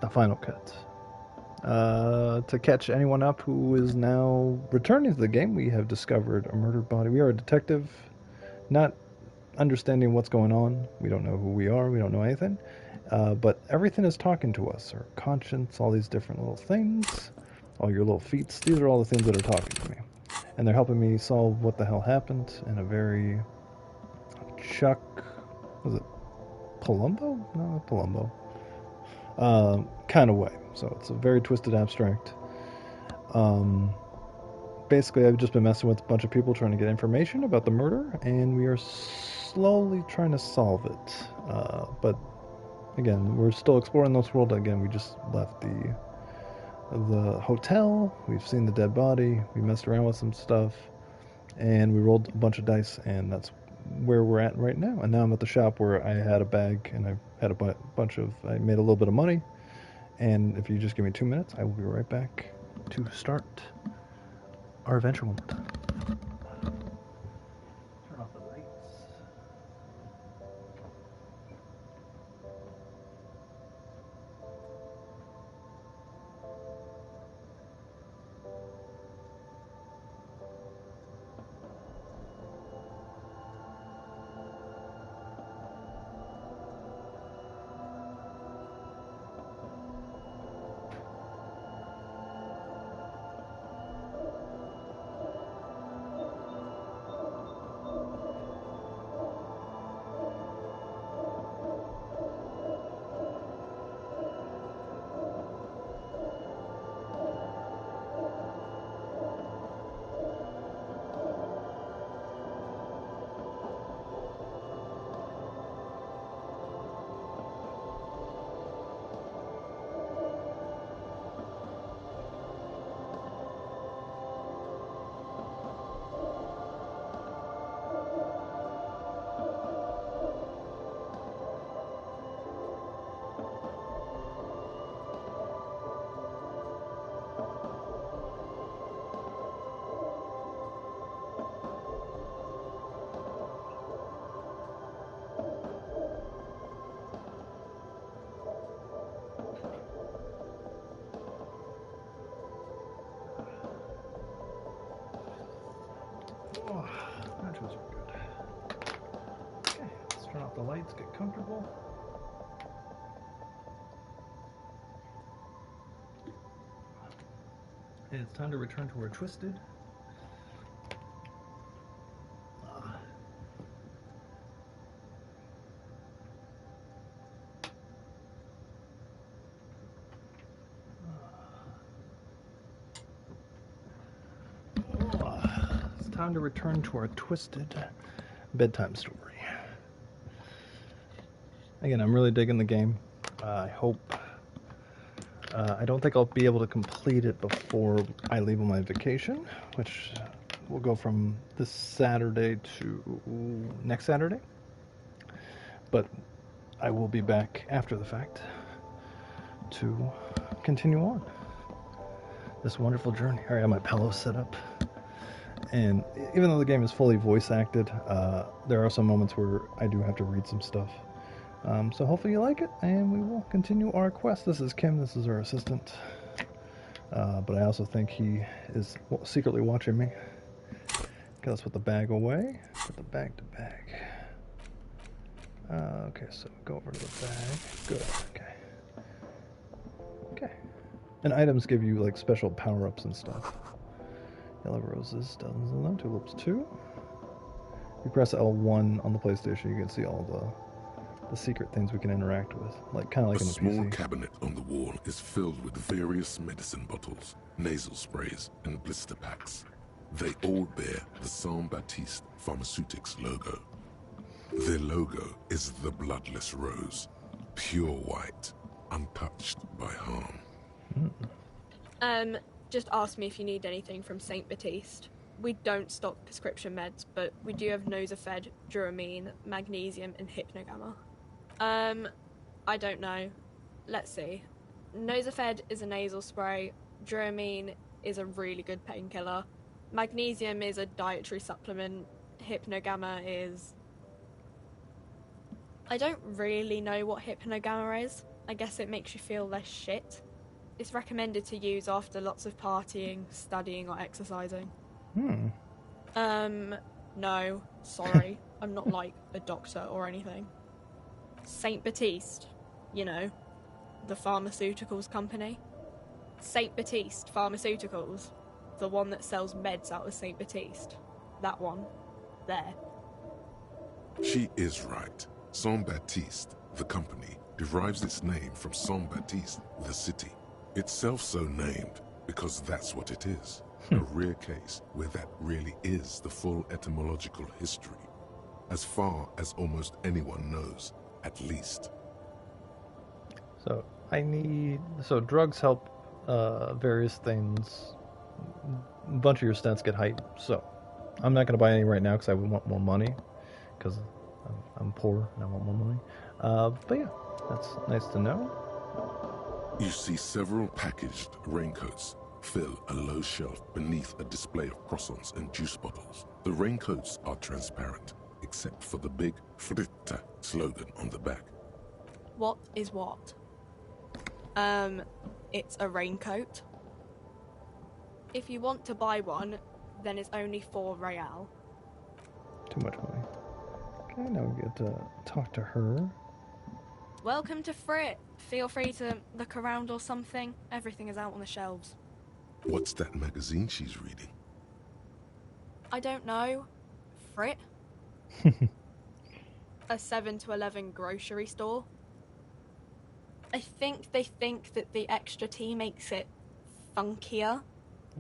the final cut. To catch anyone up who is now returning to the game, we have discovered a murdered body. We are a detective, not understanding what's going on. We don't know who we are. We don't know anything. But everything is talking to us. Our conscience, all these different little things, all your little feats. These are all the things that are talking to me. And they're helping me solve what the hell happened in a very Chuck, was it Palumbo? No, not Palumbo. Kind of way. So it's a very twisted abstract. Basically, I've just been messing with a bunch of people trying to get information about the murder, and we are slowly trying to solve it. But again, we're still exploring this world. Again, we just left the hotel. We've seen the dead body. We messed around with some stuff, and we rolled a bunch of dice, and that's where we're at right now. And now I'm at the shop where I had a bag, and I had a bunch of. I made a little bit of money, and if you just give me 2 minutes, I will be right back to start our adventure one more time. Turn off the lights. Oh, nachos are good. Okay, let's turn off the lights, get comfortable. It's time to return to our twisted. It's time to return to our twisted bedtime story. Again, I'm really digging the game. I hope. I don't think I'll be able to complete it before I leave on my vacation, which will go from this Saturday to next Saturday. But I will be back after the fact to continue on this wonderful journey. I have my pillow set up. And even though the game is fully voice acted, there are some moments where I do have to read some stuff. So hopefully you like it, and we will continue our quest. This is Kim, this is our assistant. But I also think he is secretly watching me. Okay, let's put the bag away. Put the bag to bag. Okay, so go over to the bag. Good, okay. Okay. And items give you like special power-ups and stuff. Yellow roses, dozens of them. Tulips 2. You press L1 on the PlayStation, you can see all the secret things we can interact with, kind of like in the PC. A small cabinet on the wall is filled with various medicine bottles, nasal sprays, and blister packs. They all bear the Saint Baptiste Pharmaceutics logo. Their logo is the bloodless rose, pure white, untouched by harm. Just ask me if you need anything from Saint Baptiste. We don't stock prescription meds, but we do have Nosafed, Duramine, Magnesium, and Hypnogamma. I don't know. Let's see. Nosafed is a nasal spray. Duramine is a really good painkiller. Magnesium is a dietary supplement. Hypnogamma is... I don't really know what Hypnogamma is. I guess it makes you feel less shit. It's recommended to use after lots of partying, studying, or exercising. No, sorry. I'm not like a doctor or anything. Saint Baptiste, you know, the pharmaceuticals company. Saint Baptiste Pharmaceuticals, the one that sells meds out of Saint Baptiste. That one. There. She is right. Saint Baptiste, the company, derives its name from Saint Baptiste, the city. It's so named because that's what it is. A rare case where that really is the full etymological history. As far as almost anyone knows, at least. So so drugs help various things. A bunch of your stats get heightened. So I'm not going to buy any right now because I would want more money because I'm poor and I want more money. But yeah, that's nice to know. You see several packaged raincoats fill a low shelf beneath a display of croissants and juice bottles. The raincoats are transparent, except for the big Fritte slogan on the back. What is what? It's a raincoat. If you want to buy one, then it's only 4 real. Too much money. Okay, now we get to talk to her. Welcome to Frit. Feel free to look around or something. Everything is out on the shelves. What's that magazine she's reading? I don't know. Frit? A 7 to 11 grocery store. I think they think that the extra tea makes it funkier.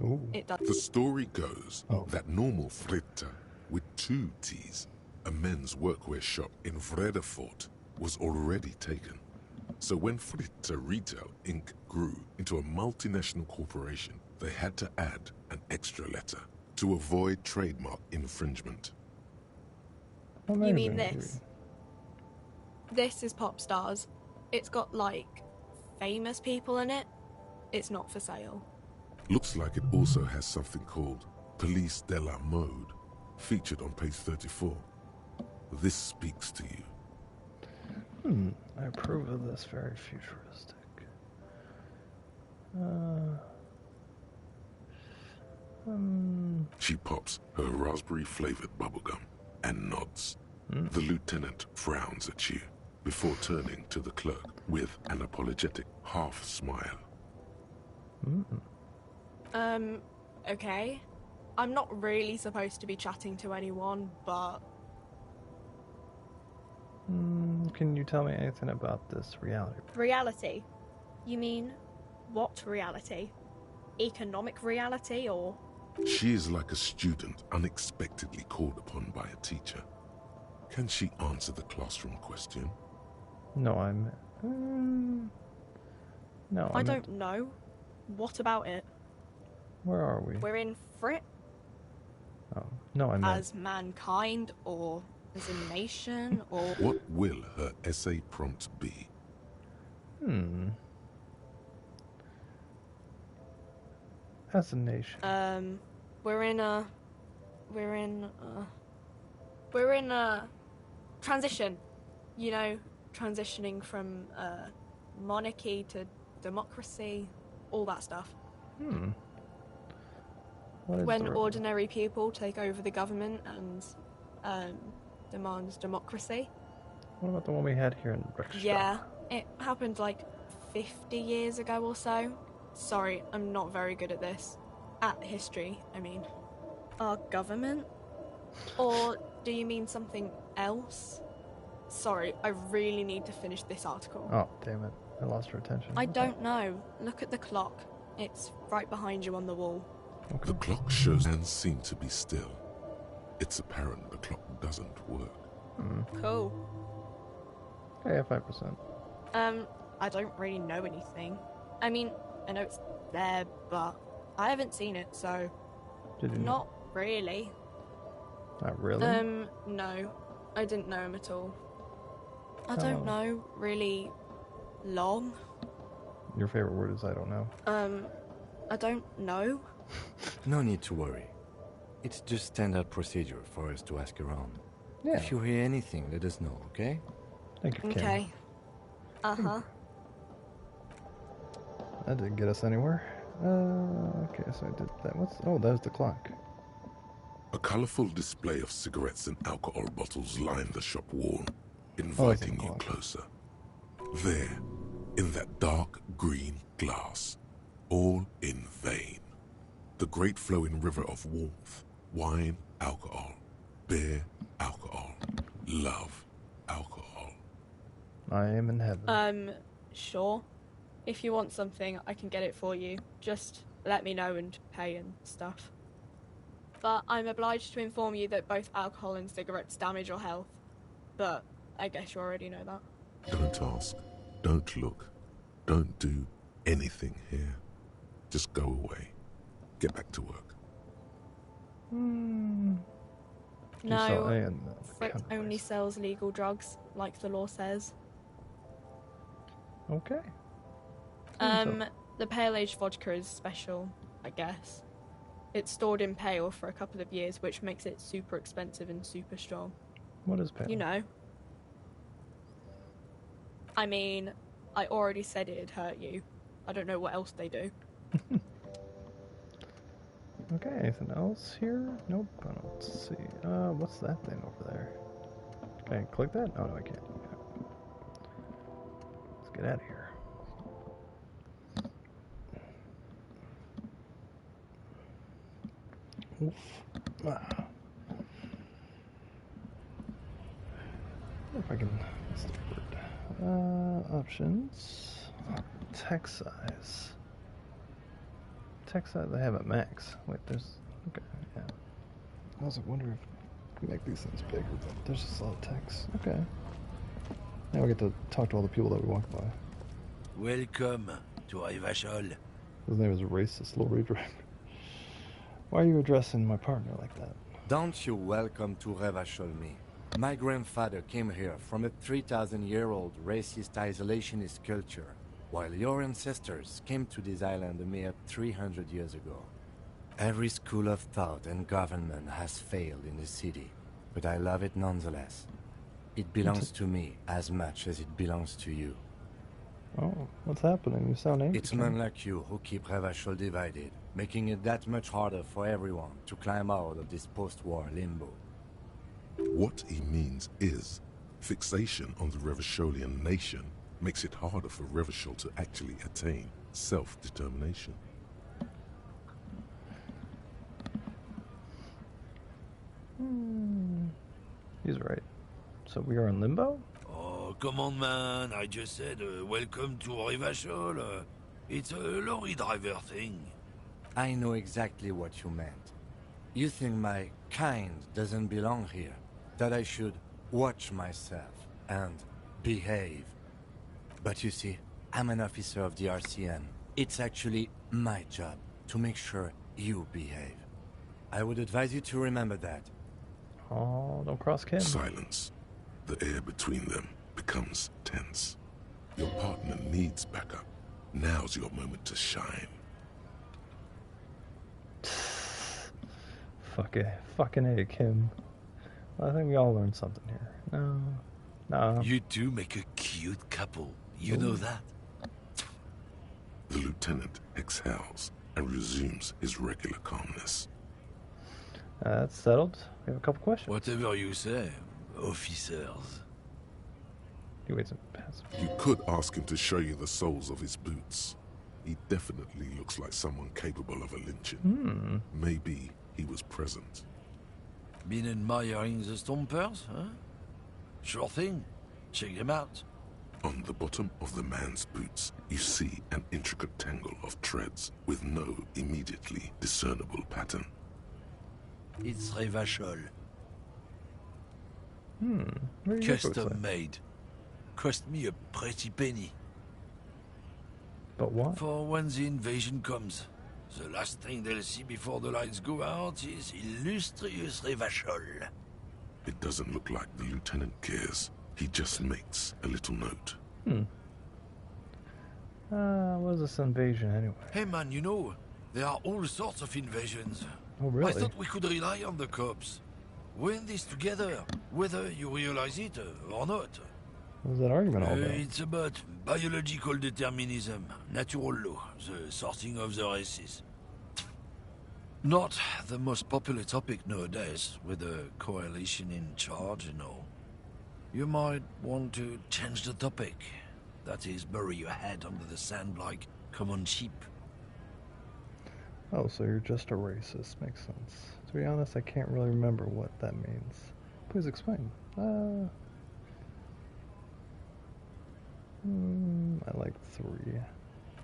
Ooh. It does. The story goes that normal Fritte, with 2 T's, a men's workwear shop in Vredefort, was already taken. So when Fritte Retail Inc. grew into a multinational corporation, they had to add an extra letter to avoid trademark infringement. You mean this? This is Pop Stars. It's got, like, famous people in it. It's not for sale. Looks like it also has something called Police de la Mode, featured on page 34. This speaks to you. I approve of this. Very futuristic. She pops her raspberry-flavored bubblegum and nods. The lieutenant frowns at you before turning to the clerk with an apologetic half-smile. Okay. I'm not really supposed to be chatting to anyone, but... Can you tell me anything about this reality? Reality? You mean, what reality? Economic reality, or...? She is like a student unexpectedly called upon by a teacher. Can she answer the classroom question? No, I don't know. What about it? Where are we? We're in Frit? Oh, no, I meant... As mankind, or as a nation, or... What will her essay prompt be? As a nation. We're in a transition. You know, transitioning from monarchy to democracy, all that stuff. When ordinary people take over the government and demands democracy. What about the one we had here in Brixton? Yeah, it happened like 50 years ago or so. Sorry, I'm not very good at this. At history, I mean. Our government? Or do you mean something else? Sorry, I really need to finish this article. Oh, damn it. I lost her attention. I don't know. Look at the clock. It's right behind you on the wall. Okay. The clock shows hands seem to be still. It's apparent the clock doesn't work. Cool. I have 5%. I don't really know anything. I mean, I know it's there, but I haven't seen it, so... Did you Not really. Not really? No. I didn't know him at all. I don't know really long. Your favorite word is I don't know. I don't know. No need to worry. It's just standard procedure for us to ask around. Yeah. If you hear anything, let us know, okay? Thank you, Kim. Okay. Uh-huh. that didn't get us anywhere. Okay, so I did that. Oh, that was the clock. A colorful display of cigarettes and alcohol bottles lined the shop wall, the inviting you clock. closer. There, in that dark green glass, all in vain. The great flowing river of warmth, wine, alcohol, beer, alcohol, love, alcohol. I am in heaven. Sure. If you want something, I can get it for you. Just let me know and pay and stuff. But I'm obliged to inform you that both alcohol and cigarettes damage your health. But I guess you already know that. Don't ask, don't look, don't do anything here. Just go away. Get back to work. No, Frick only sells legal drugs, like the law says. Okay. The Pale Age vodka is special, I guess. It's stored in pale for a couple of years, which makes it super expensive and super strong. What is pale? You know. I mean, I already said it'd hurt you. I don't know what else they do. Okay, anything else here? Nope, I don't see. What's that thing over there? Can I click that? Oh, no, I can't. Yeah. Let's get out of here. Oof. Ah. If I can, what's the word? Options. Text size. Text size, they have a max. Wait, there's, okay, yeah. I was wondering if we make these things bigger, but there's just a lot of text. Okay. Now we get to talk to all the people that we walk by. Welcome to Revachol. His name is Racist Lorry Driver. Why are you addressing my partner like that? Don't you welcome to Revachol me. My grandfather came here from a 3,000-year-old racist isolationist culture, while your ancestors came to this island a mere 300 years ago. Every school of thought and government has failed in the city, but I love it nonetheless. It belongs to me as much as it belongs to you. Oh, what's happening? You sound angry. It's men like you who keep Revachol divided, making it that much harder for everyone to climb out of this post-war limbo. What he means is, fixation on the Revacholian nation makes it harder for Revachol to actually attain self-determination. He's right. So we are in limbo? Oh, come on, man. I just said welcome to Revachol. It's a lorry driver thing. I know exactly what you meant. You think my kind doesn't belong here, that I should watch myself and behave. But you see, I'm an officer of the RCN. It's actually my job to make sure you behave. I would advise you to remember that. Oh, don't cross Kim. Silence. The air between them becomes tense. Your partner needs backup. Now's your moment to shine. Fucking A, Kim. I think we all learned something here. No. You two make a cute couple. You know that? The lieutenant exhales and resumes his regular calmness. That's settled. We have a couple questions. Whatever you say, officers. You wait some pass. You could ask him to show you the soles of his boots. He definitely looks like someone capable of a lynching. Maybe he was present. Been admiring the stompers, huh? Sure thing. Check them out. On the bottom of the man's boots, you see an intricate tangle of treads with no immediately discernible pattern. It's Revachol. Where are your boots Custom at? made. Cost me a pretty penny. But what? For when the invasion comes, the last thing they'll see before the lights go out is illustrious Revachol. It doesn't look like the lieutenant cares. He just makes a little note. What is this invasion anyway? Hey man, you know, there are all sorts of invasions. Oh, really? I thought we could rely on the cops. We're in this together, whether you realize it or not. What was that argument all about? It's about biological determinism, natural law, the sorting of the races. Not the most popular topic nowadays, with the coalition in charge and all. You might want to change the topic. That is, bury your head under the sand like common sheep. Oh, so you're just a racist. Makes sense. To be honest, I can't really remember what that means. Please explain. I like 3.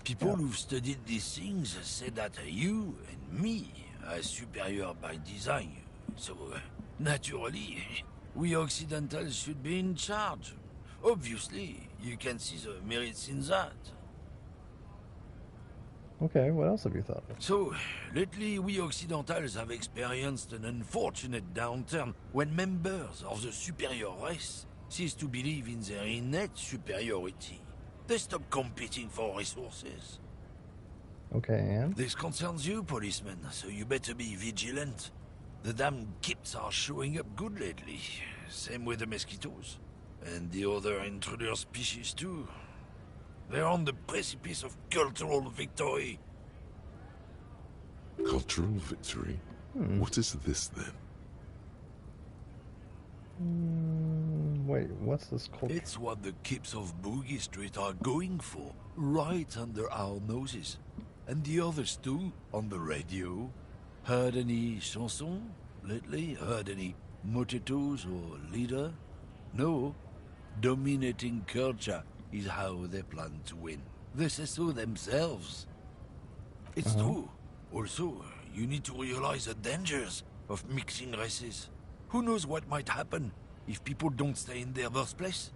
People who've studied these things say that you and me are superior by design. So, naturally, we Occidentals should be in charge. Obviously, you can see the merits in that. Okay, what else have you thought of? So, lately we Occidentals have experienced an unfortunate downturn when members of the superior race cease to believe in their innate superiority. They stop competing for resources. Okay, and? This concerns you, policeman, so you better be vigilant. The damn kips are showing up good lately. Same with the mosquitoes. And the other intruder species too. They're on the precipice of cultural victory. Cultural victory? What is this then? Wait, what's this culture? It's what the kips of Boogie Street are going for, right under our noses. And the others too, on the radio. Heard any chansons lately? Heard any motetos or leader? No. Dominating culture is how they plan to win. They say so themselves. It's true. Also, you need to realize the dangers of mixing races. Who knows what might happen if people don't stay in their birthplace?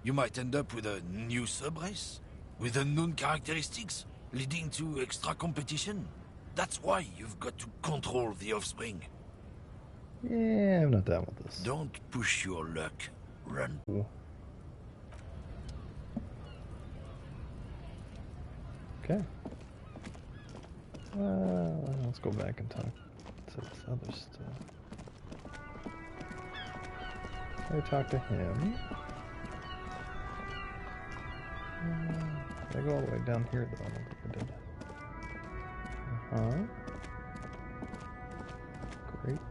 You might end up with a new sub-race, with unknown characteristics, leading to extra competition. That's why you've got to control the offspring. Yeah, I'm not down with this. Don't push your luck. Run. Cool. Okay. Let's go back and talk to this other stuff. I talked to him. Did I go all the way down here though? I don't think I did. Great.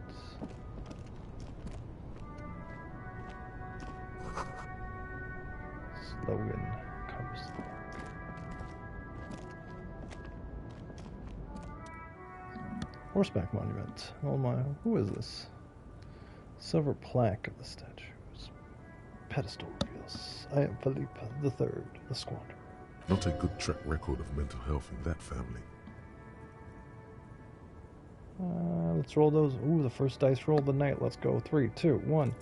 Slogan covers the book. Horseback monument. Oh my, who is this? Silver plaque of the statues. Pedestal reveals, I am Philippe III, the Squander. Not a good track record of mental health in that family. Let's roll those. Ooh, the first dice roll of the night. Let's go. 3, 2, 1.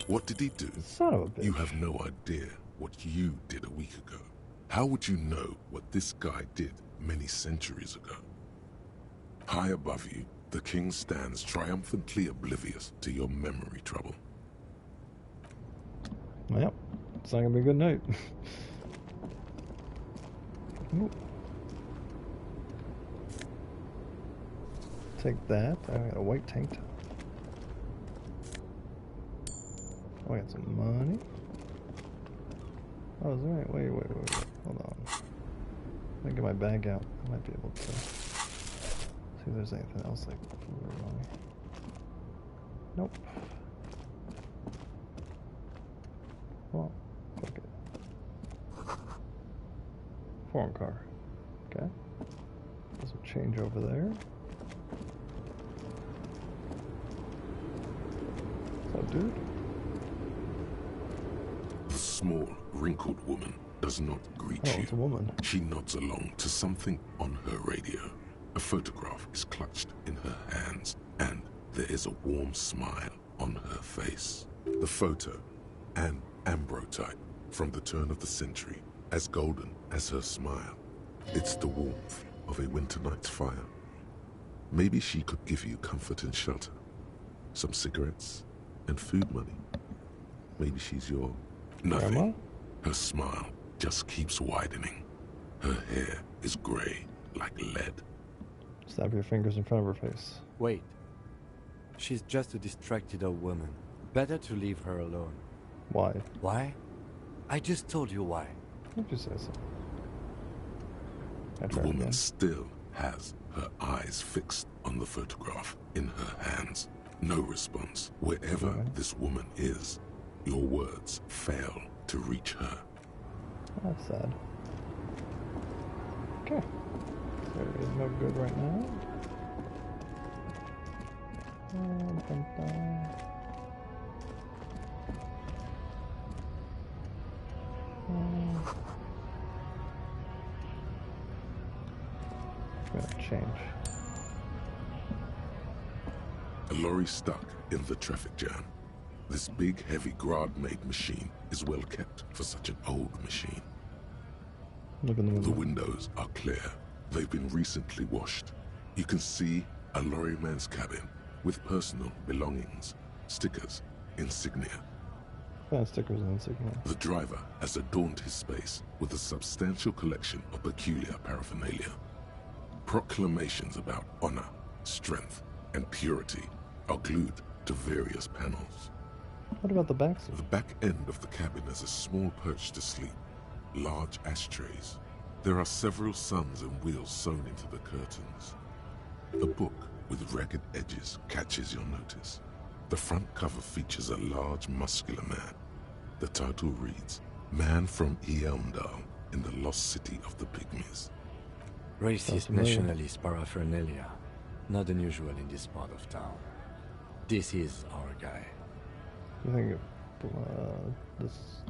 What did he do? Son of a bitch. You have no idea what you did a week ago. How would you know what this guy did many centuries ago? High above you, the king stands triumphantly oblivious to your memory trouble. Well, it's not gonna be a good night. Ooh. Take that. I got a white tank top. Oh, I got some money. Oh, is there any... Wait. Hold on. Let me get my bag out. I might be able to see if there's anything else like food or money. Nope. Well, click it. Foreign car. Okay. There's a change over there. What's up, dude? The small, wrinkled woman does not greet Oh, you. it's a woman. She nods along to something on her radio. A photograph is clutched in her hands, and there is a warm smile on her face. The photo, an ambrotype from the turn of the century, as golden as her smile. It's the warmth of a winter night's fire. Maybe she could give you comfort and shelter, some cigarettes and food money. Maybe she's your nothing. Grandma? Her smile just keeps widening. Her hair is gray like lead. Snap your fingers in front of her face. Wait. She's just a distracted old woman. Better to leave her alone. Why? Why? I just told you why. If you say so. I The tried woman again. still has her eyes fixed on the photograph in her hands. No response. Wherever this woman is, your words fail to reach her. That's sad. Okay. There is no good right now. Dun, dun, dun. I'm gonna change. A lorry stuck in the traffic jam. This big, heavy Grad-made machine is well kept for such an old machine. Look in the The window. windows are clear. They've been recently washed. You can see a lorryman's cabin with personal belongings, stickers, insignia. Stickers and insignia. The driver has adorned his space with a substantial collection of peculiar paraphernalia. Proclamations about honor, strength, and purity are glued to various panels. What about the back seat? The back end of the cabin has a small perch to sleep, large ashtrays. There are several suns and wheels sewn into the curtains. A book with ragged edges catches your notice. The front cover features a large, muscular man. The title reads, Man from Eamdal in the Lost City of the Pygmies. Racist familiar. nationalist paraphernalia. Not unusual in this part of town. This is our guy. You think this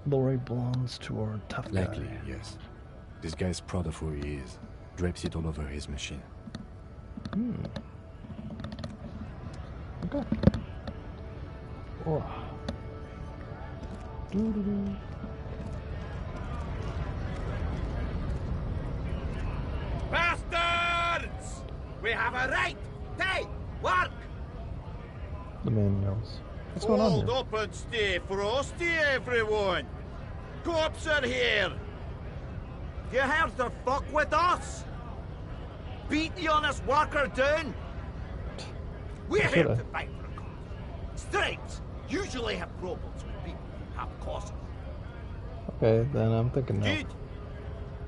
lorry belongs to our tough guy? Likely, yes. This guy's proud of who he is. Drapes it all over his machine. Okay. Oh. Doo-doo-doo. Bastards! We have a right to work! The man yells. What's going on Hold here? up and stay frosty, everyone! Cops are here! You have to fuck with us? Beat the honest worker down? We're here Shoulda. to fight for a cause. Strikes usually have problems with people who have causes. Okay, then I'm thinking no. Good.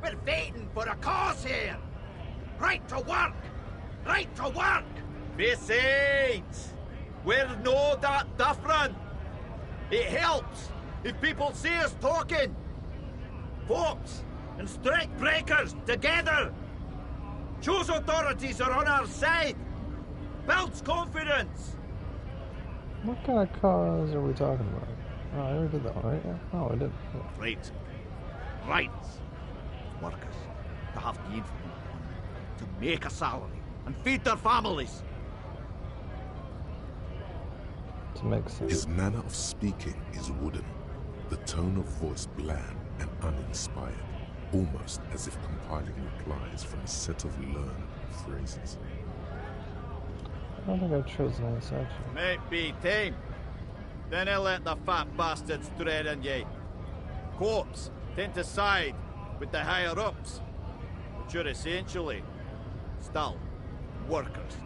We're fighting for a cause here. Right to work. Right to work. Besides, we're no that different. It helps if people see us talking. Folks and strike breakers together. Shows authorities are on our side. Builds confidence. What kind of cause are we talking about? Oh, I already did that one, right? Yeah. Oh, I did. Yeah. Right. Rights. Workers to have the influence to make a salary and feed their families. To make sense. His manner of speaking is wooden, the tone of voice bland and uninspired, almost as if compiling replies from a set of learned phrases. I don't think I chose nice, actually. Might be time. Then I let the fat bastards threaten ye. Cops tend to side with the higher-ups, but you're essentially still workers.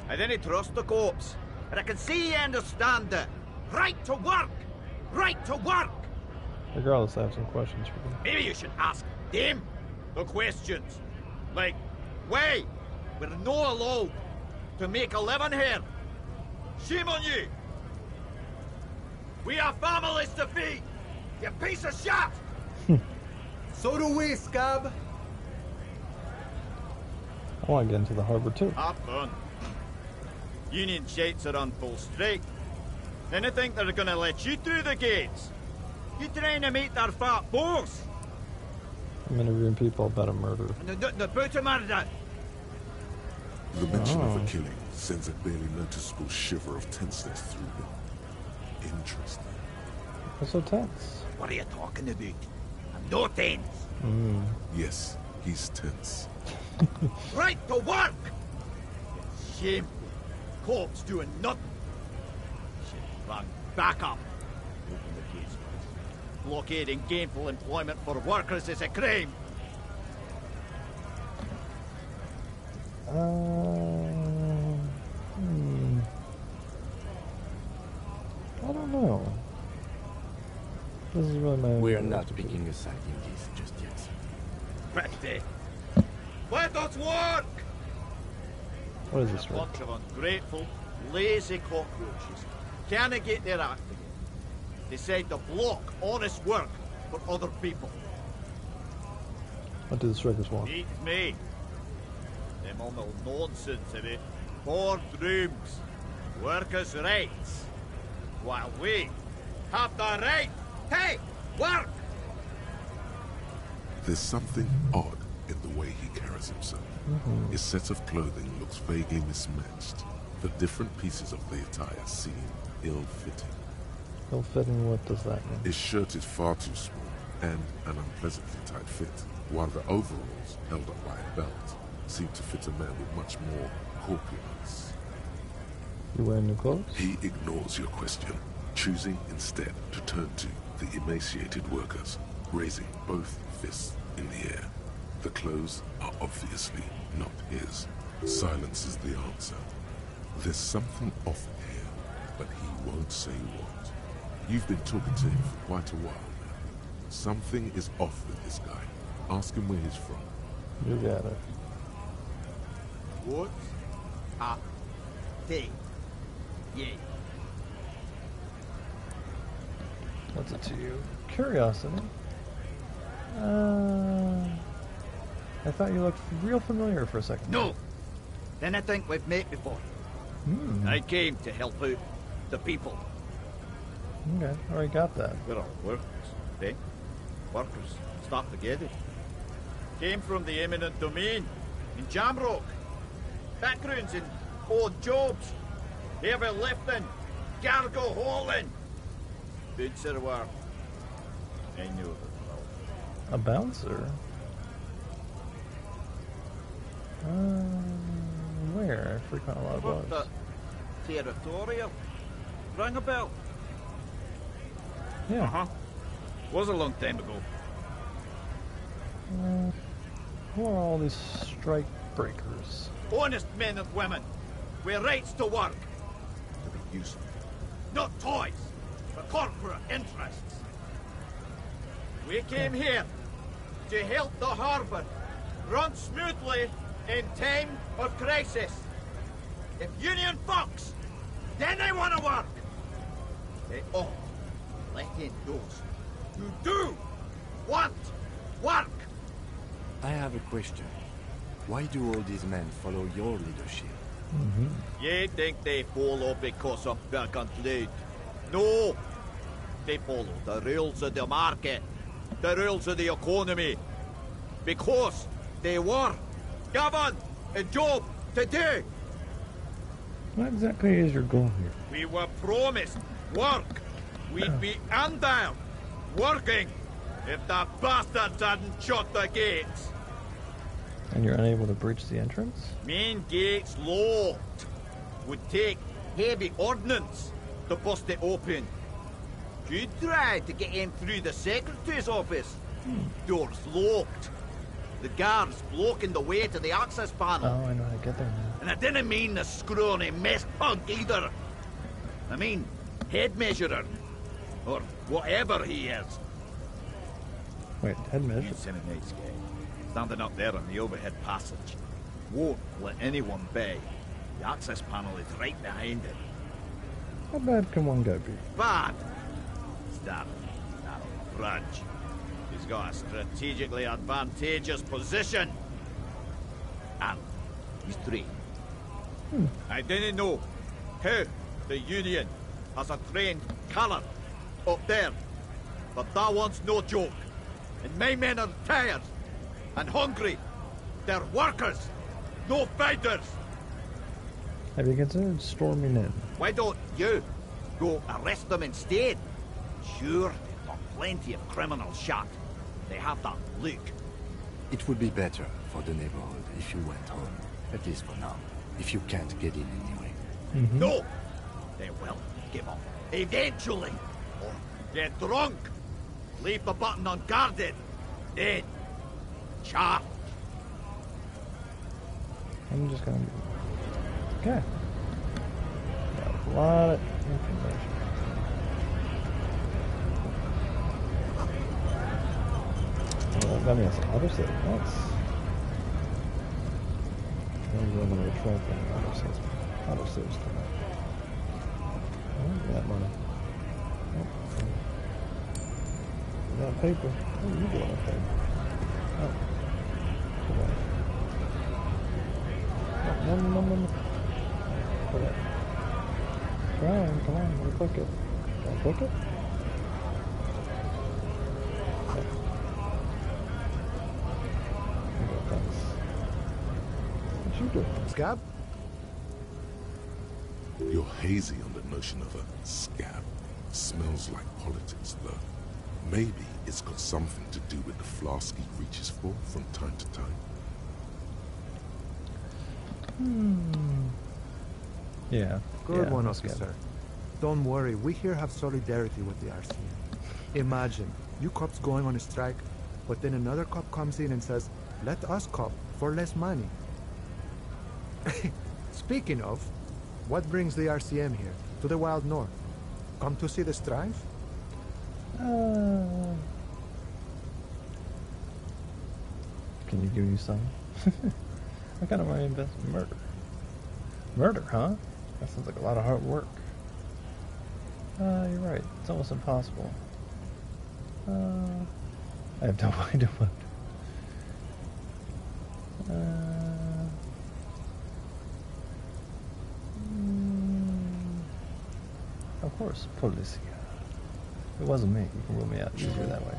I didn't trust the cops, and I can see you understand it. Right to work! Right to work! Regardless, I have some questions for you. Maybe you should ask them the questions. Like, why we're not allowed to make a living here? Shame on you! We have families to feed, you piece of shit! So do we, Scab. I want to get into the harbor, too. Have fun. Union shites are on full strike. Then they think they're gonna let you through the gates. You trying to meet their fat boss? I'm interviewing people about a murder. The booty murder. The mention of a killing sends a barely noticeable shiver of tenseness through him. Interesting. What's so tense? What are you talking about? I'm no tense. Yes, he's tense. Right to work! Shameful. Cops doing nothing. Should run back up. Open the case. Blockading gainful employment for workers is a crime. I don't know. This is really my only We're way not to do picking it. a side in this just yet. Pretty. Let us work! What is this A for? bunch of ungrateful, lazy cockroaches. Can't get their act together. Decide to block honest work for other people. What do the strikers want? Beats me. Them all no nonsense about boardrooms, workers' rights. While we have the right, hey, work! There's something odd in the way he carries himself. His set of clothing looks vaguely mismatched. The different pieces of the attire seem ill-fitting. Ill-fitting, what does that mean? His shirt is far too small and an unpleasantly tight fit, while the overalls, held up by a belt, seem to fit a man with much more corpulence. You wearing new clothes? He ignores your question, choosing instead to turn to the emaciated workers, raising both fists in the air. The clothes are obviously not his. Silence is the answer. There's something off here, but he won't say what. You've been talking to him for quite a while now. Something is off with this guy. Ask him where he's from. You got it. What? Ah. Hey. Yeah. What's it to you? Curiosity. I thought you looked real familiar for a second. No! Then I think we've met before. I came to help out the people. Okay, already got that. We're all workers, eh? Workers. Start together. Came from the eminent domain in Jamrock. Backgrounds in odd jobs. Heavy lifting. Cargo hauling. Bouncer work. I knew it well. A bouncer? Where? I frequent a lot of Worked bars. at Territorial. Rang a bell. Yeah. Uh-huh. Was a long time ago. Who are all these strike breakers? Honest men and women, with rights to work. To be useful. Not toys, for corporate interests. We came here to help the harbour run smoothly in time of crisis. If union fucks, then they want to work. They ought to let in those who do want work. I have a question. Why do all these men follow your leadership? You think they follow because of big and loud? No! They follow the rules of the market, the rules of the economy. Because they were given a job to do. What exactly is your goal here? We were promised work. We'd be in there, working, if the bastards hadn't shut the gates. And you're unable to breach the entrance? Main gates locked. Would take heavy ordnance to bust it open. You tried to get in through the secretary's office. Doors locked. The guards blocking the way to the access panel. Oh, I know how to get there now. And I didn't mean the scrawny mess punk either. I mean head measurer. Or whatever he is. Wait, head measure? He's a nice guy. Standing up there on the overhead passage. Won't let anyone by. The access panel is right behind it. How bad can one guy be? Bad! Stab him. Grudge. He's got a strategically advantageous position. And he's trained. I didn't know how the Union has a trained colour up there. But that one's no joke. And my men are tired and hungry. They're workers, no fighters. Have you considered storming in? Why don't you go arrest them instead? Sure, they've got plenty of criminals shot. They have that look. It would be better for the neighborhood if you went home. At least for now. If you can't get in anyway. No! They will give up. Eventually. Or get drunk. Leave the button unguarded. Then charge. I'm just gonna... Okay. Got a lot of information. Got me on some autosave. Nice. I'm going to retract that autosaves. Autosaves come out. Oh, that money. Oh, that paper. What are you doing up there? Oh. Come on. No. Put it. Come on, we'll click it. Don't click it? Okay. Okay, thanks. What you doing? Scab? You're hazy on the notion of a scab. Smells like politics, though. Maybe it's got something to do with the flask he reaches for from time to time. Yeah. Good yeah, one, that's good. officer. Don't worry, we here have solidarity with the RCM. Imagine, you cops going on a strike, but then another cop comes in and says, let us cop for less money. Speaking of, what brings the RCM here, to the Wild North? Come to see the strife? Can you give me some? What kind of money invest in murder? Murder, huh? That sounds like a lot of hard work. You're right. It's almost impossible. I have no idea what. Of course, Policia. It wasn't me. You can rule me out easier that way.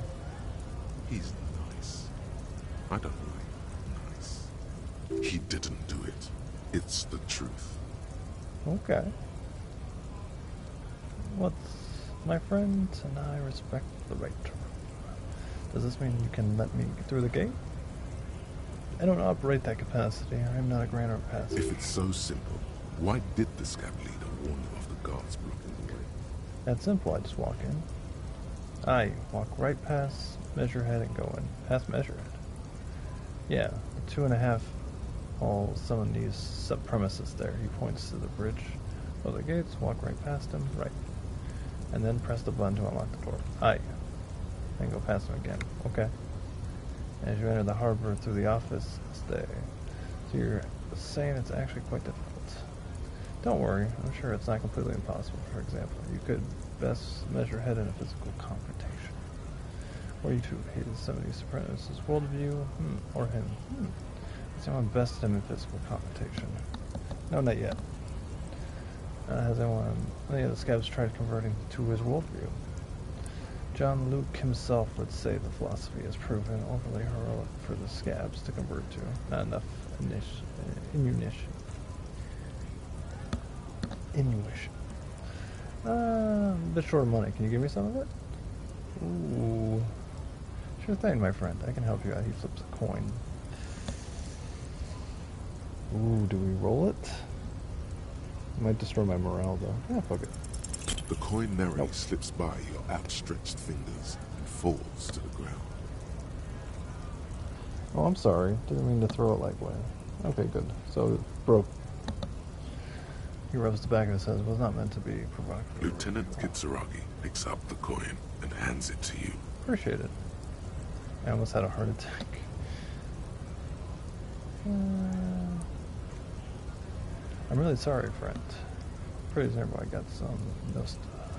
He's nice. I don't like nice. He didn't do it. It's the truth. Okay. What's my friend and I respect the right to rule. Does this mean you can let me get through the gate? I don't operate that capacity. I'm not a grantor of pass. If it's so simple, why did the scab leader warn you of the guards blocking the way? That's simple. I just walk in. I walk right past Measurehead and go in. Past Measurehead. Yeah, 2.5 all summon these sub-premises there. He points to the bridge of the gates, walk right past him, right. And then press the button to unlock the door. Aye. Then go past him again. Okay. As you enter the harbor through the office, stay. So you're saying it's actually quite difficult. Don't worry, I'm sure it's not completely impossible. For example, you could best measure head in a physical confrontation. Or you two hate some of these supremacists' worldview, or him. So I'm best him in physical confrontation. No, not yet. Has any of the scabs tried converting to his worldview? John Luke himself would say the philosophy has proven overly heroic for the scabs to convert to. Not enough intuition. A bit short of money. Can you give me some of it? Ooh. Sure thing, my friend. I can help you out. He flips a coin. Ooh, do we roll it? Might destroy my morale, though. Yeah, fuck it. The coin narrowly slips by your outstretched fingers and falls to the ground. Oh, I'm sorry. Didn't mean to throw it like way. Okay, good. So it broke. He rubs the back of his head. It was not meant to be provocative. Lieutenant Kitsuragi picks up the coin and hands it to you. Appreciate it. I almost had a heart attack. I'm really sorry, friend. Pretty sure I got some no stuff.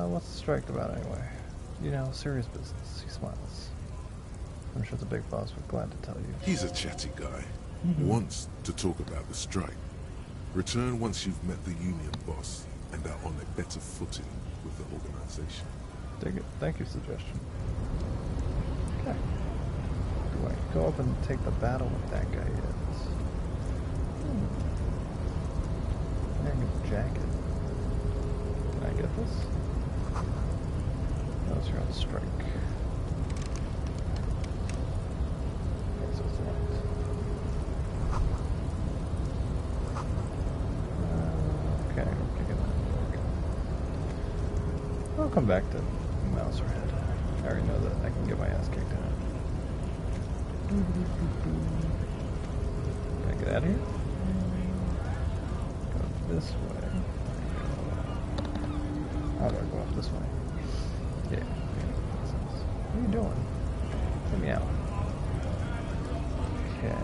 What's the strike about anyway? You know, serious business. He smiles. I'm sure the big boss would be glad to tell you. He's a chatty guy. Wants to talk about the strike. Return once you've met the union boss and are on a better footing with the organization. Dig it. Thank you, suggestion. Okay. Do I go up and take the battle with that guy yet? Wearing a jacket. Can I get this? No, it's your own strike. Okay, so it's locked. Okay, we're kicking that. Okay. I'll come back to Mouserhead. I already know that I can get my ass kicked in it. Can I get out of here? This way. How do I go up this way? Yeah. What are you doing? Let me out. Okay.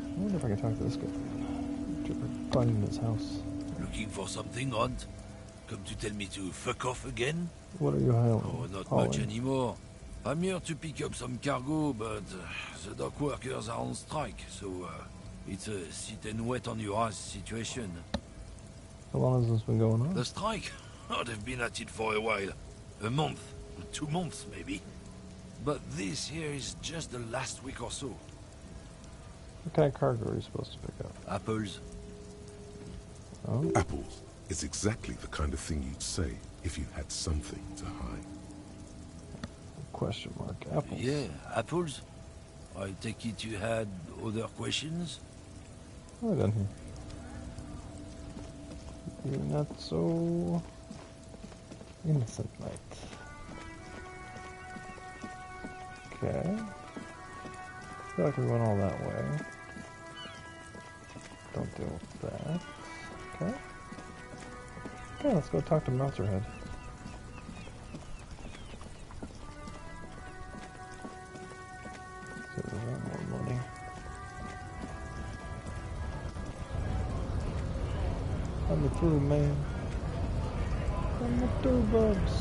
I wonder if I can talk to this guy. Finding his house. Looking for something, Hunt? Come to tell me to fuck off again? What are you hauling? Oh, not much anymore. I'm here to pick up some cargo, but the dock workers are on strike, so it's a sit and wait on your ass situation. How long has this been going on? The strike? Oh, they've been at it for a while. A month, 2 months maybe. But this here is just the last week or so. What kind of cargo are you supposed to pick up? Apples. Oh. Apples is exactly the kind of thing you'd say if you had something to hide. Question mark. Apples. Yeah, apples. I take it you had other questions? What have I done here? You're not so innocent, mate. Okay. I feel like we went all that way. Don't deal with that. Okay. Okay, let's go talk to Meltzerhead. See if there's any more money. Come through, man. Come through, bubs.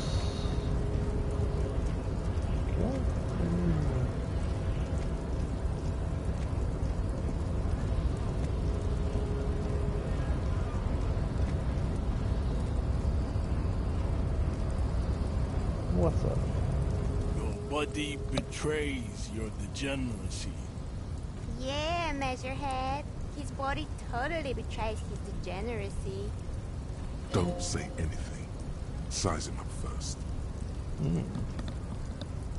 Okay. What's up? Your body betrays your degeneracy. Yeah, Measurehead. His body totally betrays his degeneracy. Don't say anything. Size him up first.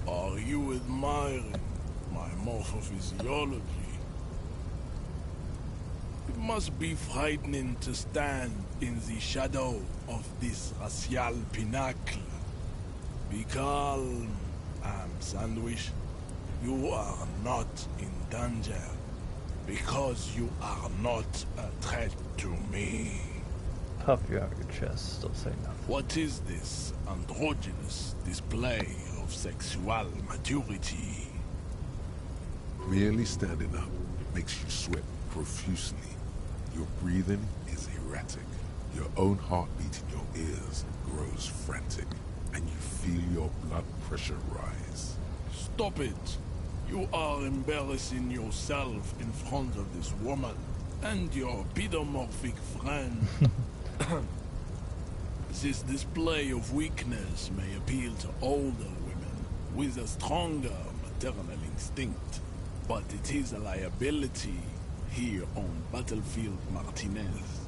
Are you admiring my morphophysiology? It must be frightening to stand in the shadow of this racial pinnacle. Be calm, Sandwich. You are not in danger because you are not a threat to me. Puff you out your chest, still say nothing. What is this androgynous display of sexual maturity? Merely standing up makes you sweat profusely. Your breathing is erratic. Your own heartbeat in your ears grows frantic, and you feel your blood pressure rise. Stop it! You are embarrassing yourself in front of this woman and your pedomorphic friend. This display of weakness may appeal to older women with a stronger maternal instinct, but it is a liability here on Battlefield Martinez.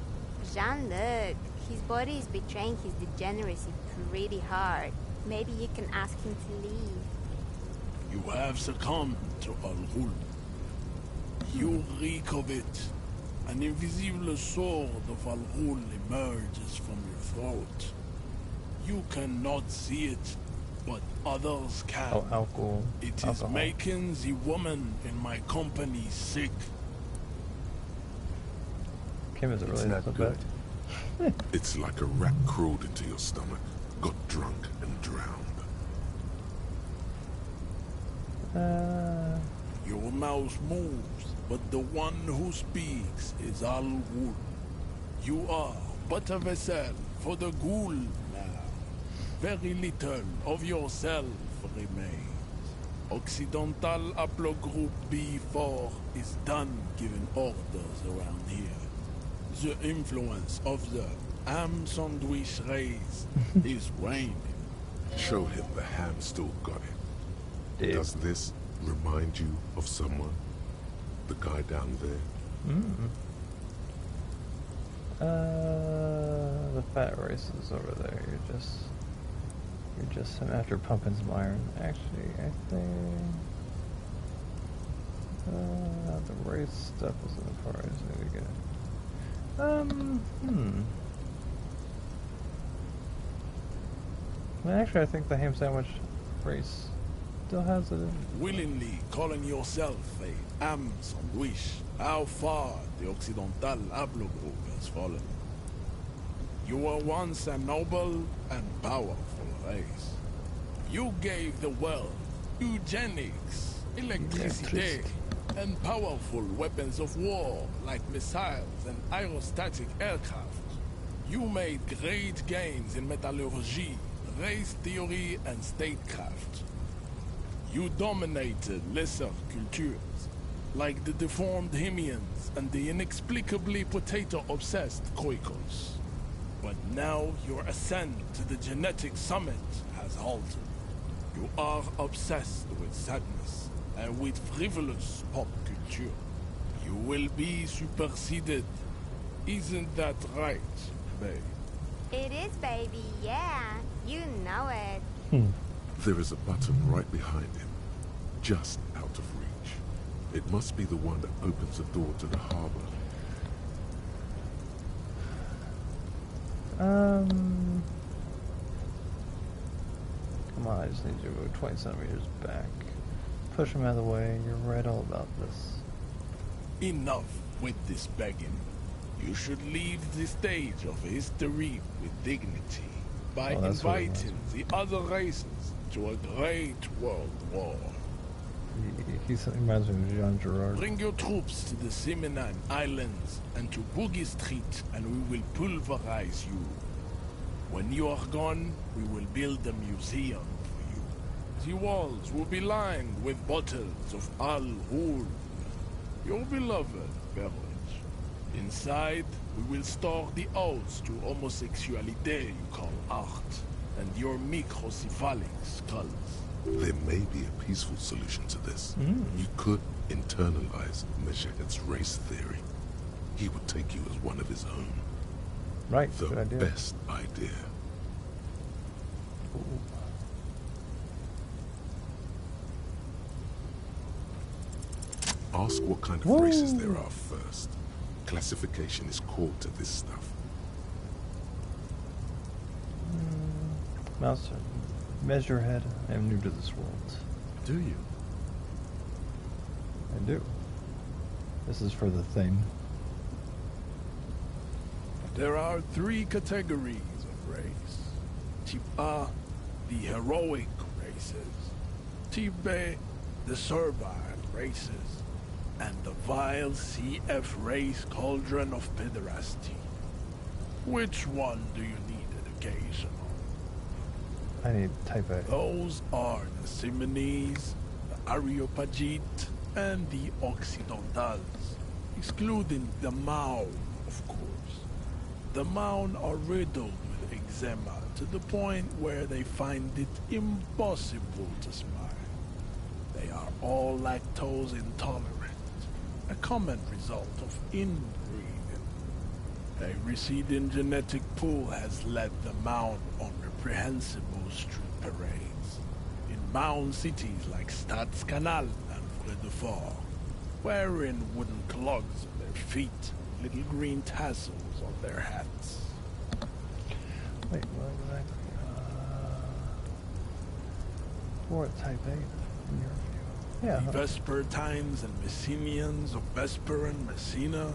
Jean-Luc, his body is betraying his degeneracy pretty hard. Maybe you can ask him to leave. You have succumbed to Al-Ghul. You reek of it. An invisible sword of Al-Ghul emerges from your throat. You cannot see it, but others can. Oh, alcohol. It is alcohol. making the woman in my company sick. Kim, is it really not so good. bad? It's like a rat crawled into your stomach, got drunk and drowned. Your mouth moves, but the one who speaks is Al-Ghul. You are but a vessel for the Ghul now. Very little of yourself remains. Occidental Haplogroup B4 is done giving orders around here. The influence of the ham sandwich race is waning. Show him the ham still got it. Dig. Does this remind you of someone? The guy down there? The fat race is over there. You're just him after pumping some iron. Actually, I think the race stuff isn't as far as I need to get. Actually, I think the ham sandwich race still has it in. Willingly calling yourself a ham sandwich, how far the Occidental Haplogroup has fallen. You were once a noble and powerful race. You gave the world eugenics, electricity, and powerful weapons of war like missiles and aerostatic aircraft. You made great gains in metallurgy, race theory, and statecraft. You dominated lesser cultures, like the deformed Hemians and the inexplicably potato-obsessed Khoikos. But now your ascent to the genetic summit has halted. You are obsessed with sadness and with frivolous pop culture. You will be superseded. Isn't that right, babe? It is, baby, yeah. You know it. There is a button right behind him, just out of reach. It must be the one that opens the door to the harbor. Come on, I just need you to move 20 centimeters back. Push him out of the way. You're right all about this. Enough with this begging. You should leave the stage of history with dignity by inviting the other races to a great world war. He reminds me of Jean Girard. Bring your troops to the Seminan Islands and to Boogie Street, and we will pulverize you. When you are gone, we will build a museum for you. The walls will be lined with bottles of Al-Hul, your beloved beverage. Inside, we will store the odes to homosexuality you call art, and your microcephalic skulls. There may be a peaceful solution to this. You could internalize Mesheket's race theory. He would take you as one of his own. Right, The good idea. best idea. Ooh. Ask what kind of races there are first. Classification is core to this stuff. Mouse, measure head. I am new to this world. Do you? I do. This is for the thing. There are 3 categories of race. Type A, the heroic races. Type B, the servile races. And the vile CF race cauldron of pederasty. Which one do you need education on? I need type A. Those are the Simonese, the Areopagite, and the Occidentals, excluding the Maun, of course. The Maun are riddled with eczema to the point where they find it impossible to smile. They are all lactose intolerant, a common result of inbreeding. A receding genetic pool has led the Maun on reprehensible street parades in Maun cities like Stadskanal and Fredefort, wearing wooden clogs on their feet, little green tassels on their hats. Wait, what exactly? For type A, in your view. Yeah. The Vespertines and Messenians of Vesper and Messina,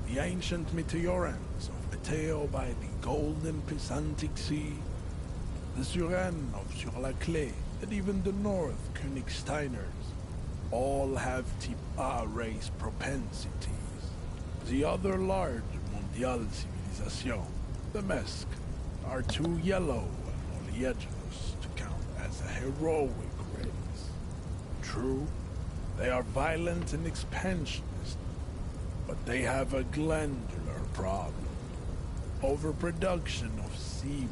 the ancient Meteorans of Meteo by the golden Pisantic Sea, the Suren of Sur-la-Clé, and even the North Königsteiners, all have type A race propensities. The other large Mondial civilization, the Mesk, are too yellow and oleaginous to count as a heroic race. True, they are violent and expansionist, but they have a glandular problem. Overproduction of sebum.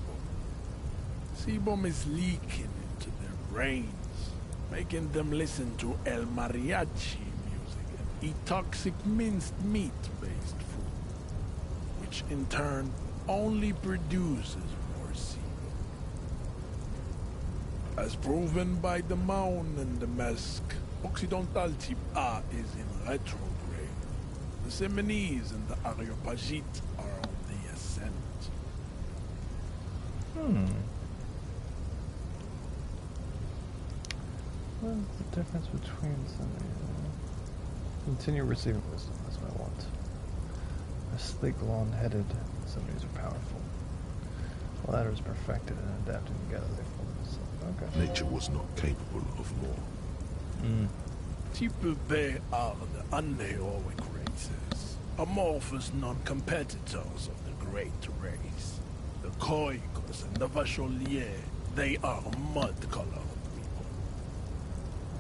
Sebum is leaking into their brains, making them listen to El Mariachi music and eat toxic minced meat-based food, which in turn only produces more sebum. As proven by the Maun and the Mesk, Occidental type A is in retrograde. The Simonese and the Areopagite are on the ascent. What's the difference between somebody? Continue receiving wisdom, that's what I want. A sleek, long-headed, somebody's are powerful. The latter is perfected and adapted together, they form themselves. Okay. Nature was not capable of more. People they are the unheroic races, amorphous non-competitors of the great race. The Koikos and the Vacholier, they are mud-colored people.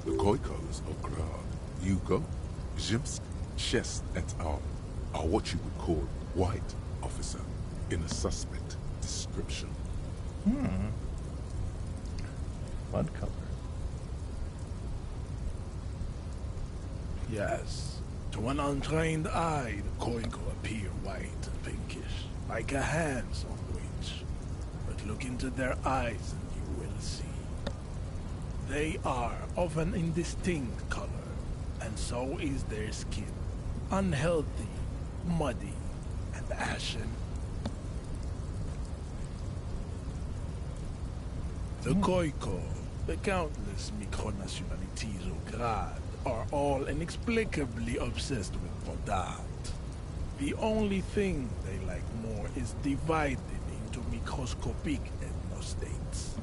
The Koikos of Grad, Yugo, Zhimsk, Chest et al. Are what you would call white, officer, in a suspect description. Mud color. Yes, to an untrained eye, the Koiko appear white and pinkish, like a hand sandwich. But look into their eyes and you will see. They are of an indistinct color, and so is their skin. Unhealthy, muddy, and ashen. The Koiko, the countless micronationalities of Grad, are all inexplicably obsessed with Bodat. The only thing they like more is divided into microscopic ethnostates,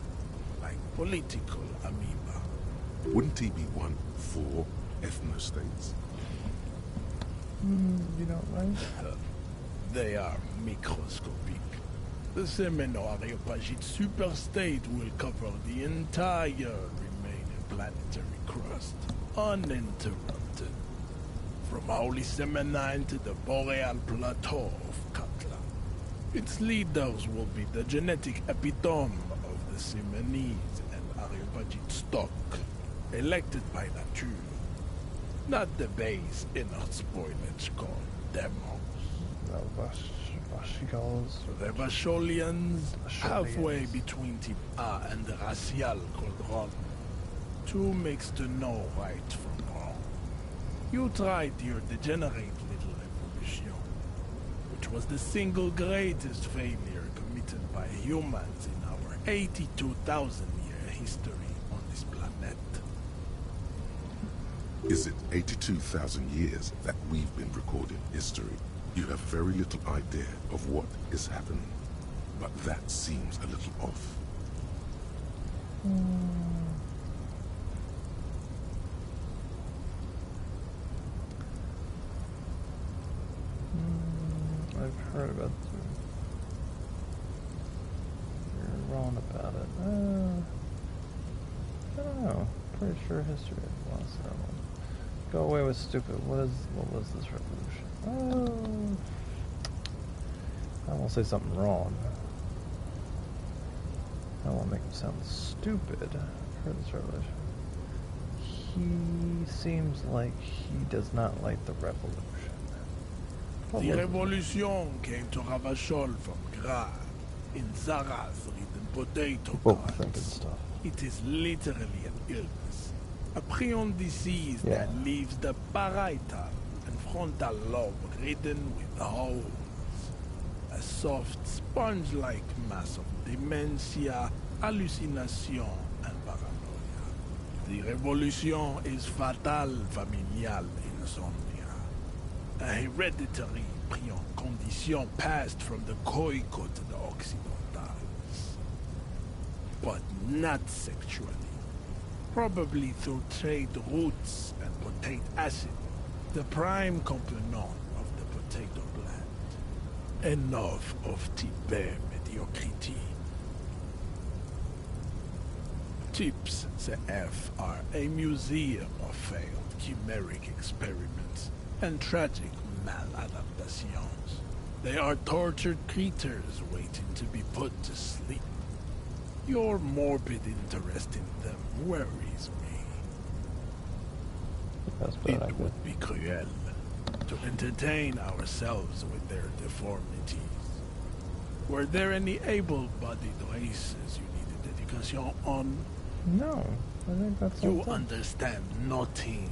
like political amoeba. Wouldn't he be one for ethnostates? You don't like? They are microscopic. The Semeno-Areopagite superstate will cover the entire remaining planetary crust, uninterrupted. From Holy Semenine to the Boreal Plateau of Katla. Its leaders will be the genetic epitome of the Semenese and Areopagite stock, elected by nature. Not the base inner spoilage called demos. Vashigals. The Vacholians, halfway between Type A and the Racial Cordon. Two mixed to know right from wrong. You tried your degenerate little revolution, which was the single greatest failure committed by humans in our 82,000-year history on this planet. Is it 82,000 years that we've been recording history? You have very little idea of what is happening, but that seems a little off. I've heard about them. You're wrong about it. I don't know. Pretty sure history has lost that one. Go away with stupid. What was this revolution? I won't say something wrong. I won't make him sound stupid. I've heard this revolution. He seems like he does not like the revolution. The revolution came to Ravachol from Grad, in Zara's ridden potato carts. It is literally an illness. A prion disease that leaves the parietal and frontal lobe ridden with holes. A soft, sponge-like mass of dementia, hallucination, and paranoia. The revolution is fatal familial insomnia. A hereditary prion condition passed from the Koiko to the Occidentals. But not sexually. Probably through trade routes and potate acid, the prime component of the potato plant. Enough of Tibet mediocrity. Tips CF are a museum of failed chimeric experiments and tragic maladaptations. They are tortured creatures waiting to be put to sleep. Your morbid interest in them worries me. It would be cruel to entertain ourselves with their deformities. Were there any able-bodied races you needed education on? No, I think that's You all done. understand nothing.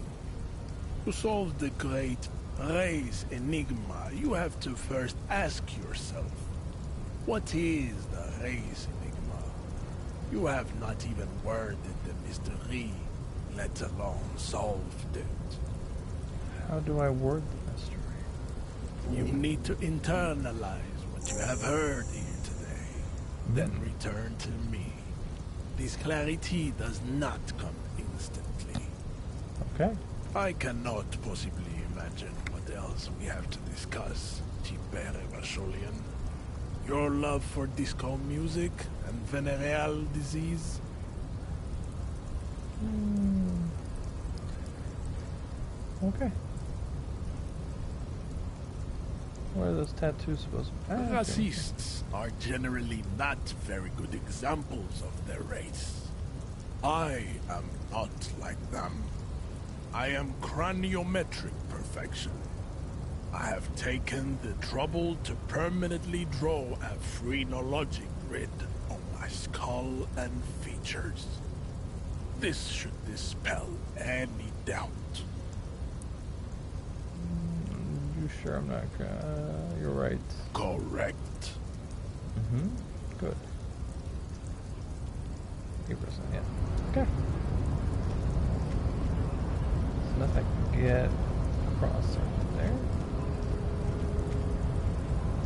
To solve the great race enigma, you have to first ask yourself, what is the race enigma? You have not even worded the mystery, let alone solved it. How do I word the mystery? You need to internalize what you have heard here today, then return to me. this clarity does not come instantly. Okay. I cannot possibly imagine what else we have to discuss, Tipper Evasholian. Your love for disco music and venereal disease? Okay. Where are those tattoos supposed to be? Racists are generally not very good examples of their race. I am not like them. I am craniometric perfection. I have taken the trouble to permanently draw a phrenologic grid on my skull and features. This should dispel any doubt. You sure I'm not you're right. Correct. Good. 8%, yeah. Okay. So nothing I can get across right there.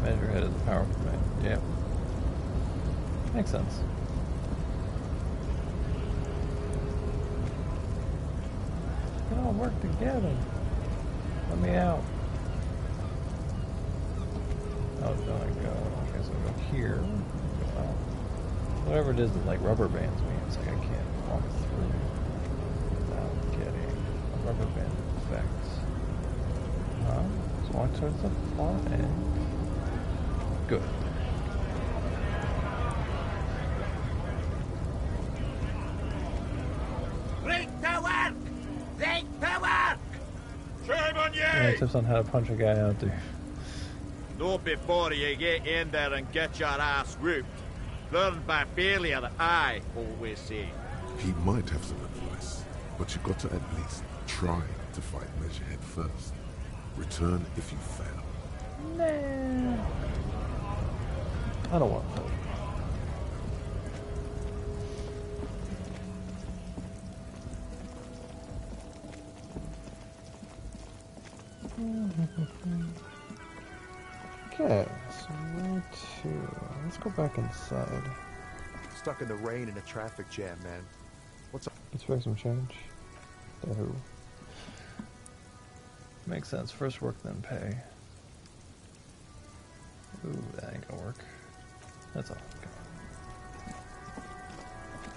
Measure head is a powerful command. Yeah. Makes sense. We can all work together. Let me out. Oh, no, I go. I guess I'll go here. Go out. Whatever it is that like rubber bands me, it's like I can't walk through without getting a rubber band effect. Just walk towards the far end. Good. Right to work! Right to work! Shame on Any you! tips on how to punch a guy out there? Not before you get in there and get your ass whooped. Learn by failure, I always say. He might have some advice, but you've got to at least try to fight Measurehead first. Return if you fail. Nah. I don't want that. Okay, so where to? Let's go back inside. Stuck in the rain in a traffic jam, man. What's up? Expect some change. The who? Makes sense. First work, then pay. Ooh, that ain't gonna work. That's all. Okay.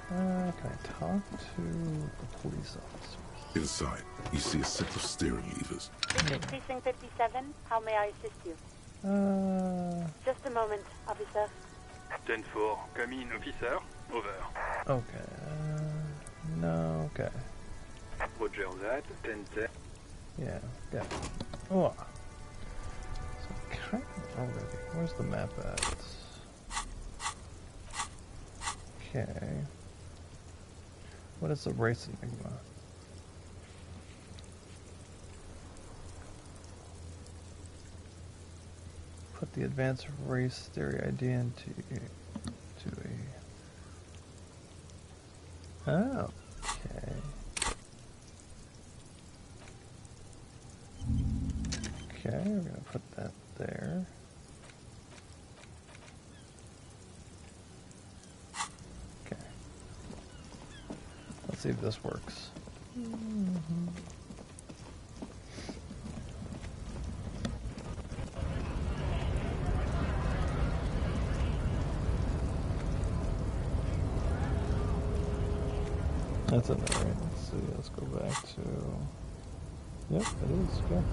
Can I talk to the police officer? Inside, you see a set of steering levers. Precinct 57, how may I assist you? Just a moment, officer. 10-4, Camille officer, over. Okay. No, okay. Roger that, 10-10. Yeah, got it. Oh. So kind of already. Where's the map at? Okay. What is the race enigma? Put the advanced race theory idea into a... Oh, okay. Okay, we're gonna put that there. Okay. Let's see if this works. That's in there, right? Let's see, let's go back to... Yep, it is, okay.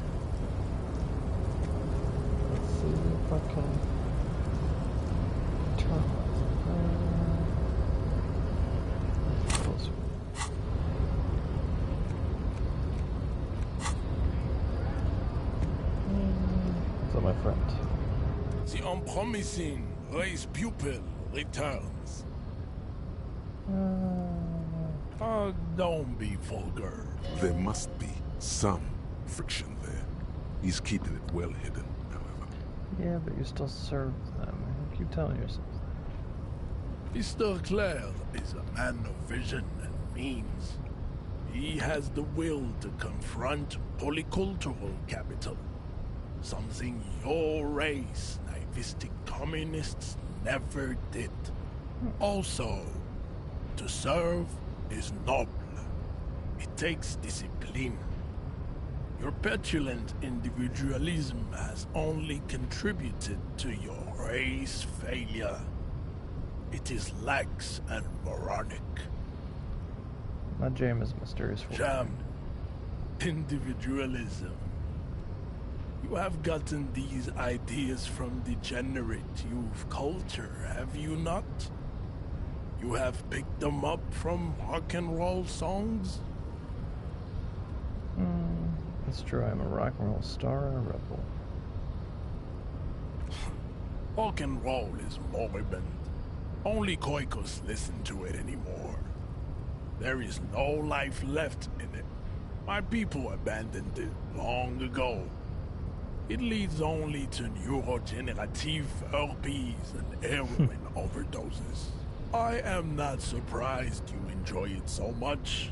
Let's see if I can turn closer. So my friend. The unpromising race pupil returns. Don't be vulgar. There must be some friction there. He's keeping it well hidden, however. Yeah, but you still serve them. You keep telling yourself that. Mr. Clare is a man of vision and means. He has the will to confront polycultural capital. Something your race, naivistic communists, never did. Also, To serve is noble. It takes discipline. Your petulant individualism has only contributed to your race failure. It is lax and moronic. My jam is mysterious for Jam. Individualism. You have gotten these ideas from degenerate youth culture, have you not? You have picked them up from rock and roll songs? It's true, I'm a rock and roll star and a rebel. Rock and roll is moribund. Only Koikos listen to it anymore. There is no life left in it. My people abandoned it long ago. It leads only to neurodegenerative herpes and heroin overdoses. I am not surprised you enjoy it so much.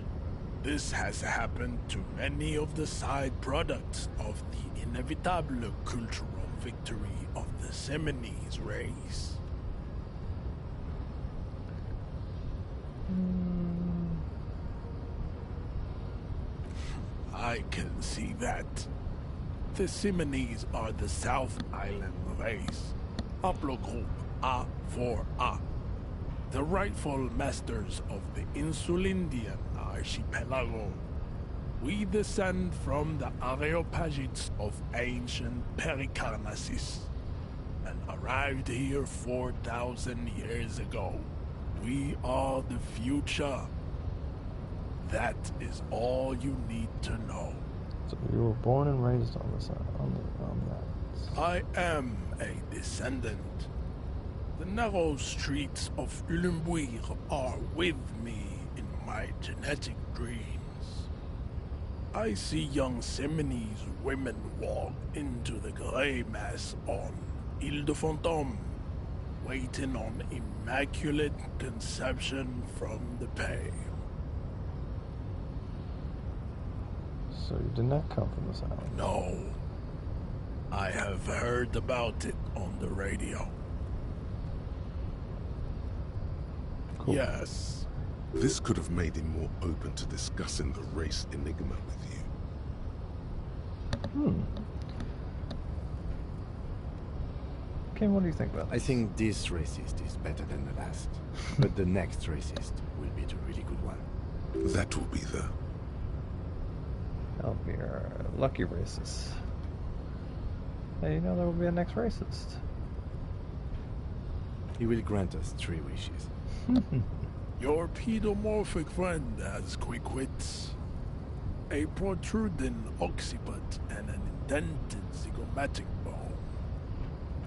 This has happened to many of the side products of the inevitable cultural victory of the Seminoles race. I can see that. The Seminoles are the South Island race. Haplogroup A4A. The rightful masters of the Insulindian archipelago. We descend from the Areopagites of ancient Pericarnassus and arrived here 4,000 years ago. We are the future. That is all you need to know. So you were born and raised on this on that. I am a descendant. The narrow streets of Ulimbuir are with me in my genetic dreams. I see young Seminoles women walk into the grey mass on Ile de Fantôme, waiting on immaculate conception from the pale. So you did not come from this island? No. I have heard about it on the radio. Cool. Yes. This could have made him more open to discussing the race enigma with you. Kim, what do you think about this? I think this racist is better than the last. But the next racist will be the really good one. That will be the... That'll be our lucky racist. Hey, you know there will be a next racist. He will grant us 3 wishes. Your pedomorphic friend has quick wits. A protruding occiput and an indented zygomatic bone.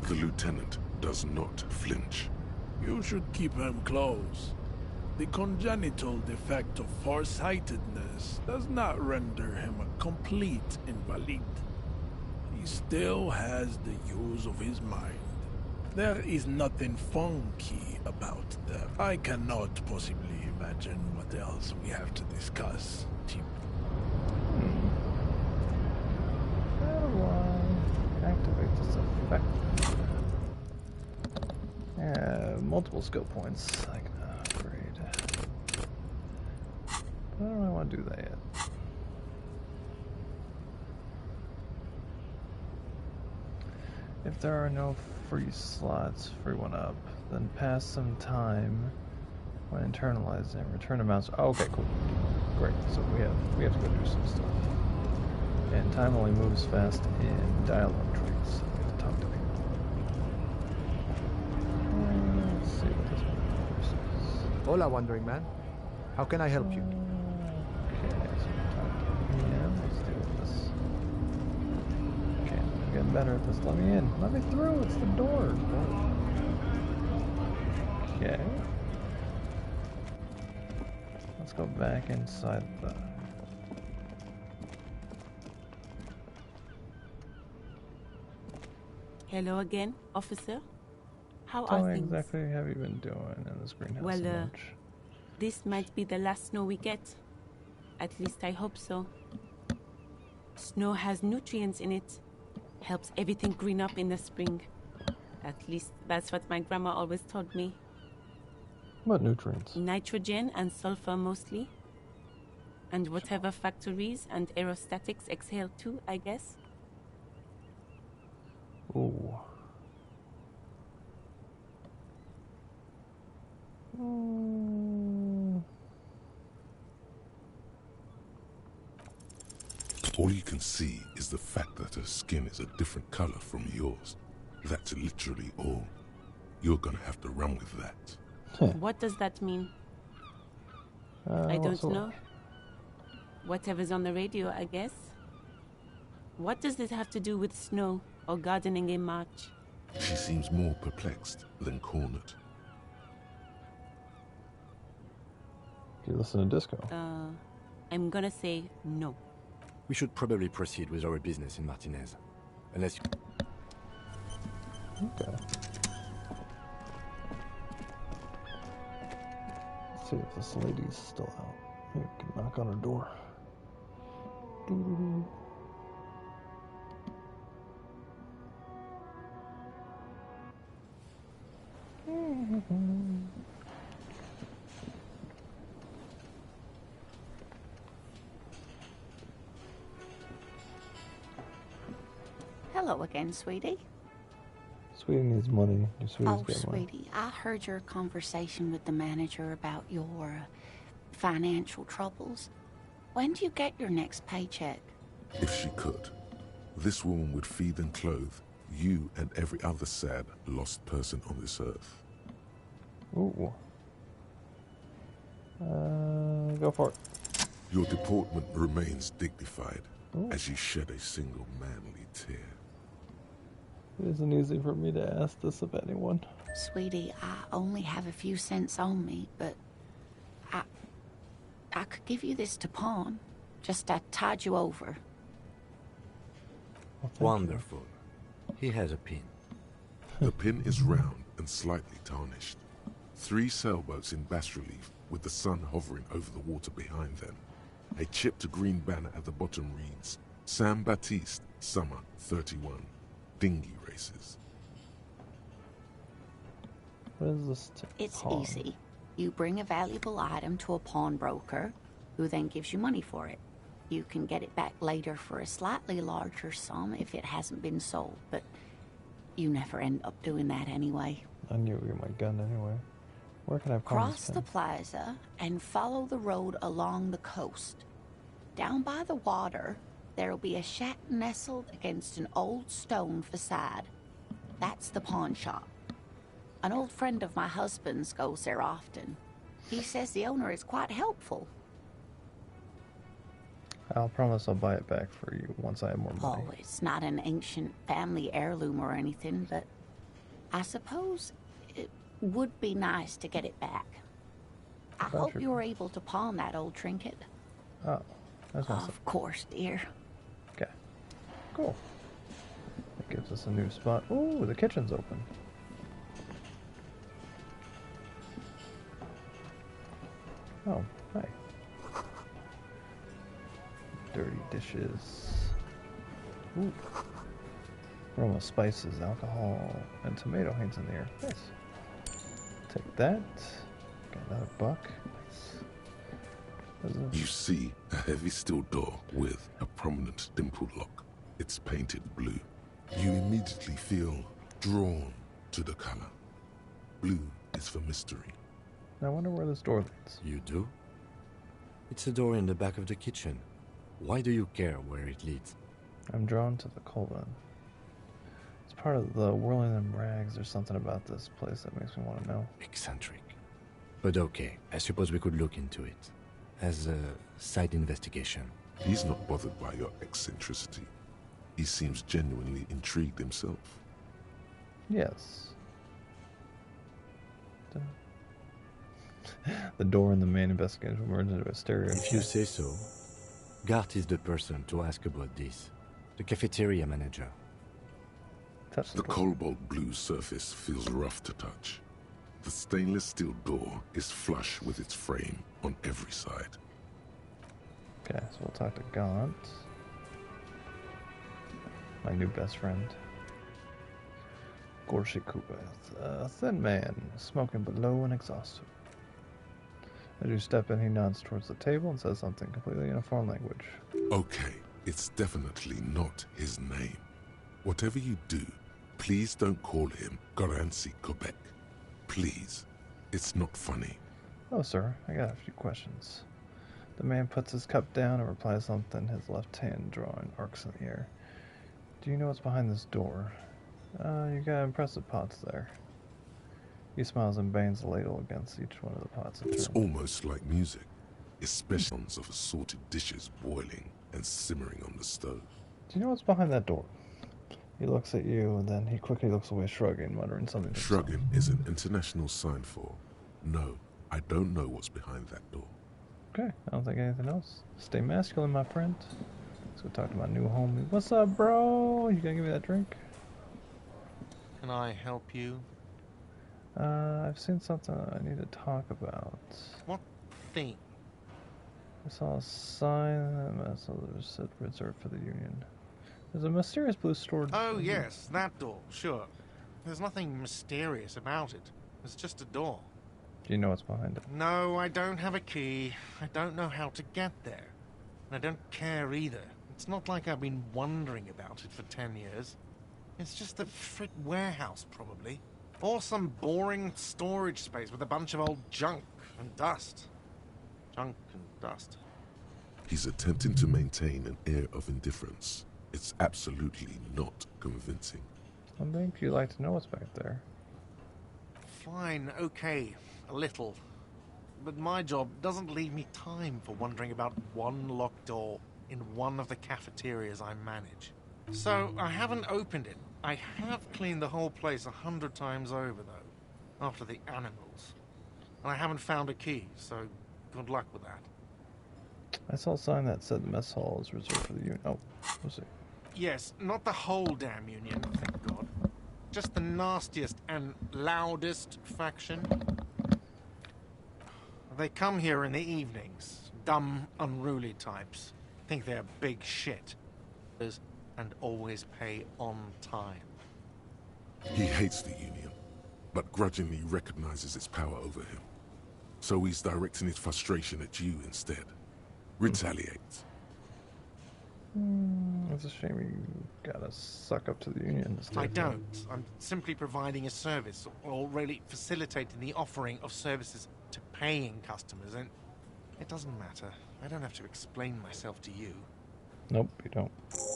The lieutenant does not flinch. You should keep him close. The congenital defect of farsightedness does not render him a complete invalid. He still has the use of his mind. There is nothing funky about them. I cannot possibly imagine what else we have to discuss, Chief. How do I activate this effect? Multiple skill points I can upgrade. I don't really want to do that yet. If there are no free slots, free one up, then pass some time when internalizing. Return amounts. Oh, okay, cool. Great. So we have to go do some stuff. And time only moves fast in dialogue trees, so we have to talk to people. Let's see what this one says. Hola, Wandering Man. How can I help you? Okay, so we talk to him. Let's deal with this. Okay, I'm getting better at this. Let me in. Let me through. It's the door. Okay. Let's go back inside the... Hello again, officer. How Tell are me things? exactly have you been doing in this greenhouse Well, so much? this might be the last snow we get. At least I hope so. Snow has nutrients in it. Helps everything green up in the spring. At least that's what my grandma always told me. What nutrients? Nitrogen and sulfur mostly. And whatever factories and aerostatics exhale too, I guess. Ooh. All you can see is the fact that her skin is a different color from yours. That's literally all. You're gonna have to run with that. What does that mean? I don't know. Whatever's on the radio, I guess. What does this have to do with snow or gardening in March? She seems more perplexed than cornered. Do you listen to disco? I'm gonna say no. We should probably proceed with our business in Martinez. Unless you... Okay. Let's see if this lady's still out. Maybe we can knock on her door. Doo-doo-doo. Hello again, sweetie. Sweetie needs money. Your sweetie's Oh, got money. sweetie, I heard your conversation with the manager about your financial troubles. When do you get your next paycheck? If she could, this woman would feed and clothe you and every other sad, lost person on this earth. Ooh. Go for it. Your deportment remains dignified Ooh. as you shed a single manly tear. It isn't easy for me to ask this of anyone. Sweetie, I only have a few cents on me, but I could give you this to pawn. Just I tied you over. Well, Wonderful. He has a pin. The pin is round and slightly tarnished. 3 sailboats in bas relief with the sun hovering over the water behind them. A chipped green banner at the bottom reads, San Baptiste, Summer 31. Dinghy races. What is this? It's pawn? easy. You bring a valuable item to a pawnbroker, who then gives you money for it. You can get it back later for a slightly larger sum if it hasn't been sold, but you never end up doing that anyway. I knew you my gun anyway. Where can I find Cross this the pin? plaza and follow the road along the coast. Down by the water, there'll be a shack nestled against an old stone facade. That's the pawn shop. An old friend of my husband's goes there often. He says the owner is quite helpful. I'll promise I'll buy it back for you once I have more money. Oh, it's not an ancient family heirloom or anything, but I suppose it would be nice to get it back. I hope you were able to pawn that old trinket. Oh, that's awesome. Of course, dear. Okay, cool. That gives us a new spot. Ooh, the kitchen's open. Oh, hi. Dirty dishes. Ooh. Aroma spices, alcohol, and tomato hangs in the air. Nice. Take that. Got another buck. Nice. You see a heavy steel door with a prominent dimpled lock. It's painted blue. You immediately feel drawn to the color. Blue is for mystery. I wonder where this door leads. You do? It's a door in the back of the kitchen. Why do you care where it leads? I'm drawn to the Colvin. It's part of the whirling in rags. There's something about this place that makes me want to know. Eccentric. But okay, I suppose we could look into it. As a side investigation. He's not bothered by your eccentricity. He seems genuinely intrigued himself. Yes. The door in the main investigation merged into a stereo. If you say so. Gart is the person to ask about this. The cafeteria manager. Touch the cobalt blue surface feels rough to touch. The stainless steel door is flush with its frame on every side. Okay, so we'll talk to Gaunt. My new best friend. Gorshi Kuba. A thin man, smoking but low and exhausted. As you step in, he nods towards the table and says something completely in a foreign language. Okay, it's definitely not his name. Whatever you do, please don't call him Garancy Quebec. Please. It's not funny. Oh, sir, I got a few questions. The man puts his cup down and replies something, his left hand drawing arcs in the air. Do you know what's behind this door? You got impressive pots there. He smiles and bangs the ladle against each one of the pots in turn. It's almost like music, especially sounds of assorted dishes boiling and simmering on the stove. Do you know what's behind that door? He looks at you, and then he quickly looks away, shrugging, muttering something to himself. Shrugging is an international sign for, no, I don't know what's behind that door. Okay, I don't think anything else. Stay masculine, my friend. Let's go talk to my new homie. What's up, bro? You gonna give me that drink? Can I help you? I've seen something I need to talk about. What thing? I saw a sign that said reserved for the Union. There's a mysterious blue store. Oh, yes, that door, sure. There's nothing mysterious about it. It's just a door. Do you know what's behind it? No, I don't have a key. I don't know how to get there. And I don't care either. It's not like I've been wondering about it for 10 years. It's just a frick warehouse, probably. Or some boring storage space with a bunch of old junk and dust. Junk and dust. He's attempting to maintain an air of indifference. It's absolutely not convincing. I think you'd like to know what's back there. Fine, okay, a little. But my job doesn't leave me time for wondering about one locked door in one of the cafeterias I manage. So I haven't opened it. I have cleaned the whole place 100 times over, though, after the animals. And I haven't found a key, so good luck with that. I saw a sign that said the mess hall is reserved for the Union. Oh, we'll see. Yes, not the whole damn Union, thank God. Just the nastiest and loudest faction. They come here in the evenings. Dumb, unruly types. Think they're big shit. And always pay on time. He hates the Union, but grudgingly recognizes its power over him. So he's directing his frustration at you instead. Retaliate. It's a shame you gotta suck up to the Union. I don't. I'm simply providing a service, or really facilitating the offering of services to paying customers, and it doesn't matter. I don't have to explain myself to you. Nope, you don't.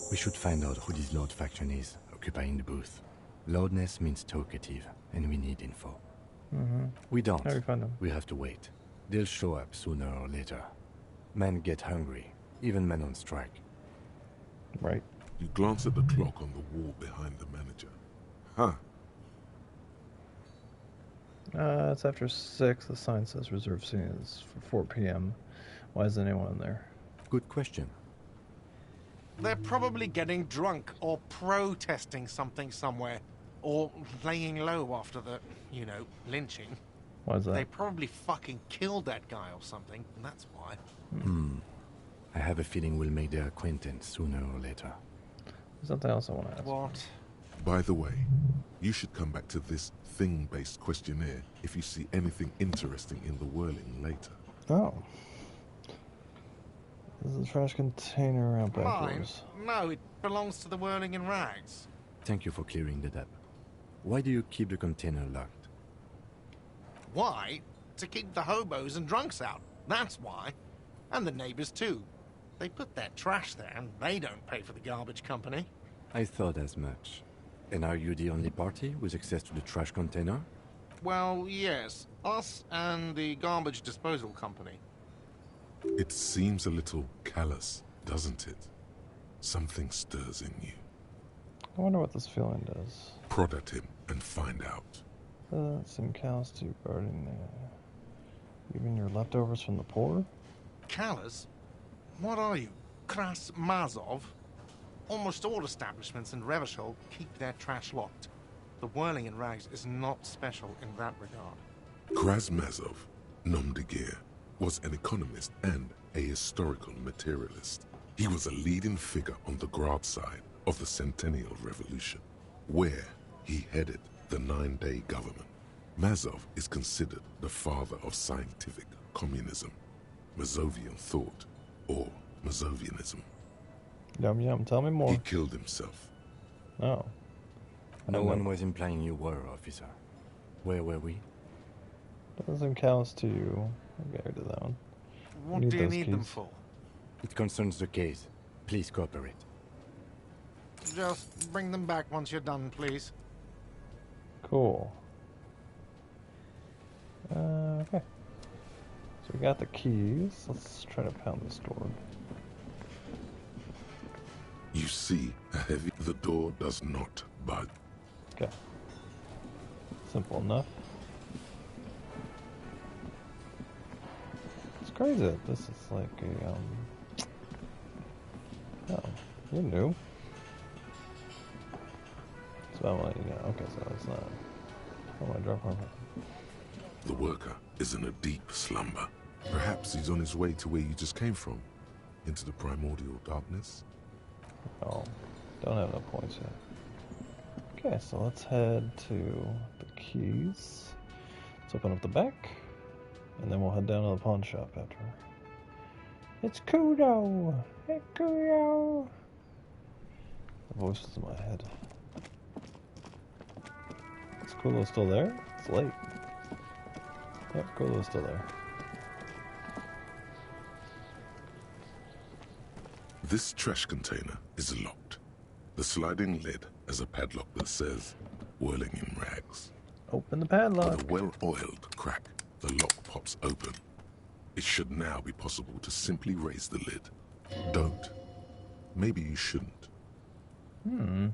We should find out who this Lord faction is, occupying the booth. Loudness means talkative, and we need info. We don't. How do we find them? We have to wait. They'll show up sooner or later. Men get hungry, even men on strike. Right. You glance at the clock on the wall behind the manager. Huh. It's after 6. The sign says reserved seating is for 4 p.m. Why isn't anyone there? Good question. They're probably getting drunk or protesting something somewhere. Or laying low after the, lynching. Why is that? They probably fucking killed that guy or something, and that's why. I have a feeling we'll make their acquaintance sooner or later. There's something else I want to ask. What? By the way, you should come back to this thing-based questionnaire if you see anything interesting in the whirling later. Oh. There's a trash container around back Mine? doors. No, it belongs to the Whirling in Rags. Thank you for clearing that up. Why do you keep the container locked? Why? To keep the hobos and drunks out. That's why. And the neighbors, too. They put their trash there, and they don't pay for the garbage company. I thought as much. And are you the only party with access to the trash container? Well, yes. Us and the garbage disposal company. It seems a little callous, doesn't it? Something stirs in you. I wonder what this feeling does. Prod at him and find out. Some cows too burning there. Even your leftovers from the poor? Callous? What are you? Kras Mazov? Almost all establishments in Revachol keep their trash locked. The Whirling in Rags is not special in that regard. Krasmazov, nom de guerre, was an economist and a historical materialist. He was a leading figure on the Grad side of the Centennial Revolution, where he headed the 9-day government. Mazov is considered the father of scientific communism, Mazovian thought, or Mazovianism. Yum yum, tell me more. He killed himself. Oh. No one was implying you were, officer. Where were we? Doesn't count to you. Okay, I did that one. What do you need them for? It concerns the case. Please cooperate. Just bring them back once you're done, please. Cool. Okay. So we got the keys. Let's try to pound this door. You see the door does not budge. Okay. Simple enough. It's crazy that this is like a, oh, you knew. So I want, yeah, okay, so it's not, I want to drop on her. The worker is in a deep slumber. Perhaps he's on his way to where you just came from, into the primordial darkness. Oh, don't have no points yet. Okay, so let's head to the keys. Let's open up the back, and then we'll head down to the pawn shop after. It's Kudo! Hey, Kudo! The voice is in my head. Is Kudo still there? It's late. Yep, Kudo's still there. This trash container is locked. The sliding lid has a padlock that says, whirling in rags. Open the padlock. With a well-oiled crack, the lock pops open. It should now be possible to simply raise the lid. Don't. Maybe you shouldn't. Did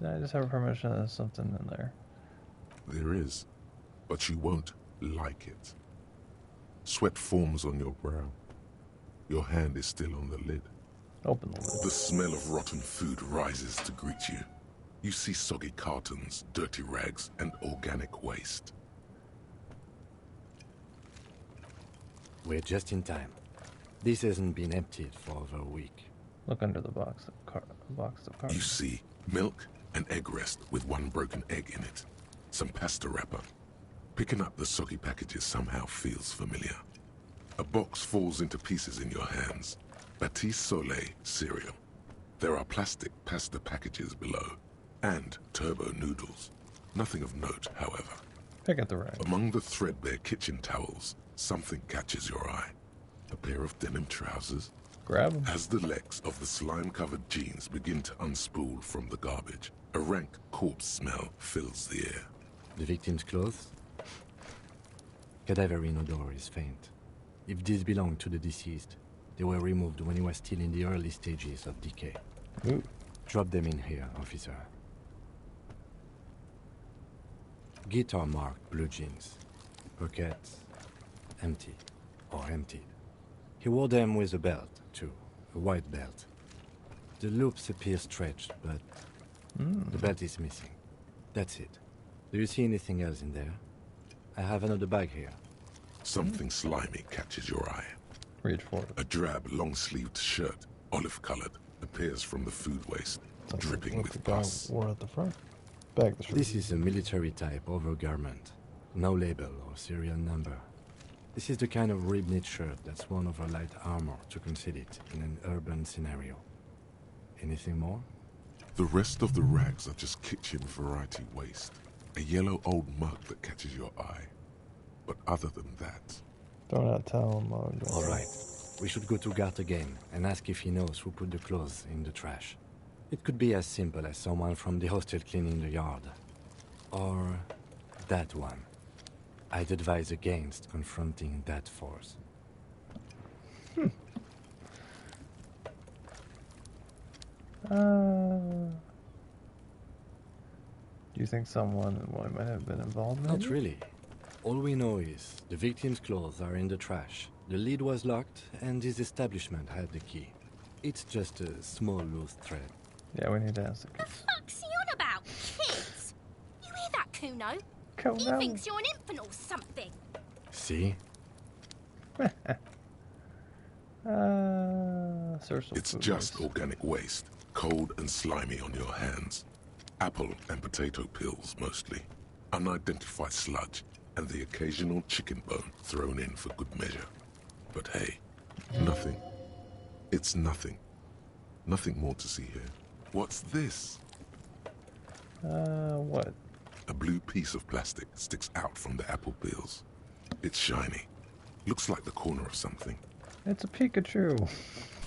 I just have permission there's something in there? There is, but you won't like it. Sweat forms on your brow. Your hand is still on the lid. Open the lid. The smell of rotten food rises to greet you. You see soggy cartons, dirty rags, and organic waste. We're just in time. This hasn't been emptied for over a week. Look under the box of carton. You see milk and egg rest with one broken egg in it. Some pasta wrapper. Picking up the soggy packages somehow feels familiar. A box falls into pieces in your hands. Batiste Soleil cereal. There are plastic pasta packages below. And turbo noodles. Nothing of note, however. Pick at the rag. Among the threadbare kitchen towels, something catches your eye. A pair of denim trousers. Grab them. As the legs of the slime-covered jeans begin to unspool from the garbage, a rank corpse smell fills the air. The victim's clothes? Cadaverine odor is faint. If these belong to the deceased, they were removed when he was still in the early stages of decay. Ooh. Drop them in here, officer. Guitar-marked blue jeans. Pockets empty or emptied. He wore them with a belt, too. A white belt. The loops appear stretched, but the belt is missing. That's it. Do you see anything else in there? I have another bag here. Something slimy catches your eye. Reach for it. A drab, long-sleeved shirt, olive-colored, appears from the food waste, dripping with pus. Wore at the front. Bag the shirt. This is a military-type overgarment. No label or serial number. This is the kind of rib-knit shirt that's worn over light armor to conceal it in an urban scenario. Anything more? The rest of the rags are just kitchen variety waste. A yellow old mug that catches your eye. But other than that... Throw out towel mug. All right. We should go to Gart again and ask if he knows who put the clothes in the trash. It could be as simple as someone from the hostel cleaning the yard. Or that one. I'd advise against confronting that force. Do you think someone might have been involved? Not really. All we know is the victim's clothes are in the trash. The lid was locked, and his establishment had the key. It's just a small loose thread. Yeah, we need to ask the kids. The fuck's he on about? Kids? You hear that, Kuno? Kuno? He thinks you're an infant or something. See? It's just organic waste, cold and slimy on your hands. Apple and potato pills, mostly. Unidentified sludge, and the occasional chicken bone thrown in for good measure. But hey, nothing. It's nothing. Nothing more to see here. What's this? What? A blue piece of plastic sticks out from the apple peels. It's shiny. Looks like the corner of something. It's a Pikachu.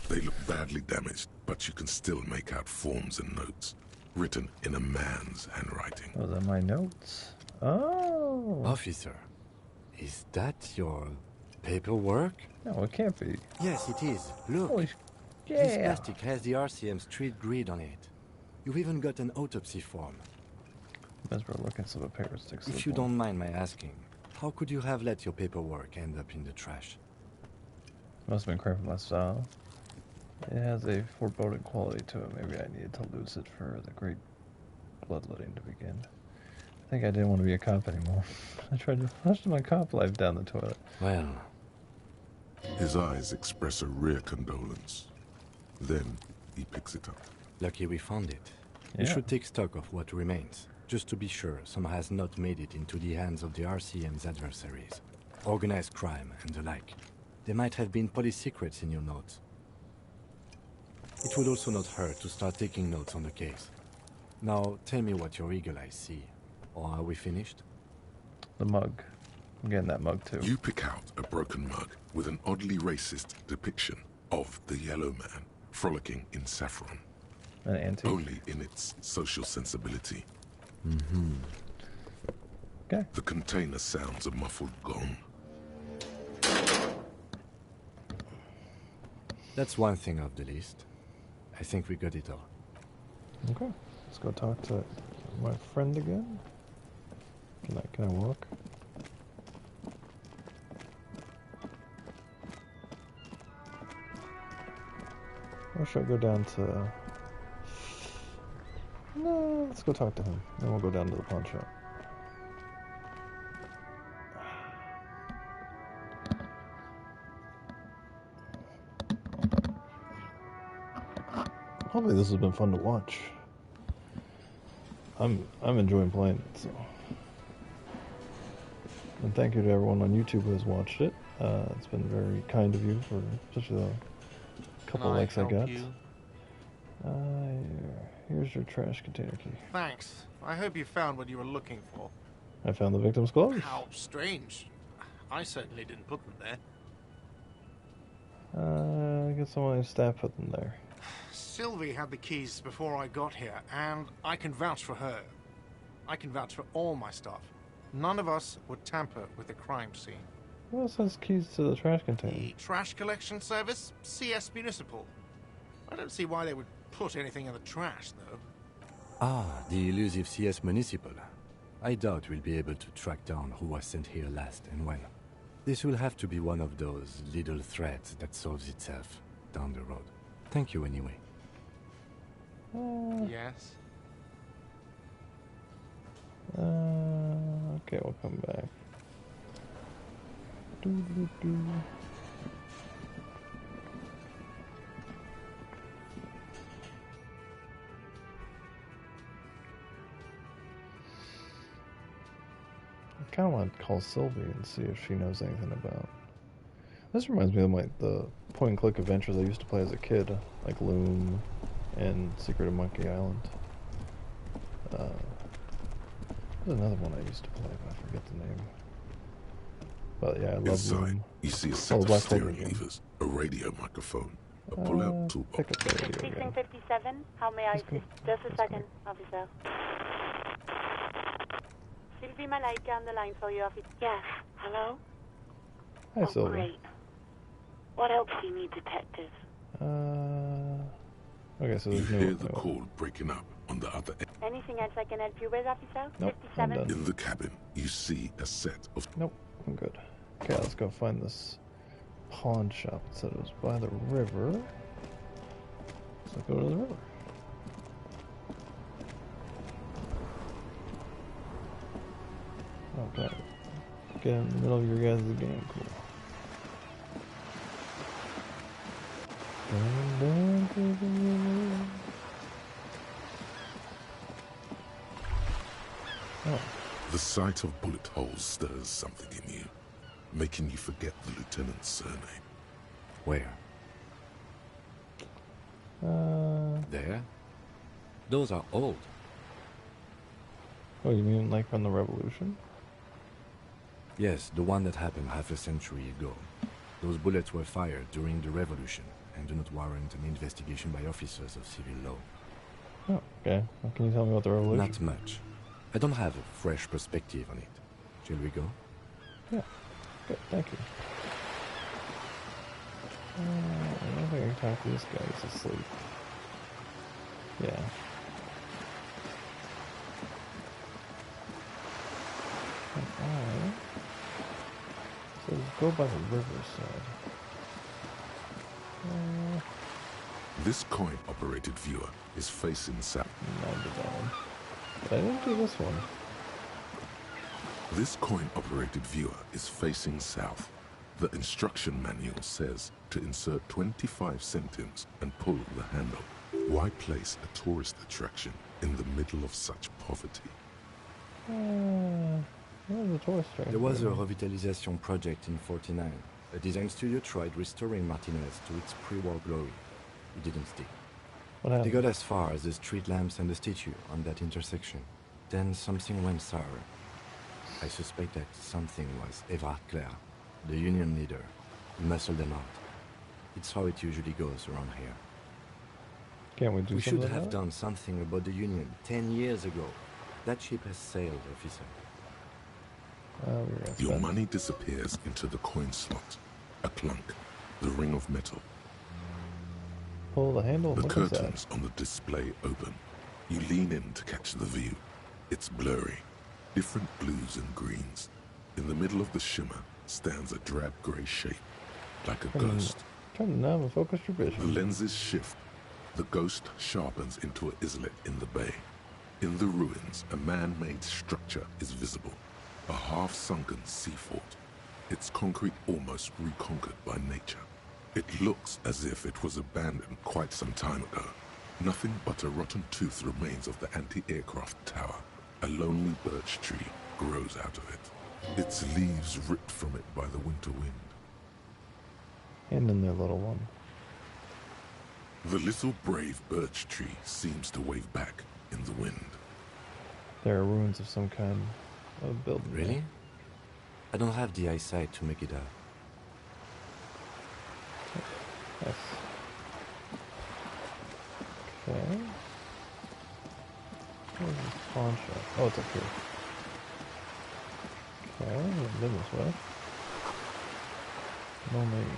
They look badly damaged, but you can still make out forms and notes, written in a man's handwriting. Those are my notes. Oh. Officer, is that your paperwork? No, it can't be. Yes, it is. Look. Holy This plastic has the RCM street grid on it. You've even got an autopsy form. Mesmer looking so the paper sticks. If you don't mind my asking, how could you have let your paperwork end up in the trash? Must have been cramping my style. It has a foreboding quality to it. Maybe I needed to lose it for the great bloodletting to begin. I think I didn't want to be a cop anymore. I tried to flush my cop life down the toilet. Well. His eyes express a rare condolence. Then he picks it up. Lucky we found it. We should take stock of what remains, just to be sure some has not made it into the hands of the RCM's adversaries. Organized crime and the like. There might have been police secrets in your notes. It would also not hurt to start taking notes on the case. Now, tell me what your eagle eyes see. Or are we finished? The mug. I'm getting that mug too. You pick out a broken mug with an oddly racist depiction of the yellow man frolicking in saffron. An antique. Only in its social sensibility. Mm-hmm. Okay. The container sounds a muffled gong. That's one thing off the list. I think we got it all. Okay. Let's go talk to my friend again. Can I walk? Or should I go down to... No, let's go talk to him. Then we'll go down to the pawn shop. Hopefully this has been fun to watch. I'm enjoying playing it, so. And thank you to everyone on YouTube who has watched it. It's been very kind of you for such a couple likes I got. Here's your trash container key. Thanks. I hope you found what you were looking for. I found the victim's clothes. How strange. I certainly didn't put them there. I guess someone on staff put them there. Sylvie had the keys before I got here, and I can vouch for her. I can vouch for all my staff. None of us would tamper with the crime scene. Who else has keys to the trash container? The trash collection service, CS Municipal. I don't see why they would put anything in the trash, though. Ah, the elusive CS Municipal. I doubt we'll be able to track down who was sent here last and when. This will have to be one of those little threads that solves itself down the road. Thank you anyway. Yes? Okay, we'll come back. I kind of want to call Sylvie and see if she knows anything about. This reminds me of the point-and-click adventures I used to play as a kid, like Loom and Secret of Monkey Island. There's another one I used to play, but I forget the name. But yeah, I love Inside, Loom. you see a set of steering levers, a radio microphone, a pull-out toolbox. Pick up the radio again. Precinct 57, how may I assist? Just a second, officer. Sylvie Malaika on the line for you, officer. Yes, hello? Hi, Sylvie. Great. What else do you need, detective? Okay, so You there's hear the call breaking up on the other end. Anything else I can help you with, officer? Nope, 57. I'm done. In the cabin, you see a set of... Nope, I'm good. Okay, let's go find this pawn shop. It said it was by the river. So go to the river. Okay. Get in the middle of your guys' game. Cool. Down to the river. Oh. The sight of bullet holes stirs something in you, making you forget the lieutenant's surname. Where? There? Those are old. Oh, you mean like from the Revolution? Yes, the one that happened half a century ago. Those bullets were fired during the Revolution and do not warrant an investigation by officers of civil law. Oh, okay. Well, can you tell me about the Revolution? Not much. I don't have a fresh perspective on it. Shall we go? Yeah. Good, thank you. I don't think I can talk to this guy. He's asleep. Yeah. Alright. So go by the riverside. This coin-operated viewer is facing south. But I didn't do this one. This coin-operated viewer is facing south. The instruction manual says to insert 25 centimes and pull the handle. Why place a tourist attraction in the middle of such poverty? There was a revitalization project in 49. A design studio tried restoring Martinez to its pre-war glory. It didn't stick. They got as far as the street lamps and the statue on that intersection. Then something went sour. I suspect that something was Evrard Clare, the union leader. He muscled them out. It's how it usually goes around here. Can't we do something should about have it? done something about the union 10 years ago. That ship has sailed, officer. Your money disappears into the coin slot. A clunk. The ring of metal. Pull the handle. The curtains on the display open. You lean in to catch the view. It's blurry. Different blues and greens. In the middle of the shimmer stands a drab grey shape, like a ghost. Turn the knob and focus your vision. The lenses shift. The ghost sharpens into an islet in the bay. In the ruins, a man-made structure is visible. A half-sunken sea fort. Its concrete almost reconquered by nature. It looks as if it was abandoned quite some time ago. Nothing but a rotten tooth remains of the anti-aircraft tower. A lonely birch tree grows out of it. Its leaves ripped from it by the winter wind. And in their little one. The little brave birch tree seems to wave back in the wind. There are ruins of some kind of building. Really? I don't have the eyesight to make it out. Yes. Okay. Where's this pawn shop? Oh, it's up here. Okay, we've been this way. No main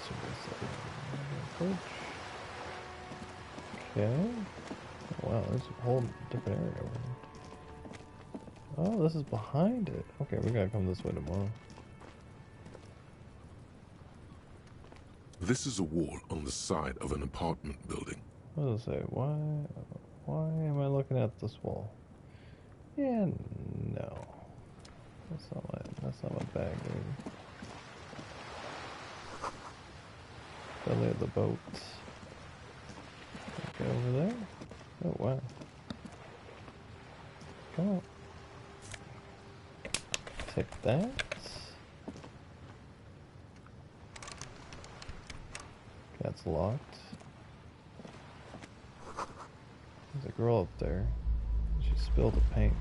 service. Approach. Okay. Oh, wow, there's a whole different area over here. Oh, this is behind it. Okay, we gotta come this way tomorrow. This is a wall on the side of an apartment building. What does it say? Why am I looking at this wall? Yeah, no. That's not my bag, dude. Belly of the boat. Okay, over there. Oh, wow. Come on. Take that. That's locked. There's a girl up there. She spilled the paint.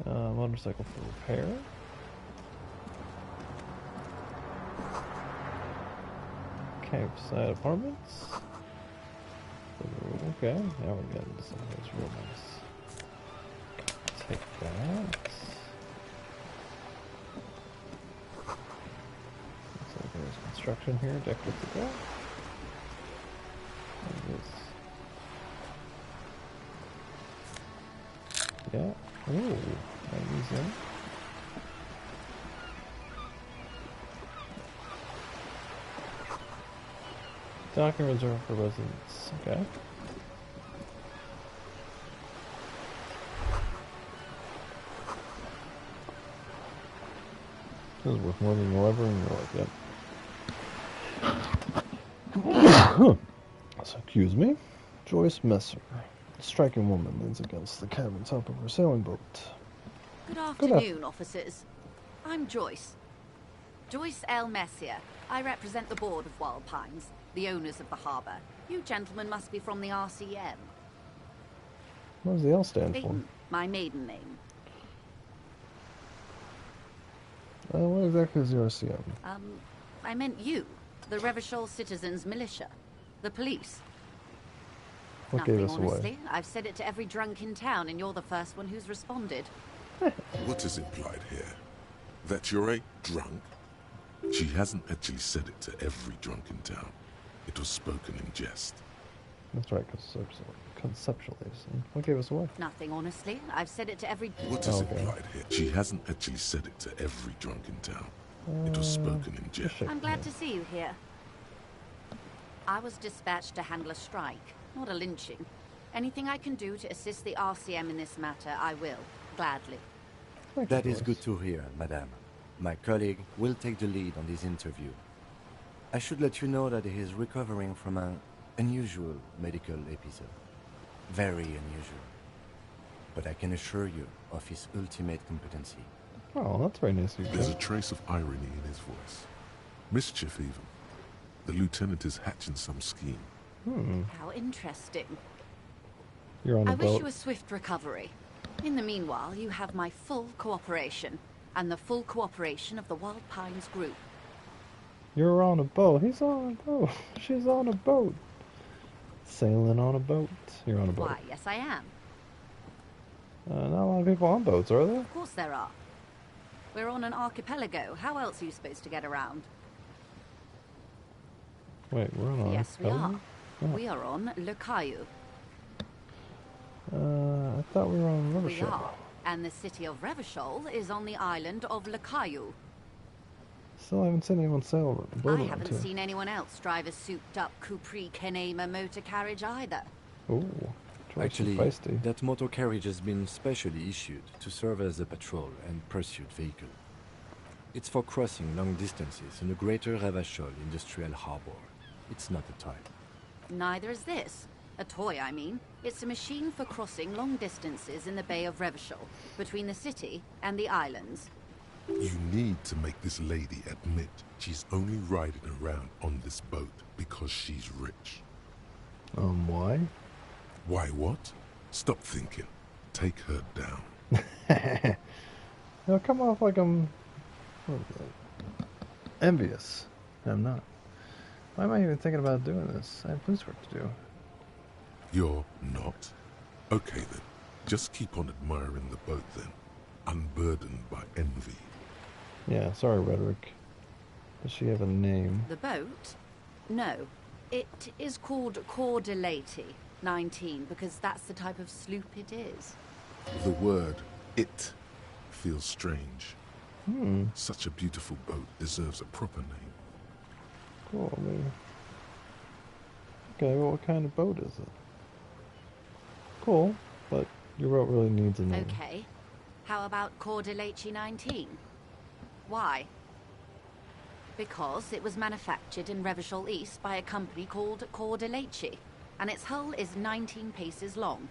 Motorcycle for repair. Campsite apartments. Okay, now we're getting into something that's real nice. Take that. Looks like there's construction here. Deck with the go. Yeah. Ooh, Elysium. Docking reserved for residents. Okay. This is worth more than you'll ever in your life. Yep. So, excuse me. Joyce Messer. Striking woman leans against the cabin top of her sailing boat. Good afternoon, officers. I'm Joyce. Joyce L. Messier. I represent the board of Wild Pines, the owners of the harbour. You gentlemen must be from the RCM. What does the L stand for? My maiden name. What exactly is the RCM? I meant you, the Revachol Citizens Militia, the police. What Nothing, gave us honestly. away? I've said it to every drunk in town, and you're the first one who's responded. What is implied here? That you're a drunk? She hasn't actually said it to every drunk in town. It was spoken in jest. That's right, conceptually. So what gave us away? Nothing, honestly. I've said it to every... What is implied here? She hasn't actually said it to every drunk in town. It was spoken in jest. I'm glad to see you here. I was dispatched to handle a strike, not a lynching. Anything I can do to assist the RCM in this matter, I will, gladly. That is good to hear, madame. My colleague will take the lead on this interview. I should let you know that he is recovering from an unusual medical episode. Very unusual. But I can assure you of his ultimate competency. Oh, that's very nice of you. There's a trace of irony in his voice. Mischief, even. The lieutenant is hatching some scheme. How interesting. You're on a I boat. wish you a swift recovery. In the meanwhile, you have my full cooperation, and the full cooperation of the Wild Pines group. You're on a boat. He's on a boat. She's on a boat. Sailing on a boat. You're on a boat. Why, yes I am. Not a lot of people on boats, are there? Of course there are. We're on an archipelago. How else are you supposed to get around? Wait, we're on a Yes, we archipelago? are. We are on Le Caillou. I thought we were on We Revachol. are. And the city of Revachol is on the island of Le Caillou. Still haven't seen anyone sail a boat I around haven't here. seen anyone else drive a souped-up Capri Kenema motor carriage either. Ooh, Actually, feisty. that motor carriage has been specially issued to serve as a patrol and pursuit vehicle. It's for crossing long distances in the greater Revachol industrial harbor. It's not a toy. Neither is this. A toy, I mean. It's a machine for crossing long distances in the Bay of Revachol, between the city and the islands. You need to make this lady admit she's only riding around on this boat because she's rich. Why? Why what? Stop thinking. Take her down. It'll come off like I'm envious. I'm not. Why am I even thinking about doing this? I have police work to do. You're not? Okay then. Just keep on admiring the boat then. Unburdened by envy. Yeah, sorry, Rhetoric. Does she have a name? The boat? No. It is called Cordelati 19 because that's the type of sloop it is. The word it feels strange. Such a beautiful boat deserves a proper name. Cool, maybe. Okay, well, what kind of boat is it? Cool, but your boat really needs a name. Okay. How about Cordelati 19? Why? Because it was manufactured in Revachol East by a company called Cordelati, and its hull is 19 paces long.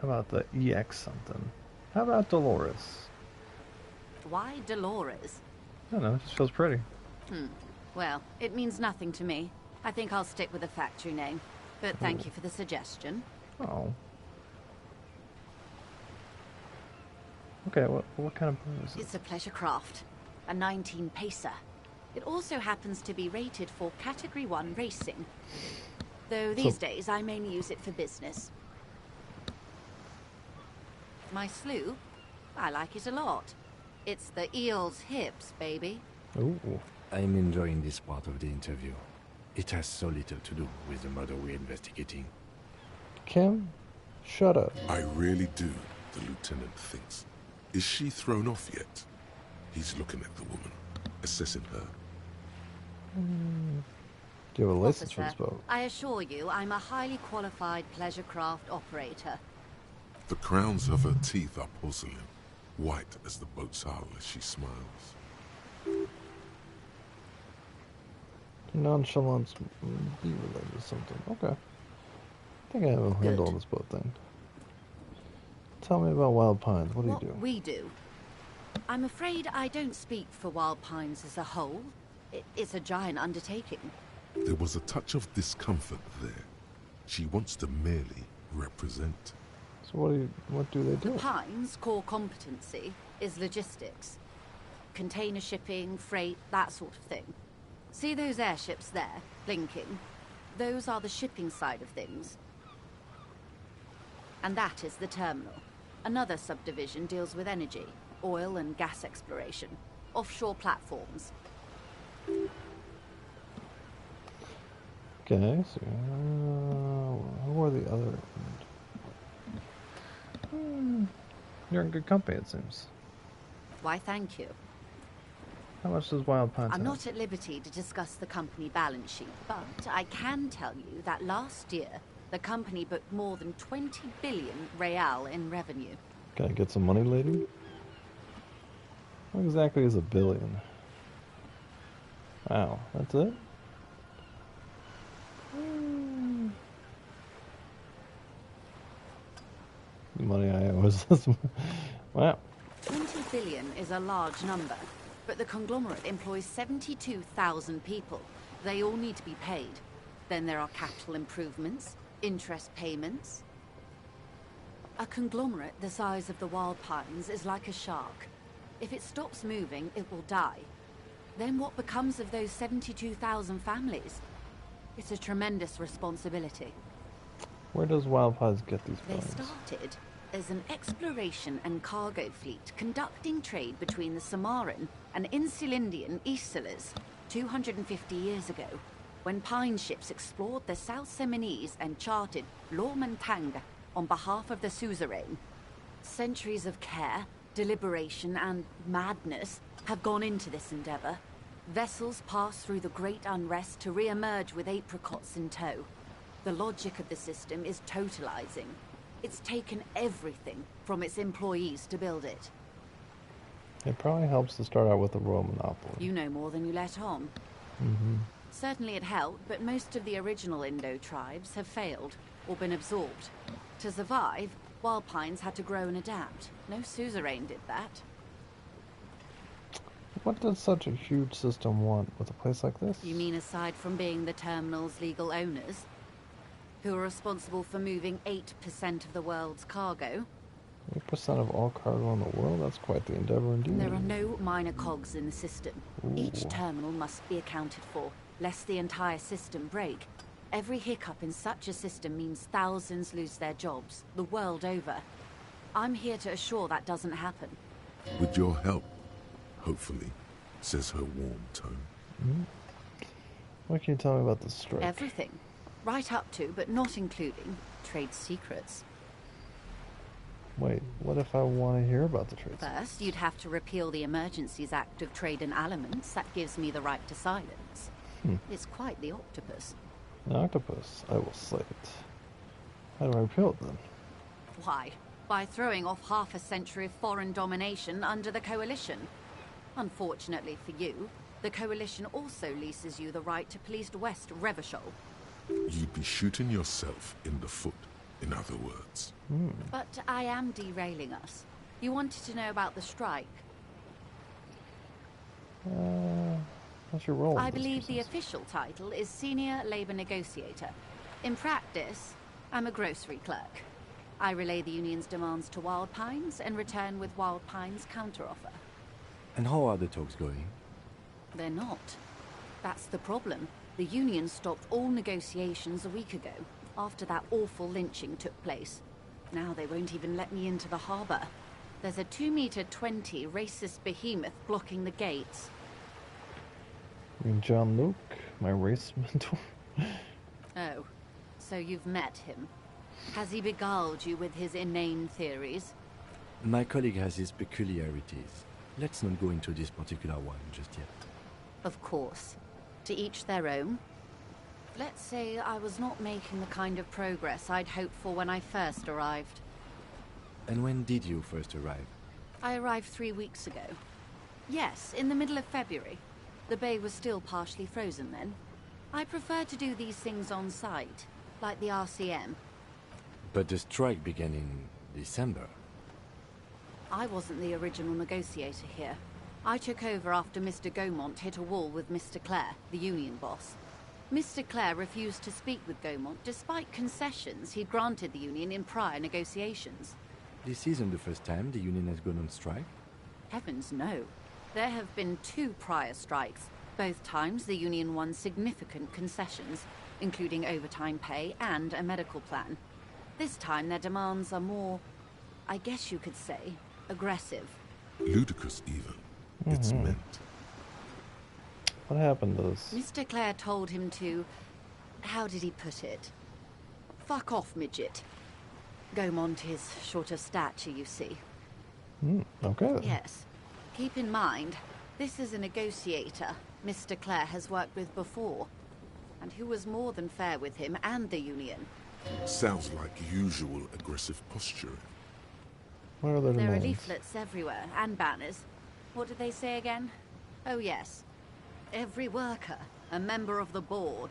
How about the EX something? How about Dolores? Why Dolores? I don't know, it just feels pretty. Well, it means nothing to me. I think I'll stick with the factory name. But thank you for the suggestion. Oh. Okay, what kind of boat is it? It's a pleasure craft. A 19-pacer. It also happens to be rated for Category 1 racing. Though these days I mainly use it for business. My sloop? I like it a lot. It's the eel's hips, baby. Ooh. I'm enjoying this part of the interview. It has so little to do with the murder we're investigating. Kim, shut up. I really do, the lieutenant thinks. Is she thrown off yet? He's looking at the woman, assessing her. Do you have a license for this Officer, boat? I assure you I'm a highly qualified pleasure craft operator. The crowns of her teeth are porcelain, white as the boat's hull as she smiles. Nonchalance be related to something. Okay. I think I have a handle on this boat thing. Tell me about Wild Pines. What do you do? We do. I'm afraid I don't speak for Wild Pines as a whole. It's a giant undertaking. There was a touch of discomfort there. She wants to merely represent. So what do they do? The Pines' core competency is logistics. Container shipping, freight, that sort of thing. See those airships there, blinking? Those are the shipping side of things. And that is the terminal. Another subdivision deals with energy, oil and gas exploration, offshore platforms. Okay, so who are the other? You're in good company, it seems. Why, thank you. How much does Wild Pines I'm have? not at liberty to discuss the company balance sheet, but I can tell you that last year, the company booked more than 20 billion real in revenue. Can I get some money, lady? What exactly is a billion? Wow, that's it? The money I owe is this. Wow. 20 billion is a large number, but the conglomerate employs 72,000 people. They all need to be paid. Then there are capital improvements, interest payments. A conglomerate the size of the Wild Pines is like a shark. If it stops moving, it will die. Then what becomes of those 72,000 families? It's a tremendous responsibility. Where does Wild Pines get these They funds? started as an exploration and cargo fleet conducting trade between the Samaran and Insulindian Isolas 250 years ago, when pine ships explored the South Seminese and charted Lomantang on behalf of the suzerain. Centuries of care, deliberation, and madness have gone into this endeavor. Vessels pass through the Great Unrest to re-emerge with apricots in tow. The logic of the system is totalizing. It's taken everything from its employees to build it. It probably helps to start out with a royal monopoly. You know more than you let on. Certainly it helped, but most of the original Indo tribes have failed or been absorbed. To survive, Wild Pines had to grow and adapt. No suzerain did that. What does such a huge system want with a place like this? You mean aside from being the terminal's legal owners, who are responsible for moving 8% of the world's cargo? 8% of all cargo in the world? That's quite the endeavor indeed. There are no minor cogs in the system. Ooh. Each terminal must be accounted for, lest the entire system break. Every hiccup in such a system means thousands lose their jobs, the world over. I'm here to assure that doesn't happen. With your help, hopefully, says her warm tone. What can you tell me about the strike? Everything. Right up to, but not including, trade secrets. Wait, what if I want to hear about the trade secrets? First, you'd have to repeal the Emergencies Act of Trade in Aliments. That gives me the right to silence. It's quite the octopus. An octopus? I will slay it. How do I repeal it then? Why? By throwing off half a century of foreign domination under the Coalition. Unfortunately for you, the Coalition also leases you the right to police West Revachol. You'd be shooting yourself in the foot, in other words. But I am derailing us. You wanted to know about the strike. What's your role? I believe the official title is Senior Labor Negotiator. In practice, I'm a grocery clerk. I relay the union's demands to Wild Pines and return with Wild Pines' counteroffer. And how are the talks going? They're not. That's the problem. The union stopped all negotiations a week ago, after that awful lynching took place. Now they won't even let me into the harbor. There's a 2-meter-20 racist behemoth blocking the gates. You mean John Luke, my race mentor? Oh, so you've met him. Has he beguiled you with his inane theories? My colleague has his peculiarities. Let's not go into this particular one just yet. Of course. To each their own. Let's say I was not making the kind of progress I'd hoped for when I first arrived. And when did you first arrive? I arrived 3 weeks ago. Yes, in the middle of February. The bay was still partially frozen then. I prefer to do these things on site, like the RCM. But the strike began in December. I wasn't the original negotiator here. I took over after Mr. Gaumont hit a wall with Mr. Clare, the union boss. Mr. Clare refused to speak with Gaumont despite concessions he'd granted the union in prior negotiations. This isn't the first time the union has gone on strike? Heavens no. There have been 2 prior strikes. Both times the union won significant concessions, including overtime pay and a medical plan. This time their demands are more, I guess you could say, aggressive. Ludicrous even. It's meant. What happened to this? Mr. Clare told him to... how did he put it? Fuck off, midget. Gaumont is short of stature, you see. Okay. Yes. Keep in mind, this is a negotiator Mr. Clare has worked with before, and who was more than fair with him and the union. Sounds like usual aggressive posturing. What are their There are demands? leaflets everywhere, and banners. What did they say again? Oh yes. Every worker, a member of the board.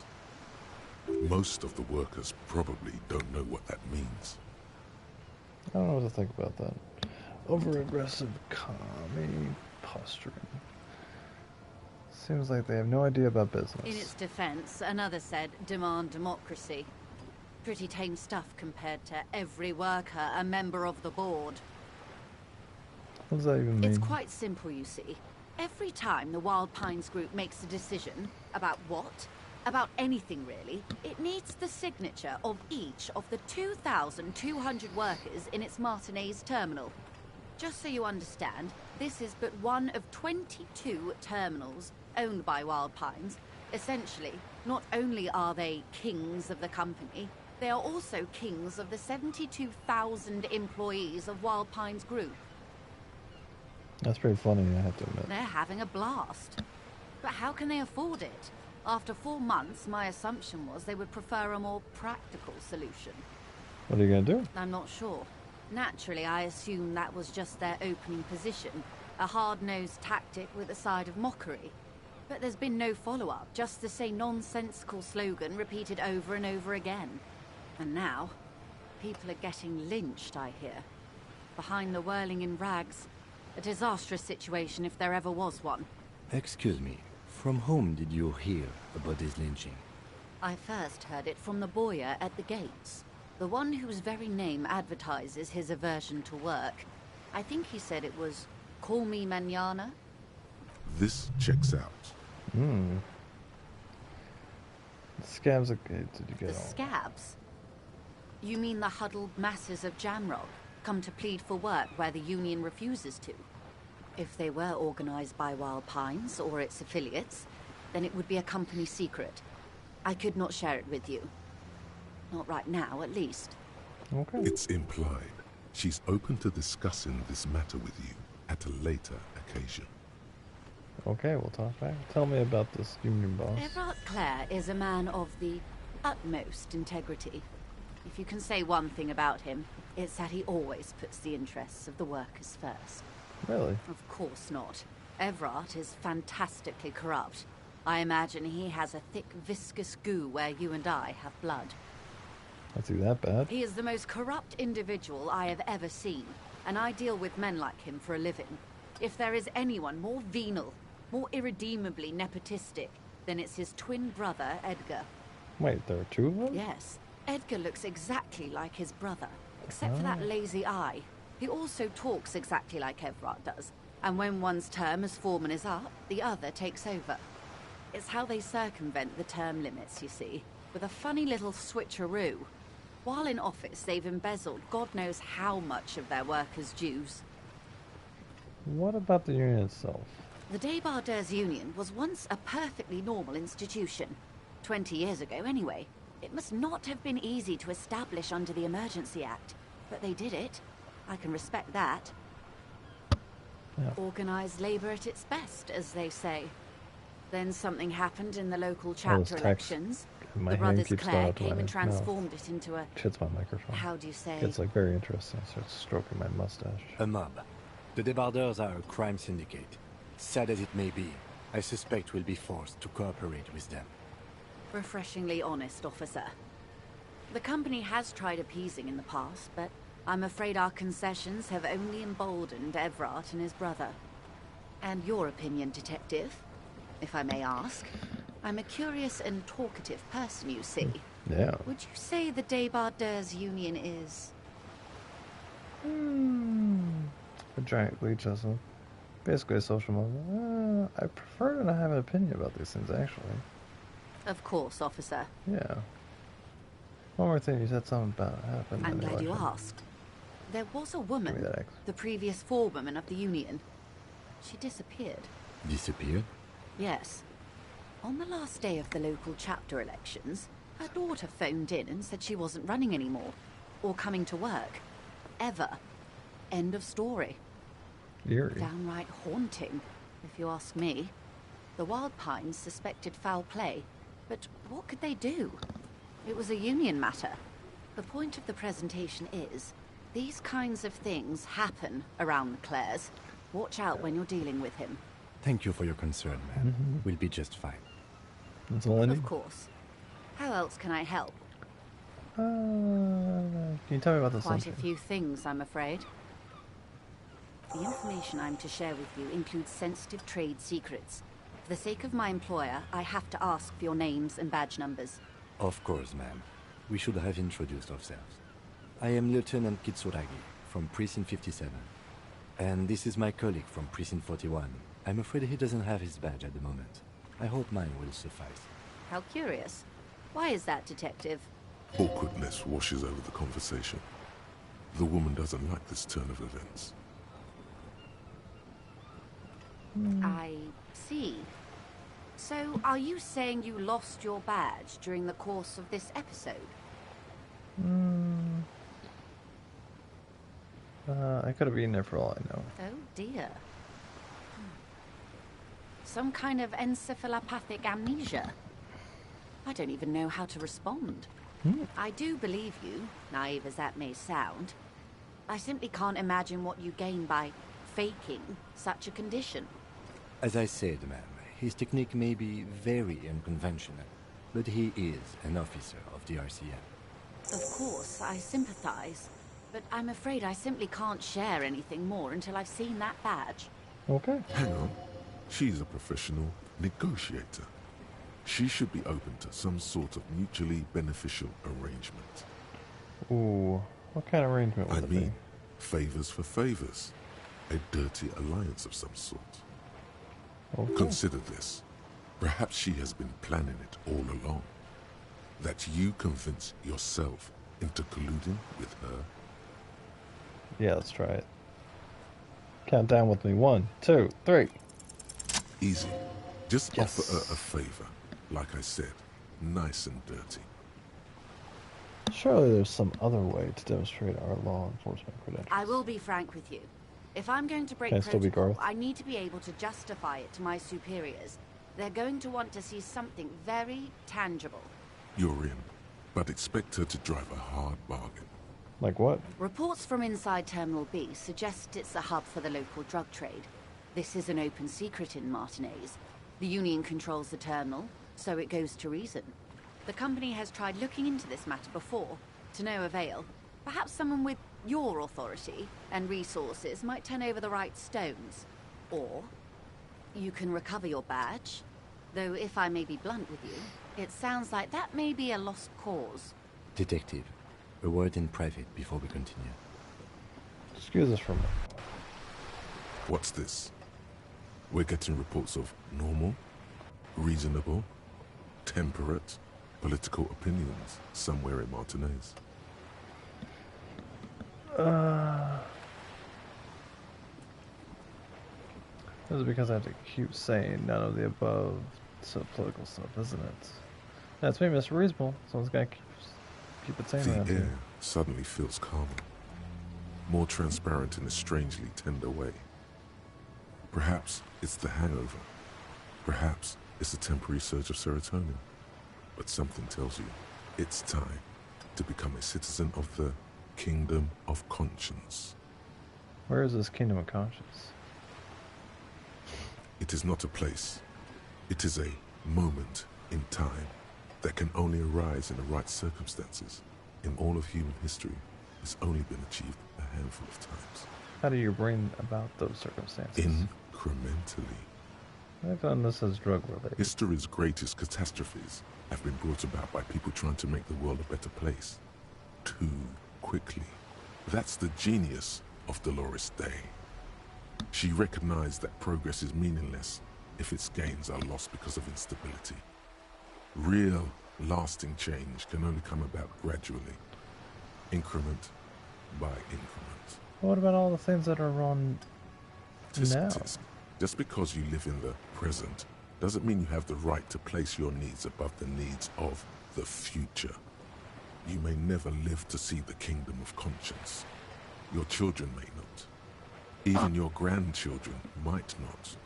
Most of the workers probably don't know what that means. I don't know what to think about that. Over-aggressive commie posturing. Seems like they have no idea about business. In its defense, another said, demand democracy. Pretty tame stuff compared to every worker, a member of the board. What does that even mean? It's quite simple, you see. Every time the Wild Pines group makes a decision about what? About anything really, it needs the signature of each of the 2,200 workers in its Martinez terminal. Just so you understand, this is but one of 22 terminals owned by Wild Pines. Essentially, not only are they kings of the company, they are also kings of the 72,000 employees of Wild Pines Group. That's pretty funny, I have to admit. They're having a blast. But how can they afford it? After 4 months, my assumption was they would prefer a more practical solution. What are you gonna do? I'm not sure. Naturally, I assumed that was just their opening position, a hard-nosed tactic with a side of mockery. But there's been no follow-up, just the same nonsensical slogan repeated over and over again. And now, people are getting lynched, I hear. Behind the whirling in rags, a disastrous situation if there ever was one. Excuse me, from whom did you hear about this lynching? I first heard it from the boyar at the gates. The one whose very name advertises his aversion to work. I think he said it was, call me mañana. This checks out. The scabs, okay, did you get The all? scabs? You mean the huddled masses of Jamrog, come to plead for work where the union refuses to? If they were organized by Wild Pines or its affiliates, then it would be a company secret. I could not share it with you. Not right now, at least. Okay. It's implied. She's open to discussing this matter with you at a later occasion. Okay, we'll talk back. Tell me about this union boss. Everard Clare is a man of the utmost integrity. If you can say one thing about him, it's that he always puts the interests of the workers first. Really? Of course not. Everard is fantastically corrupt. I imagine he has a thick, viscous goo where you and I have blood. Not see that bad. He is the most corrupt individual I have ever seen, and I deal with men like him for a living. If there is anyone more venal, more irredeemably nepotistic, then it's his twin brother, Edgar. Wait, there are 2 of them? Yes. Edgar looks exactly like his brother, except for that lazy eye. He also talks exactly like Everard does, and when one's term as foreman is up, the other takes over. It's how they circumvent the term limits, you see, with a funny little switcheroo. While in office, they've embezzled God knows how much of their workers' dues. What about the union itself? The Débardeurs Union was once a perfectly normal institution. 20 years ago, anyway. It must not have been easy to establish under the Emergency Act, but they did it. I can respect that. Yeah. Organised labour at its best, as they say. Then something happened in the local chapter elections. My The hand brothers keeps Clare going to came my and transformed it into a... Shits my microphone. How do you say? It's like very interesting. Starts stroking my mustache. A mob. The Débardeurs are a crime syndicate. Sad as it may be, I suspect we'll be forced to cooperate with them. Refreshingly honest, officer. The company has tried appeasing in the past, but I'm afraid our concessions have only emboldened Everard and his brother. And your opinion, Detective, if I may ask? I'm a curious and talkative person, you see. Yeah. Would you say the Debardeurs Union is... A giant leech hustle. Basically a social movement. I prefer to not have an opinion about these things, actually. Of course, officer. Yeah. One more thing, you said something about it happened. I'm glad you asked. There was a woman, the previous forewoman of the Union. She disappeared. Disappeared? Yes. On the last day of the local chapter elections, her daughter phoned in and said she wasn't running anymore, or coming to work. Ever. End of story. Eerie. Downright haunting, if you ask me. The Wild Pines suspected foul play, but what could they do? It was a Union matter. The point of the presentation is, these kinds of things happen around the Clares. Watch out when you're dealing with him. Thank you for your concern, ma'am. We'll be just fine. That's all I need. Of course. How else can I help? Can you tell me about the Quite sunshine? a few things, I'm afraid. The information I'm to share with you includes sensitive trade secrets. For the sake of my employer, I have to ask for your names and badge numbers. Of course, ma'am. We should have introduced ourselves. I am Lieutenant Kitsuragi from Precinct 57. And this is my colleague from Precinct 41. I'm afraid he doesn't have his badge at the moment. I hope mine will suffice. How curious. Why is that, Detective? Awkwardness washes over the conversation. The woman doesn't like this turn of events. I see. So, are you saying you lost your badge during the course of this episode? I could have been there for all I know. Oh dear. Some kind of encephalopathic amnesia. I don't even know how to respond. I do believe you, naive as that may sound. I simply can't imagine what you gain by faking such a condition. As I said, ma'am, his technique may be very unconventional, but he is an officer of the RCM. Of course, I sympathize, but I'm afraid I simply can't share anything more until I've seen that badge. Okay. Hang on. She's a professional negotiator. She should be open to some sort of mutually beneficial arrangement. Ooh, what kind of arrangement would it be? Favors for favors. A dirty alliance of some sort. Okay. Consider this. Perhaps she has been planning it all along. That you convince yourself into colluding with her. Yeah, let's try it. Count down with me. 1, 2, 3. Easy. Just offer her a favor. Like I said, nice and dirty. Surely there's some other way to demonstrate our law enforcement credentials. I will be frank with you. If I'm going to break Can I still be protocol, Garth? I need to be able to justify it to my superiors. They're going to want to see something very tangible. You're in, but expect her to drive a hard bargain. Like what? Reports from inside Terminal B suggest it's a hub for the local drug trade. This is an open secret in Martinez. The Union controls the terminal, so it goes to reason. The company has tried looking into this matter before, to no avail. Perhaps someone with your authority and resources might turn over the right stones. Or you can recover your badge. Though if I may be blunt with you, it sounds like that may be a lost cause. Detective, a word in private before we continue. Excuse us for a moment. What's this? We're getting reports of normal, reasonable, temperate, political opinions somewhere in Martinez. This is because I have to keep saying none of the above political stuff, isn't it? That's maybe it's reasonable. Someone's got to keep it sane around The here. air suddenly feels calmer, more transparent in a strangely tender way. Perhaps it's the hangover. Perhaps it's a temporary surge of serotonin. But something tells you it's time to become a citizen of the Kingdom of Conscience. Where is this Kingdom of Conscience? It is not a place. It is a moment in time that can only arise in the right circumstances. in all of human history, it's only been achieved a handful of times. How do you bring about those circumstances? Incrementally. I've done this as drug-related. History's greatest catastrophes have been brought about by people trying to make the world a better place. Too quickly. That's the genius of Dolores Day. She recognized that progress is meaningless if its gains are lost because of instability. Real, lasting change can only come about gradually, increment by increment. What about all the things that are wrong now? Just because you live in the present doesn't mean you have the right to place your needs above the needs of the future. You may never live to see the kingdom of conscience. Your children may not. Even your grandchildren might not.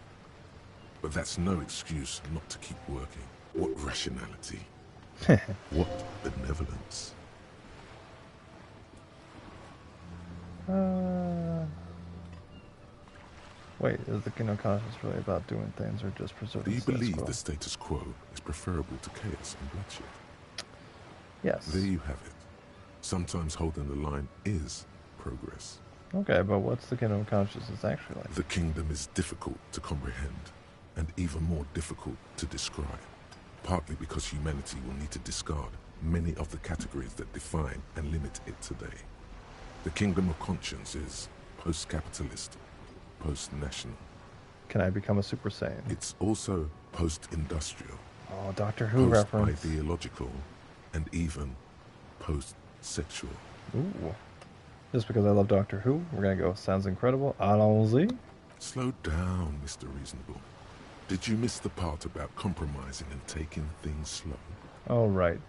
But that's no excuse not to keep working. What rationality? What benevolence? Wait, is the kingdom of conscience really about doing things or just preserving Do you the status believe quo? the status quo is preferable to chaos and bloodshed? Yes. There you have it. Sometimes holding the line is progress. Okay, but what's the kingdom of consciousness actually like? The kingdom is difficult to comprehend, and even more difficult to describe, partly because humanity will need to discard many of the categories that define and limit it today. The kingdom of conscience is post-capitalist, post-national. Can I become a Super Saiyan? It's also post-industrial. Oh, Doctor Who reference. Post-ideological, and even post-sexual. Ooh. Just because I love Doctor Who, we're gonna go, sounds incredible. Allons-y. Slow down, Mr. Reasonable. Did you miss the part about compromising and taking things slow? Oh, right.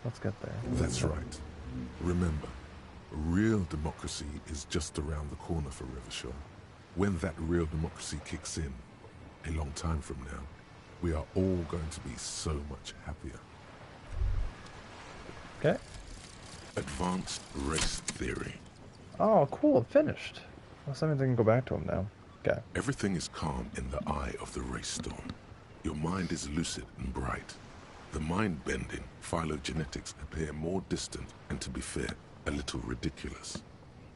Let's get there. That's right. Remember, real democracy is just around the corner for Revachol. When that real democracy kicks in, a long time from now, we are all going to be so much happier. Okay. Advanced race theory. Oh, cool. It finished. Well, that means I can go back to him now. Okay. Everything is calm in the eye of the race storm. Your mind is lucid and bright. The mind-bending phylogenetics appear more distant and, to be fair, a little ridiculous.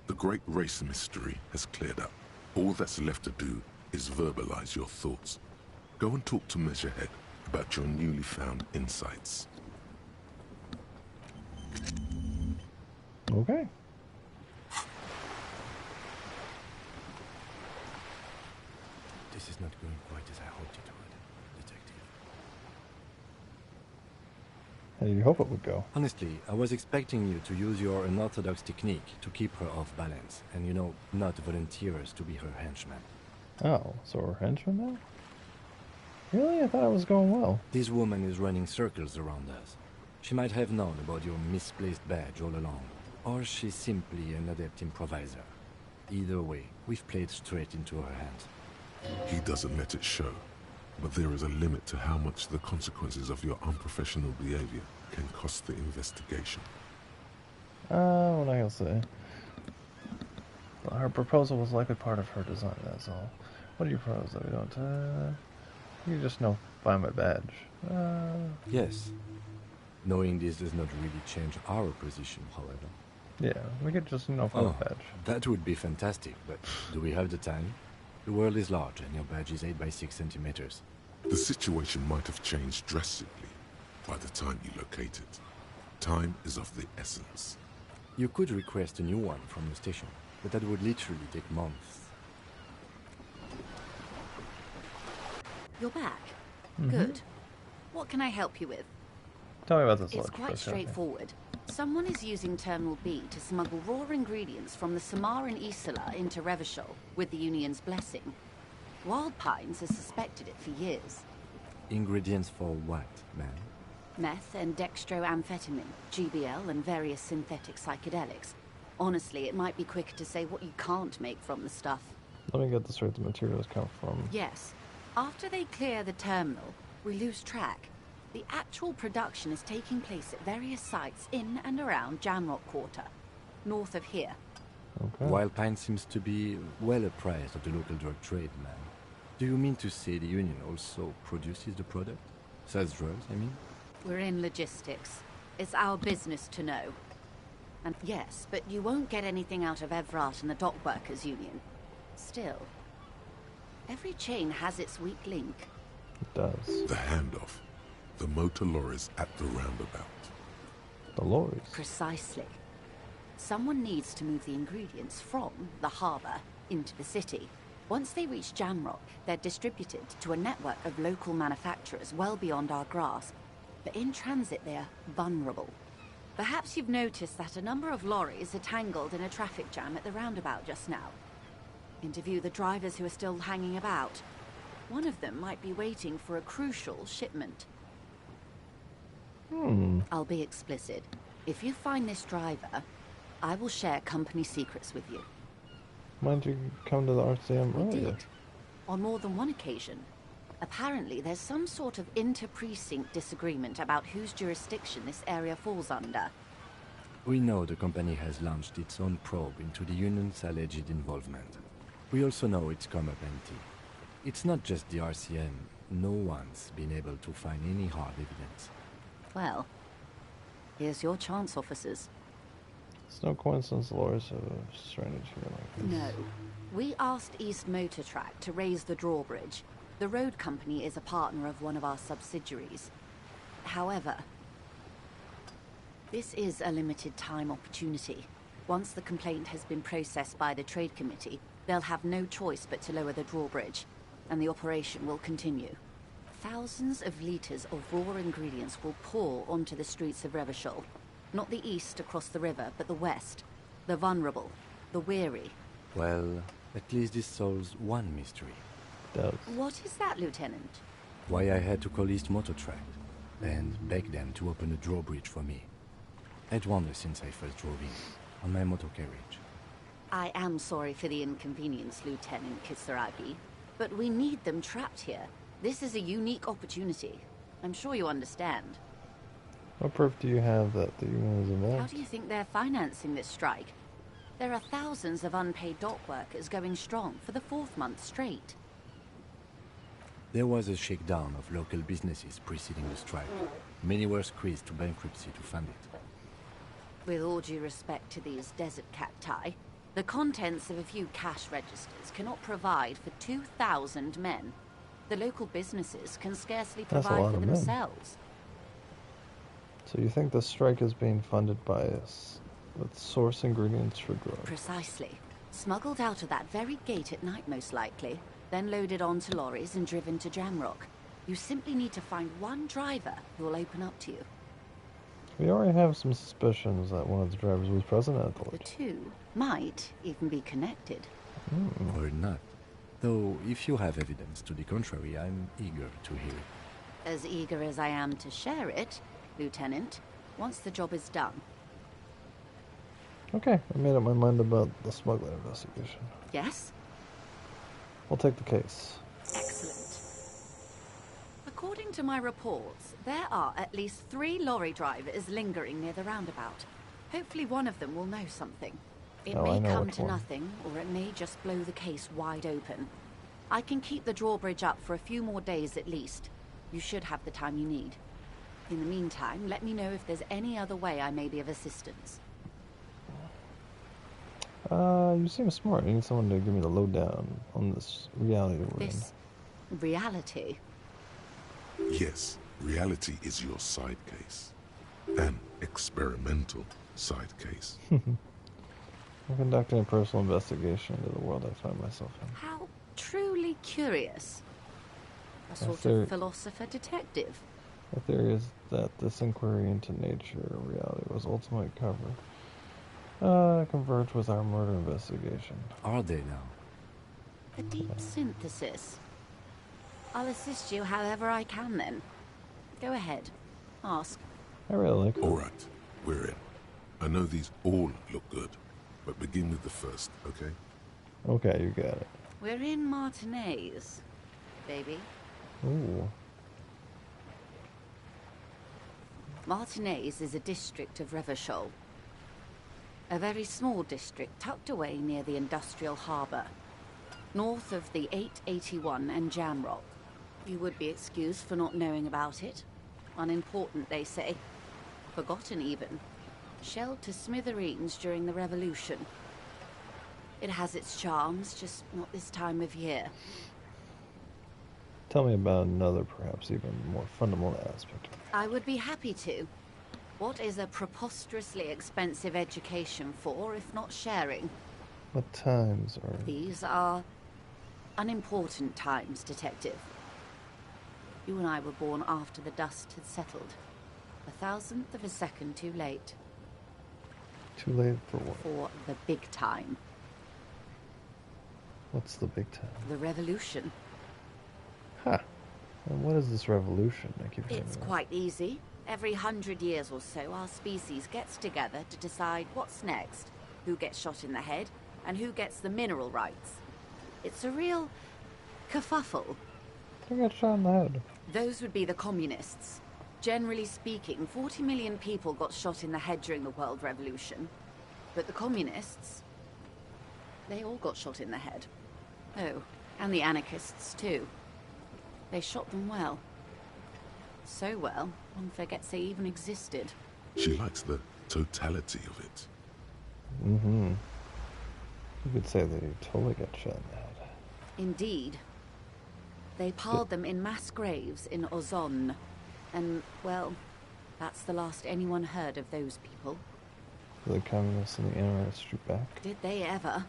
The great race mystery has cleared up. All that's left to do is verbalize your thoughts. Go and talk to Measurehead about your newly found insights. Okay. This is not going quite as I hoped it would, Detective. How did you hope it would go? Honestly, I was expecting you to use your unorthodox technique to keep her off balance, and, you know, not volunteer us to be her henchman. Oh, so we're henchmen now? Really? I thought it was going well. This woman is running circles around us. She might have known about your misplaced badge all along, or she's simply an adept improviser. Either way, we've played straight into her hands. He doesn't let it show, but there is a limit to how much the consequences of your unprofessional behavior can cost the investigation. What I can say? Well, her proposal was likely part of her design, that's all. What do you propose that we don't, you just know, find my badge. Yes. Knowing this does not really change our position, however. Yeah, we could just, find a badge. That would be fantastic, but do we have the time? The world is large, and your badge is 8 by 6 centimeters. The situation might have changed drastically by the time you locate it. Time is of the essence. You could request a new one from the station, but that would literally take months. You're back. Mhm. Good. What can I help you with? Tell me about this. It's quite straightforward. Someone is using Terminal B to smuggle raw ingredients from the Samaran Isola into Revachol with the Union's blessing. Wild Pines has suspected it for years. Ingredients for what, ma'am? Meth and dextroamphetamine, GBL, and various synthetic psychedelics. Honestly, it might be quicker to say what you can't make from the stuff. Let me get this right. The materials come from... Yes. After they clear the terminal, we lose track. The actual production is taking place at various sites in and around Jamrock Quarter, north of here. Okay. Wild Pine seems to be well apprised of the local drug trade, ma'am. Do you mean to say the Union also produces the product? Sells drugs, I mean? We're in logistics. It's our business to know. And yes, but you won't get anything out of Evrat and the Dock Workers Union. Still, every chain has its weak link. It does. The handoff. The motor lorries at the roundabout. The lorries? Precisely. Someone needs to move the ingredients from the harbor into the city. Once they reach Jamrock, they're distributed to a network of local manufacturers well beyond our grasp. But in transit, they're vulnerable. Perhaps you've noticed that a number of lorries are tangled in a traffic jam at the roundabout just now. Interview the drivers who are still hanging about. One of them might be waiting for a crucial shipment. I'll be explicit. If you find this driver, I will share company secrets with you. Why didn't you come to the RCM We earlier? did. On more than one occasion. Apparently, there's some sort of inter-precinct disagreement about whose jurisdiction this area falls under. We know the company has launched its own probe into the union's alleged involvement. We also know it's come up empty. It's not just the RCM. No one's been able to find any hard evidence. Well, here's your chance, officers. It's no coincidence the lorries have stranded here like this. No. We asked East Motor Track to raise the drawbridge. The road company is a partner of one of our subsidiaries. However, this is a limited time opportunity. Once the complaint has been processed by the Trade Committee, they'll have no choice but to lower the drawbridge, and the operation will continue. Thousands of liters of raw ingredients will pour onto the streets of Revachol. Not the east across the river, but the west. The vulnerable, the weary. Well, at least this solves one mystery. What is that, Lieutenant? Why I had to call East Motor Track and beg them to open a drawbridge for me. I'd wondered since I first drove in, on my motor carriage. I am sorry for the inconvenience, Lieutenant Kisaragi, but we need them trapped here. This is a unique opportunity. I'm sure you understand. What proof do you have that the union is involved? How do you think they're financing this strike? There are thousands of unpaid dock workers going strong for the 4th month straight. There was a shakedown of local businesses preceding the strike. Many were squeezed to bankruptcy to fund it. With all due respect to these desert cacti, the contents of a few cash registers cannot provide for 2,000 men. The local businesses can scarcely That's a provide lot for of men. themselves. So you think the strike is being funded by us with source ingredients for drugs? Precisely. Smuggled out of that very gate at night, most likely, then loaded onto lorries and driven to Jamrock. You simply need to find one driver who will open up to you. We already have some suspicions that one of the drivers was present at the The lodge. two might even be connected. Or not. Though, if you have evidence to the contrary, I'm eager to hear it. As eager as I am to share it, Lieutenant, once the job is done. Okay, I made up my mind about the smuggling investigation. Yes? We'll take the case. Excellent. According to my reports, there are at least 3 lorry drivers lingering near the roundabout. Hopefully one of them will know something. It Oh, I may know come which to one. nothing, or it may just blow the case wide open. I can keep the drawbridge up for a few more days at least. You should have the time you need. In the meantime, let me know if there's any other way I may be of assistance. You seem smart. I need someone to give me the lowdown on this reality we're This reality. Yes, reality is your side case. An experimental side case. in. I'm conducting a personal investigation into the world I find myself in. How truly curious. A sort there- of philosopher-detective. My theory is that this inquiry into nature or reality was ultimately converged with our murder investigation. Are they now? A deep synthesis. I'll assist you however I can then. Go ahead. Ask. I really like it. All right, we're in. I know these all look good, but begin with the first, okay? Okay, you got it. We're in Martinez, baby. Ooh. Martinez is a district of Revachol. A very small district tucked away near the industrial harbour, north of the 881 and Jamrock. You would be excused for not knowing about it. Unimportant, they say. forgotten even, shelled to smithereens during the Revolution. It has its charms, just not this time of year. Tell me about another, perhaps even more fundamental aspect. I would be happy to. What is a preposterously expensive education for, if not sharing? What times are... These are unimportant times, Detective. You and I were born after the dust had settled. 1,000th of a second too late. Too late for what? For the big time. What's the big time? The revolution. Huh. And what is this revolution? I keep hearing It's about. quite easy. Every 100 years or so, our species gets together to decide what's next, who gets shot in the head, and who gets the mineral rights. It's a real kerfuffle. Who got shot in the head? Those would be the communists. Generally speaking, 40 million people got shot in the head during the World Revolution. But the communists, they all got shot in the head. Oh, and the anarchists too. They shot them well. So well, one forgets they even existed. She likes the totality of it. Mm-hmm. You could say they totally got shot in the head. Indeed. They piled them in mass graves in Ozon. And, well, that's the last anyone heard of those people. The communists and the anarchists shoot back? Did they ever?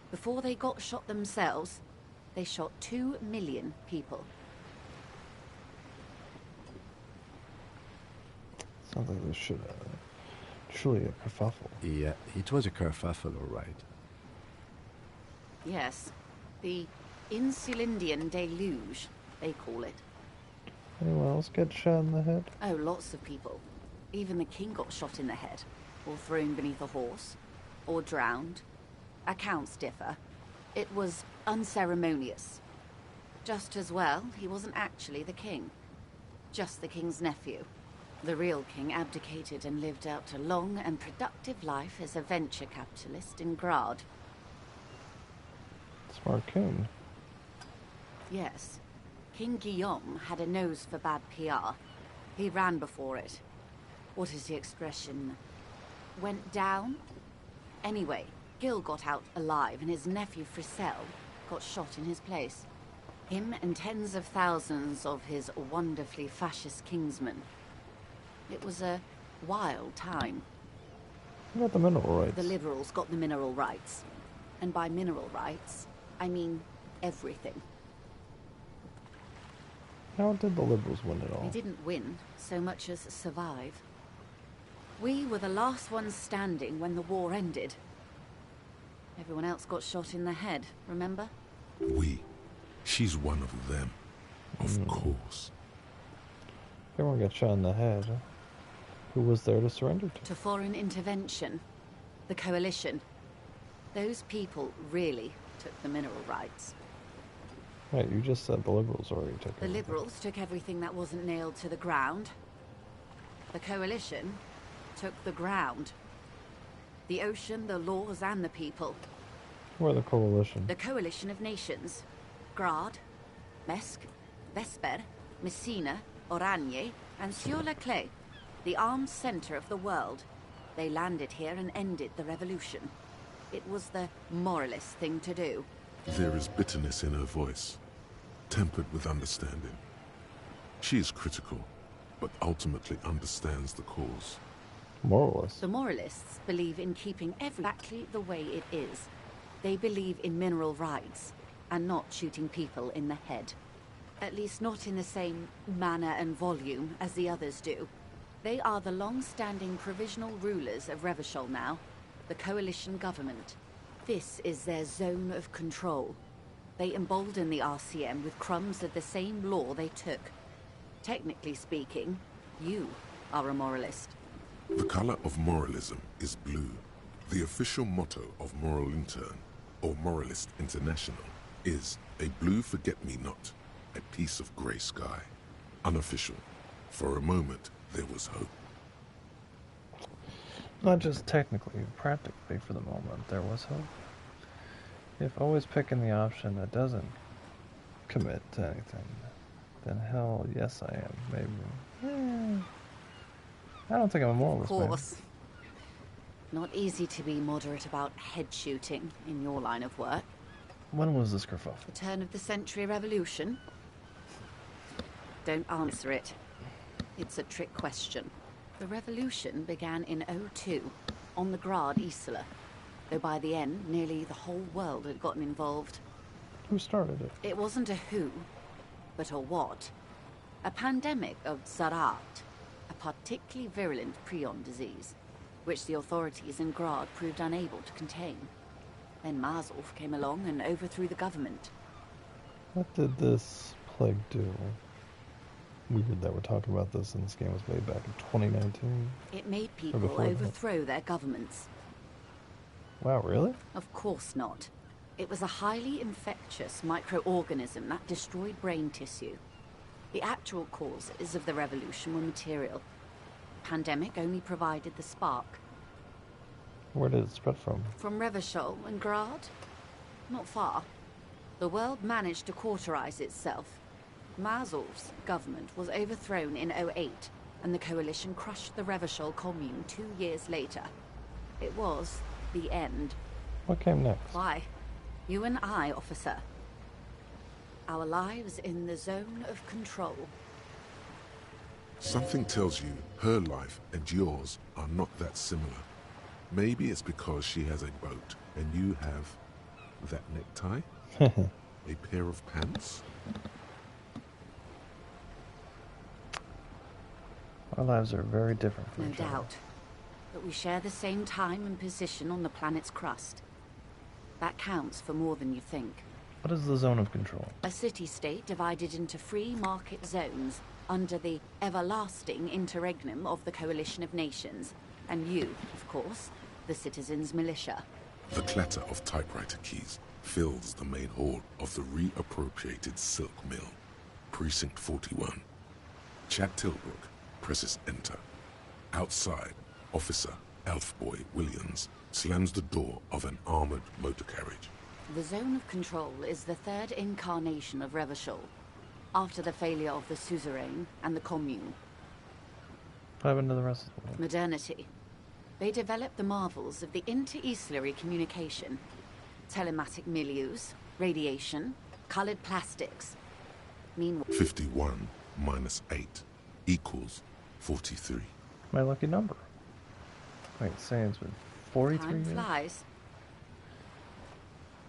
Before they got shot themselves, they shot 2 million people. Sounds like this should truly a kerfuffle. Yeah, it was a kerfuffle, all right. Yes, the Insulindian deluge, they call it. Anyone else get shot in the head? Oh, lots of people. Even the king got shot in the head, or thrown beneath a horse, or drowned. Accounts differ. It was unceremonious. Just as well, he wasn't actually the king. Just the king's nephew. The real king abdicated and lived out a long and productive life as a venture capitalist in Grad. Smart king. Yes. King Guillaume had a nose for bad PR. He ran before it. What is the expression? Went down? Anyway, Gil got out alive and his nephew Frisell got shot in his place. Him and tens of thousands of his wonderfully fascist kingsmen. It was a wild time. Who got the mineral rights? The liberals got the mineral rights. And by mineral rights, I mean everything. How did the liberals win it all? They didn't win so much as survive. We were the last ones standing when the war ended. Everyone else got shot in the head, remember? We. She's one of them. Of course. Everyone got shot in the head. Who was there to surrender to? To foreign intervention. The coalition. Those people really took the mineral rights. Right, you just said the liberals already took it. The liberals took everything that wasn't nailed to the ground. The coalition took the ground. The ocean, the laws, and the people. Who are the coalition? The coalition of nations. Grad, Mesk, Vesper, Messina, Oranje, and Sur-le-Clay, the armed center of the world. They landed here and ended the revolution. It was the moralist thing to do. There is bitterness in her voice, tempered with understanding. She is critical, but ultimately understands the cause. Moralists? The moralists believe in keeping exactly the way it is. They believe in mineral rights, and not shooting people in the head. At least not in the same manner and volume as the others do. They are the long-standing provisional rulers of Revachol now, the coalition government. This is their zone of control. They embolden the RCM with crumbs of the same law they took. Technically speaking, you are a moralist. The color of moralism is blue. The official motto of Moral Intern, or Moralist International, is a blue forget-me-not, a piece of grey sky. Unofficial. For a moment, there was hope. Not just technically, practically for the moment, there was hope. If always picking the option that doesn't commit to anything, then hell, yes I am, maybe. I don't think I'm a moralist, Of course. Not easy to be moderate about head shooting in your line of work. When was this kerfuffle? The turn of the century revolution? Don't answer it. It's a trick question. The revolution began in 02, on the Grad Isla. Though by the end, nearly the whole world had gotten involved. Who started it? It wasn't a who, but a what. A pandemic of Zarat, a particularly virulent prion disease, which the authorities in Grad proved unable to contain. Then Mazov came along and overthrew the government. What did this plague do? Weird that we're talking about this and this game was made back in 2019. It made people overthrow their governments. Wow, really? Of course not. It was a highly infectious microorganism that destroyed brain tissue. The actual causes of the revolution were material. Pandemic only provided the spark. Where did it spread from? From Revachol and Grad? Not far. The world managed to cauterize itself. Mazov's government was overthrown in 08, and the coalition crushed the Revachol commune 2 years later. It was the end. What came next? Why? You and I, officer. Our lives in the zone of control. Something tells you her life and yours are not that similar. Maybe it's because she has a boat and you have that necktie? A pair of pants? Our lives are very different from No each other. doubt. But we share the same time and position on the planet's crust. That counts for more than you think. What is the zone of control? A city-state divided into free market zones under the everlasting interregnum of the Coalition of Nations. And you, of course, the citizens' militia. The clatter of typewriter keys fills the main hall of the reappropriated silk mill. Precinct 41. Chad Tilbrook presses enter. Outside, Officer Elfboy Williams slams the door of an armored motor carriage. The zone of control is the third incarnation of Revachol, after the failure of the suzerain and the commune. What happened to the rest of the world? Modernity. They developed the marvels of the inter-eastlery communication. Telematic milieus, radiation, colored plastics. Meanwhile... 51 minus 8 equals 43. My lucky number. Wait, say it's been 43 Time years? flies.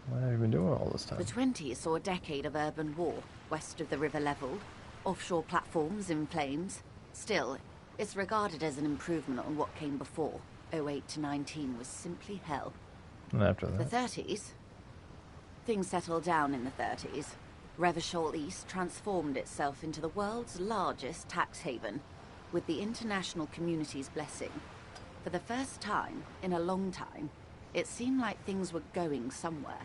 What have you been doing all this time? The 20s saw a decade of urban war, west of the river leveled, offshore platforms in flames. Still, it's regarded as an improvement on what came before. 08 to 19 was simply hell. And after The that? 30s? Things settled down in the 30s. Revachol East transformed itself into the world's largest tax haven, with the international community's blessing. For the first time in a long time, it seemed like things were going somewhere.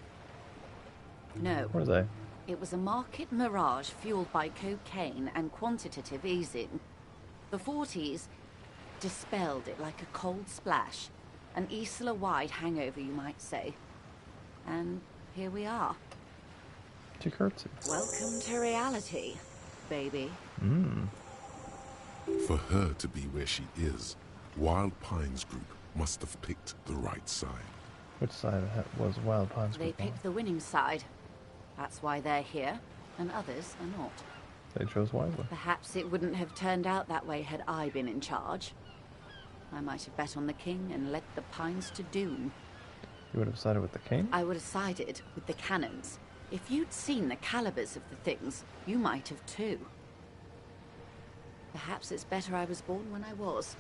No. Where are they? It was a market mirage fueled by cocaine and quantitative easing. The 40s dispelled it like a cold splash. An Isla-wide hangover, you might say. And here we are. She curtsied. Welcome to reality, baby. For her to be where she is, Wild Pines Group must have picked the right side. Which side was Wild Pines They Group on? picked the winning side. That's why they're here, and others are not. They chose wisely. Perhaps it wouldn't have turned out that way had I been in charge. I might have bet on the king and led the Pines to doom. You would have sided with the king? I would have sided with the cannons. If you'd seen the calibers of the things, you might have too. Perhaps it's better I was born when I was.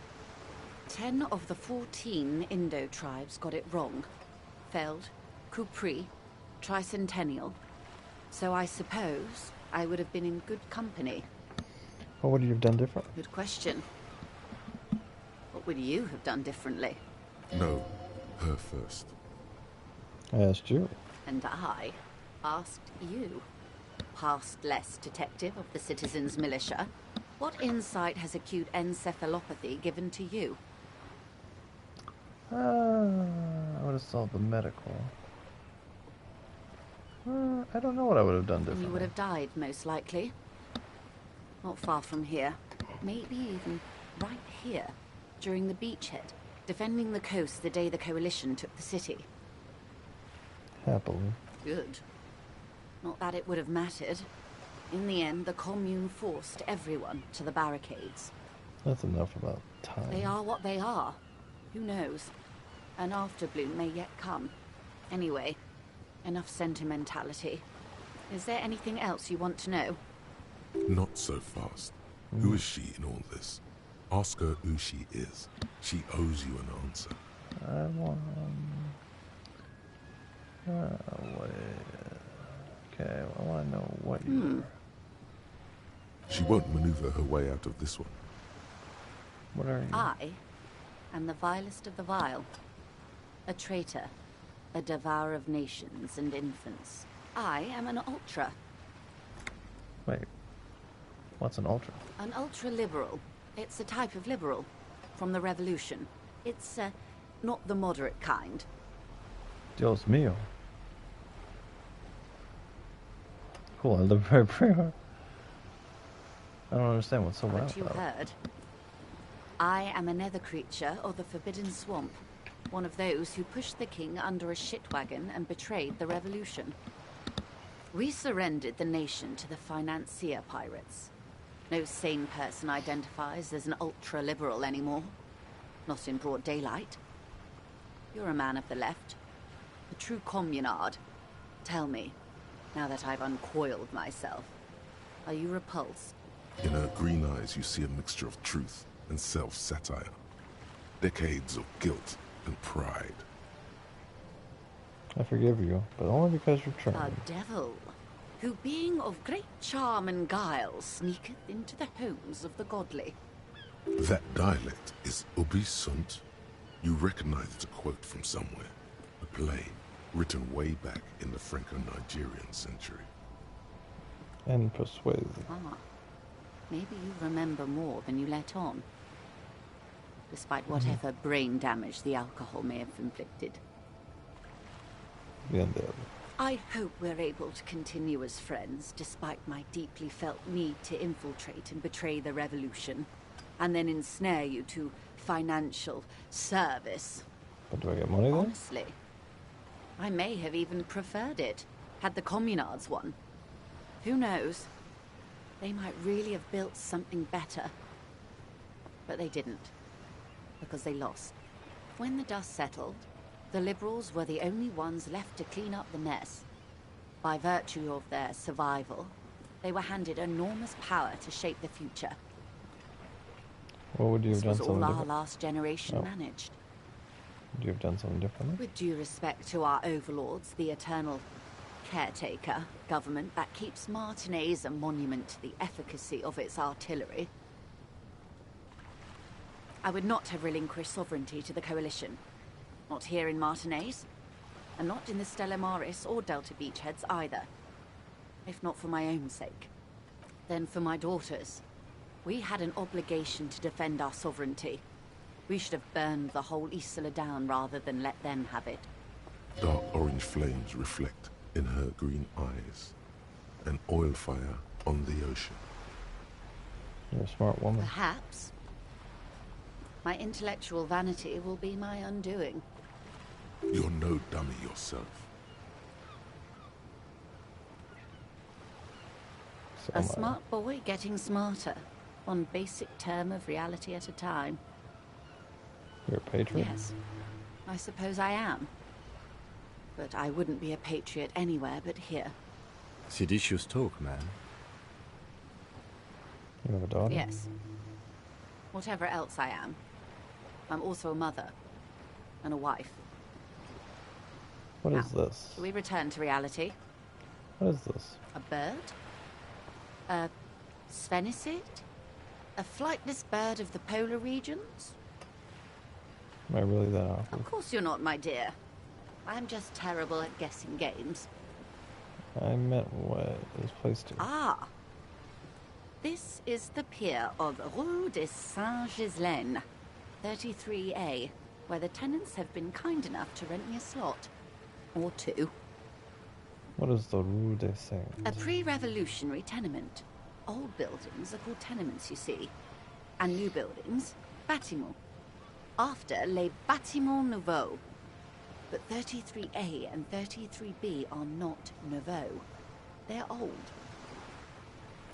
10 of the 14 Indo tribes got it wrong. Feld, Kupri, Tricentennial. So I suppose I would have been in good company. What would you have done differently? Good question. What would you have done differently? No, her first. I asked you. And I asked you, past-less detective of the Citizens Militia, what insight has acute encephalopathy given to you? I would have solved the medical. I don't know what I would have done differently. You would have died, most likely. Not far from here. Maybe even right here. during the beachhead, defending the coast the day the Coalition took the city. Happily. Good. Not that it would have mattered. In the end, the Commune forced everyone to the barricades. That's enough about time. They are what they are. Who knows? An afterbloom may yet come. Anyway, enough sentimentality. Is there anything else you want to know? Not so fast. Who is she in all this? Ask her who she is. She owes you an answer. I want... okay, I want to know what you are. She won't maneuver her way out of this one. What are you? I am the vilest of the vile. A traitor. A devourer of nations and infants. I am an ultra. Wait. What's an ultra? An ultra-liberal. It's a type of liberal. From the revolution. It's, not the moderate kind. Dios mío. Cool, I live very hard. I don't understand what's so wild What you about it. heard. I am a nether creature of the Forbidden Swamp. One of those who pushed the king under a shit wagon and betrayed the revolution. We surrendered the nation to the financier pirates. No sane person identifies as an ultra-liberal anymore. Not in broad daylight. You're a man of the left. A true communard. Tell me, now that I've uncoiled myself, are you repulsed? In her green eyes, you see a mixture of truth and self-satire. Decades of guilt and pride. I forgive you, but only because you're A trying. devil, who being of great charm and guile, sneaketh into the homes of the godly. That dialect is ubi sunt. You recognize the quote from somewhere. A play written way back in the Franco-Nigerian century. And persuasive. Ah, maybe you remember more than you let on. Despite whatever brain damage the alcohol may have inflicted. The undead. I hope we're able to continue as friends, despite my deeply felt need to infiltrate and betray the revolution, and then ensnare you to financial service. But do I get money then? Honestly, I may have even preferred it, had the communards won. Who knows? They might really have built something better. But they didn't, because they lost. When the dust settled, the liberals were the only ones left to clean up the mess. By virtue of their survival, they were handed enormous power to shape the future. What would you have done This was something all our different? last generation Oh. managed. Would you have done something differently? With due respect to our overlords, the eternal caretaker government that keeps Martinaise a monument to the efficacy of its artillery, I would not have relinquished sovereignty to the Coalition. Not here in Martinaise, and not in the Stella Maris or Delta Beachheads either. If not for my own sake, then for my daughters. We had an obligation to defend our sovereignty. We should have burned the whole Isola down rather than let them have it. Dark orange flames reflect in her green eyes. An oil fire on the ocean. You're a smart woman. Perhaps. My intellectual vanity will be my undoing. You're no dummy yourself. So A am I. smart boy getting smarter, one basic term of reality at a time. You're a patriot? Yes, I suppose I am. But I wouldn't be a patriot anywhere but here. Seditious talk, man. You have a daughter? Yes. Whatever else I am, I'm also a mother and a wife. What is this? Shall we return to reality? What is this? A bird? A sphenicid? A flightless bird of the polar regions? Am I really that awful? Of course you're not, my dear. I'm just terrible at guessing games. I meant what is placed here. Ah! This is the pier of Rue de Saint-Ghislaine, 33A, where the tenants have been kind enough to rent me a slot. Or two. What is the Rue des Saints? A pre-revolutionary tenement. Old buildings are called tenements, you see. And new buildings, bâtiments. after Les Bâtiments Nouveaux. But 33A and 33B are not nouveau. They're old.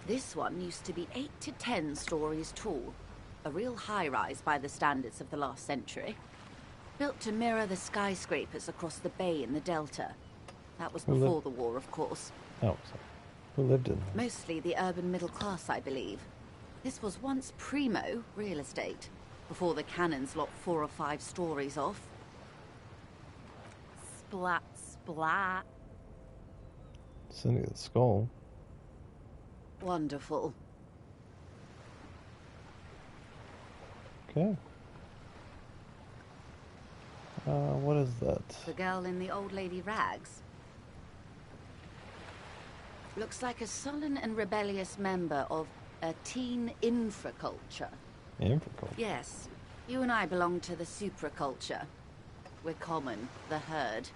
This one used to be 8 to 10 stories tall, a real high-rise by the standards of the last century. Built to mirror the skyscrapers across the bay in the Delta. That was before the war, of course. Oh, sorry. Who lived in them? Mostly the urban middle class, I believe. This was once primo real estate, before the cannons lopped 4 or 5 stories off. Splat, splat. City of the Skull. Wonderful. Okay. What is that? The girl in the old lady rags. Looks like a sullen and rebellious member of a teen infraculture. Infraculture? Yes. You and I belong to the supraculture. We're common, the herd.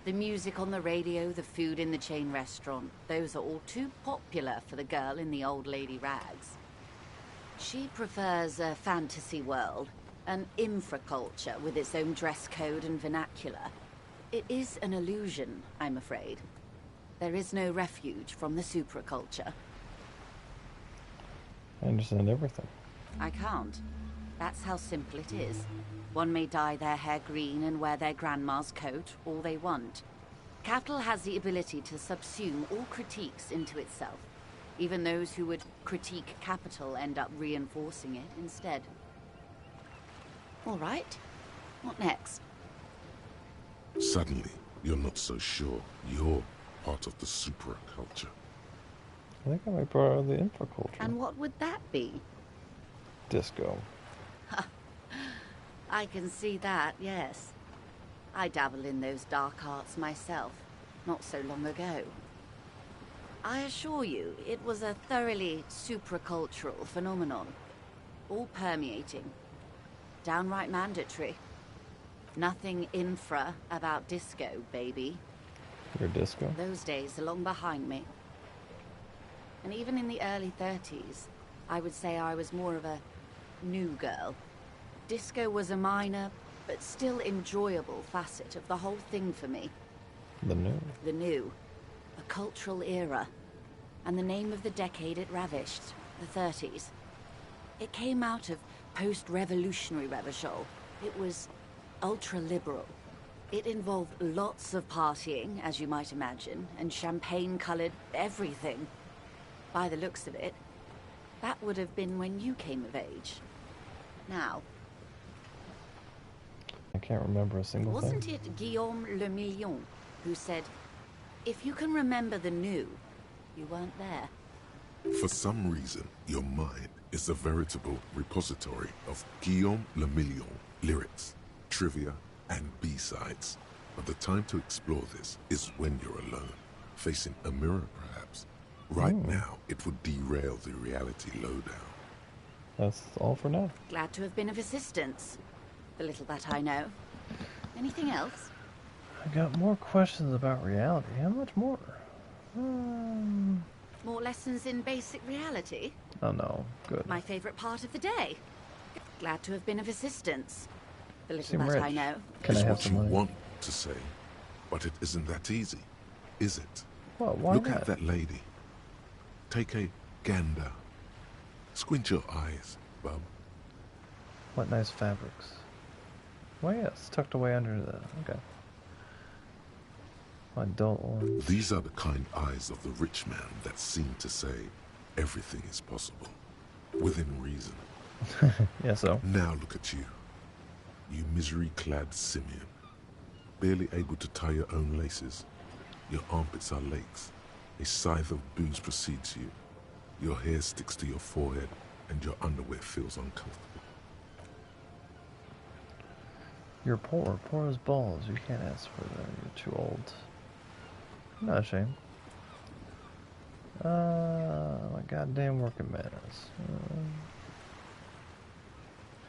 The music on the radio, the food in the chain restaurant, those are all too popular for the girl in the old lady rags. She prefers a fantasy world, an infraculture with its own dress code and vernacular. It is an illusion, I'm afraid. There is no refuge from the supraculture. I understand everything. I can't. That's how simple it is. One may dye their hair green and wear their grandma's coat all they want. Capital has the ability to subsume all critiques into itself. Even those who would critique capital end up reinforcing it instead. All right. What next? Suddenly, you're not so sure you're part of the supraculture. I think I might be part of the infraculture. And what would that be? Disco. I can see that, yes. I dabbled in those dark arts myself, not so long ago. I assure you, it was a thoroughly supracultural phenomenon. All permeating. Downright mandatory. Nothing infra about disco, baby. Your disco? Those days are long behind me. And even in the early 30s, I would say I was more of a new girl. Disco was a minor, but still enjoyable facet of the whole thing for me. The new? The new. A cultural era. And the name of the decade it ravished, the 30s. It came out of post-revolutionary Revachol. It was ultra-liberal. It involved lots of partying, as you might imagine, and champagne-colored everything. By the looks of it, that would have been when you came of age. Now... I can't remember a single thing. Wasn't it Guillaume Le Million who said, if you can remember the new, you weren't there? For some reason, your mind is a veritable repository of Guillaume Le Million lyrics, trivia, and B-sides. But the time to explore this is when you're alone, facing a mirror perhaps. Right now, it would derail the reality lowdown. That's all for now. Glad to have been of assistance. The little that I know. Anything else? I got more questions about reality. How much more? More lessons in basic reality? Oh no, good. My favorite part of the day. Glad to have been of assistance. The little Seem that rich. I know. Can I have What some you money? want to say, but it isn't that easy, is it? Well, why Look not? at that lady. Take a gander. Squint your eyes, bub. What nice fabrics. Well, yes, tucked away under the... Okay. Adult ones. These are the kind eyes of the rich man that seem to say everything is possible, within reason. Yeah, so? Now look at you. You misery-clad simian. Barely able to tie your own laces. Your armpits are lakes. A scythe of booze precedes you. Your hair sticks to your forehead, and your underwear feels uncomfortable. You're poor. Poor as balls. You can't ask for that. You're too old. I'm not ashamed. My goddamn working manners.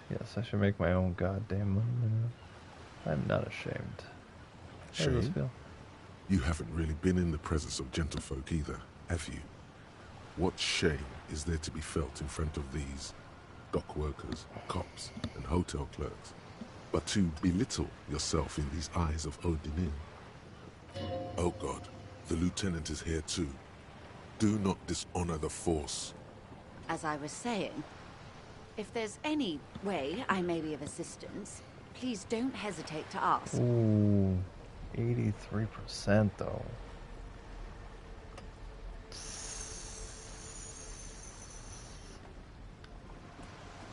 Yes, I should make my own goddamn money. I'm not ashamed. How does this Shame? feel? You haven't really been in the presence of gentlefolk either, have you? What shame is there to be felt in front of these dock workers, cops, and hotel clerks? but to belittle yourself in these eyes of Odinin. Oh God, the lieutenant is here too. Do not dishonor the Force. As I was saying, if there's any way I may be of assistance, please don't hesitate to ask. Ooh, 83% though.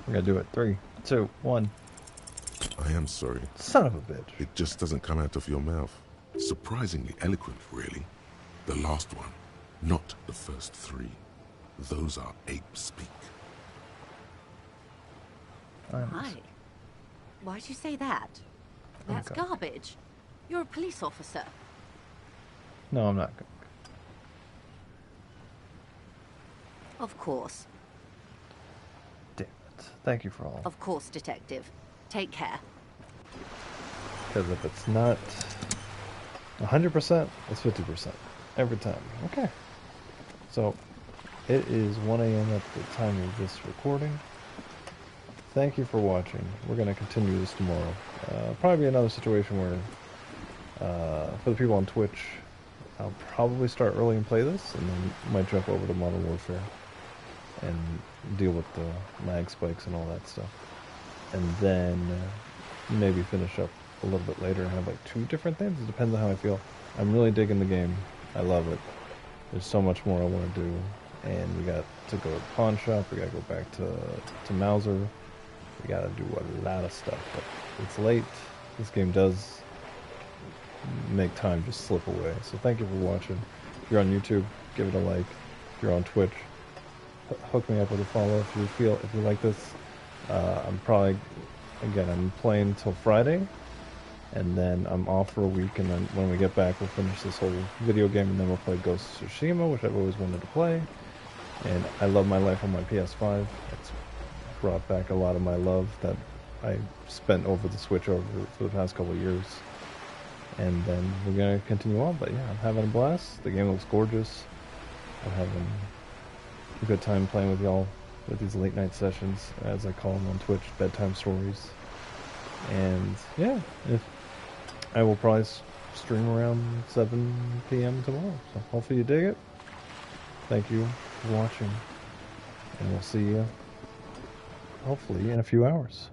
We're gonna do it. 3, 2, 1. I am sorry. Son of a bitch. It just doesn't come out of your mouth. Surprisingly eloquent, really. The last one, not the first 3. Those are ape speak. Hi. Why'd you say that? That's Okay. garbage. You're a police officer. No, I'm not. Of course. Damn it. Thank you for all. Of course, Detective. Take care. Because if it's not 100%, it's 50%. Every time. Okay. So, it is 1 a.m. at the time of this recording. Thank you for watching. We're going to continue this tomorrow. Probably another situation where, for the people on Twitch, I'll probably start early and play this, and then might jump over to Modern Warfare and deal with the lag spikes and all that stuff. And then maybe finish up a little bit later and have like 2 different things. It depends on how I feel. I'm really digging the game. I love it. There's so much more I want to do. And we got to go to the pawn shop. We got to go back to Mauser. We got to do a lot of stuff. But it's late. This game does make time just slip away. So thank you for watching. If you're on YouTube, give it a like. If you're on Twitch, hook me up with a follow if you like this. I'm probably, again, I'm playing till Friday, and then I'm off for a week, and then when we get back, we'll finish this whole video game, and then we'll play Ghost of Tsushima, which I've always wanted to play. And I love my life on my PS5. It's brought back a lot of my love that I spent over the Switch for the past couple of years. And then we're going to continue on, but yeah, I'm having a blast. The game looks gorgeous. I'm having a good time playing with y'all with these late night sessions, as I call them on Twitch, bedtime stories. And yeah, I will probably stream around 7 p.m. tomorrow, so hopefully you dig it. Thank you for watching, and we'll see you hopefully in a few hours.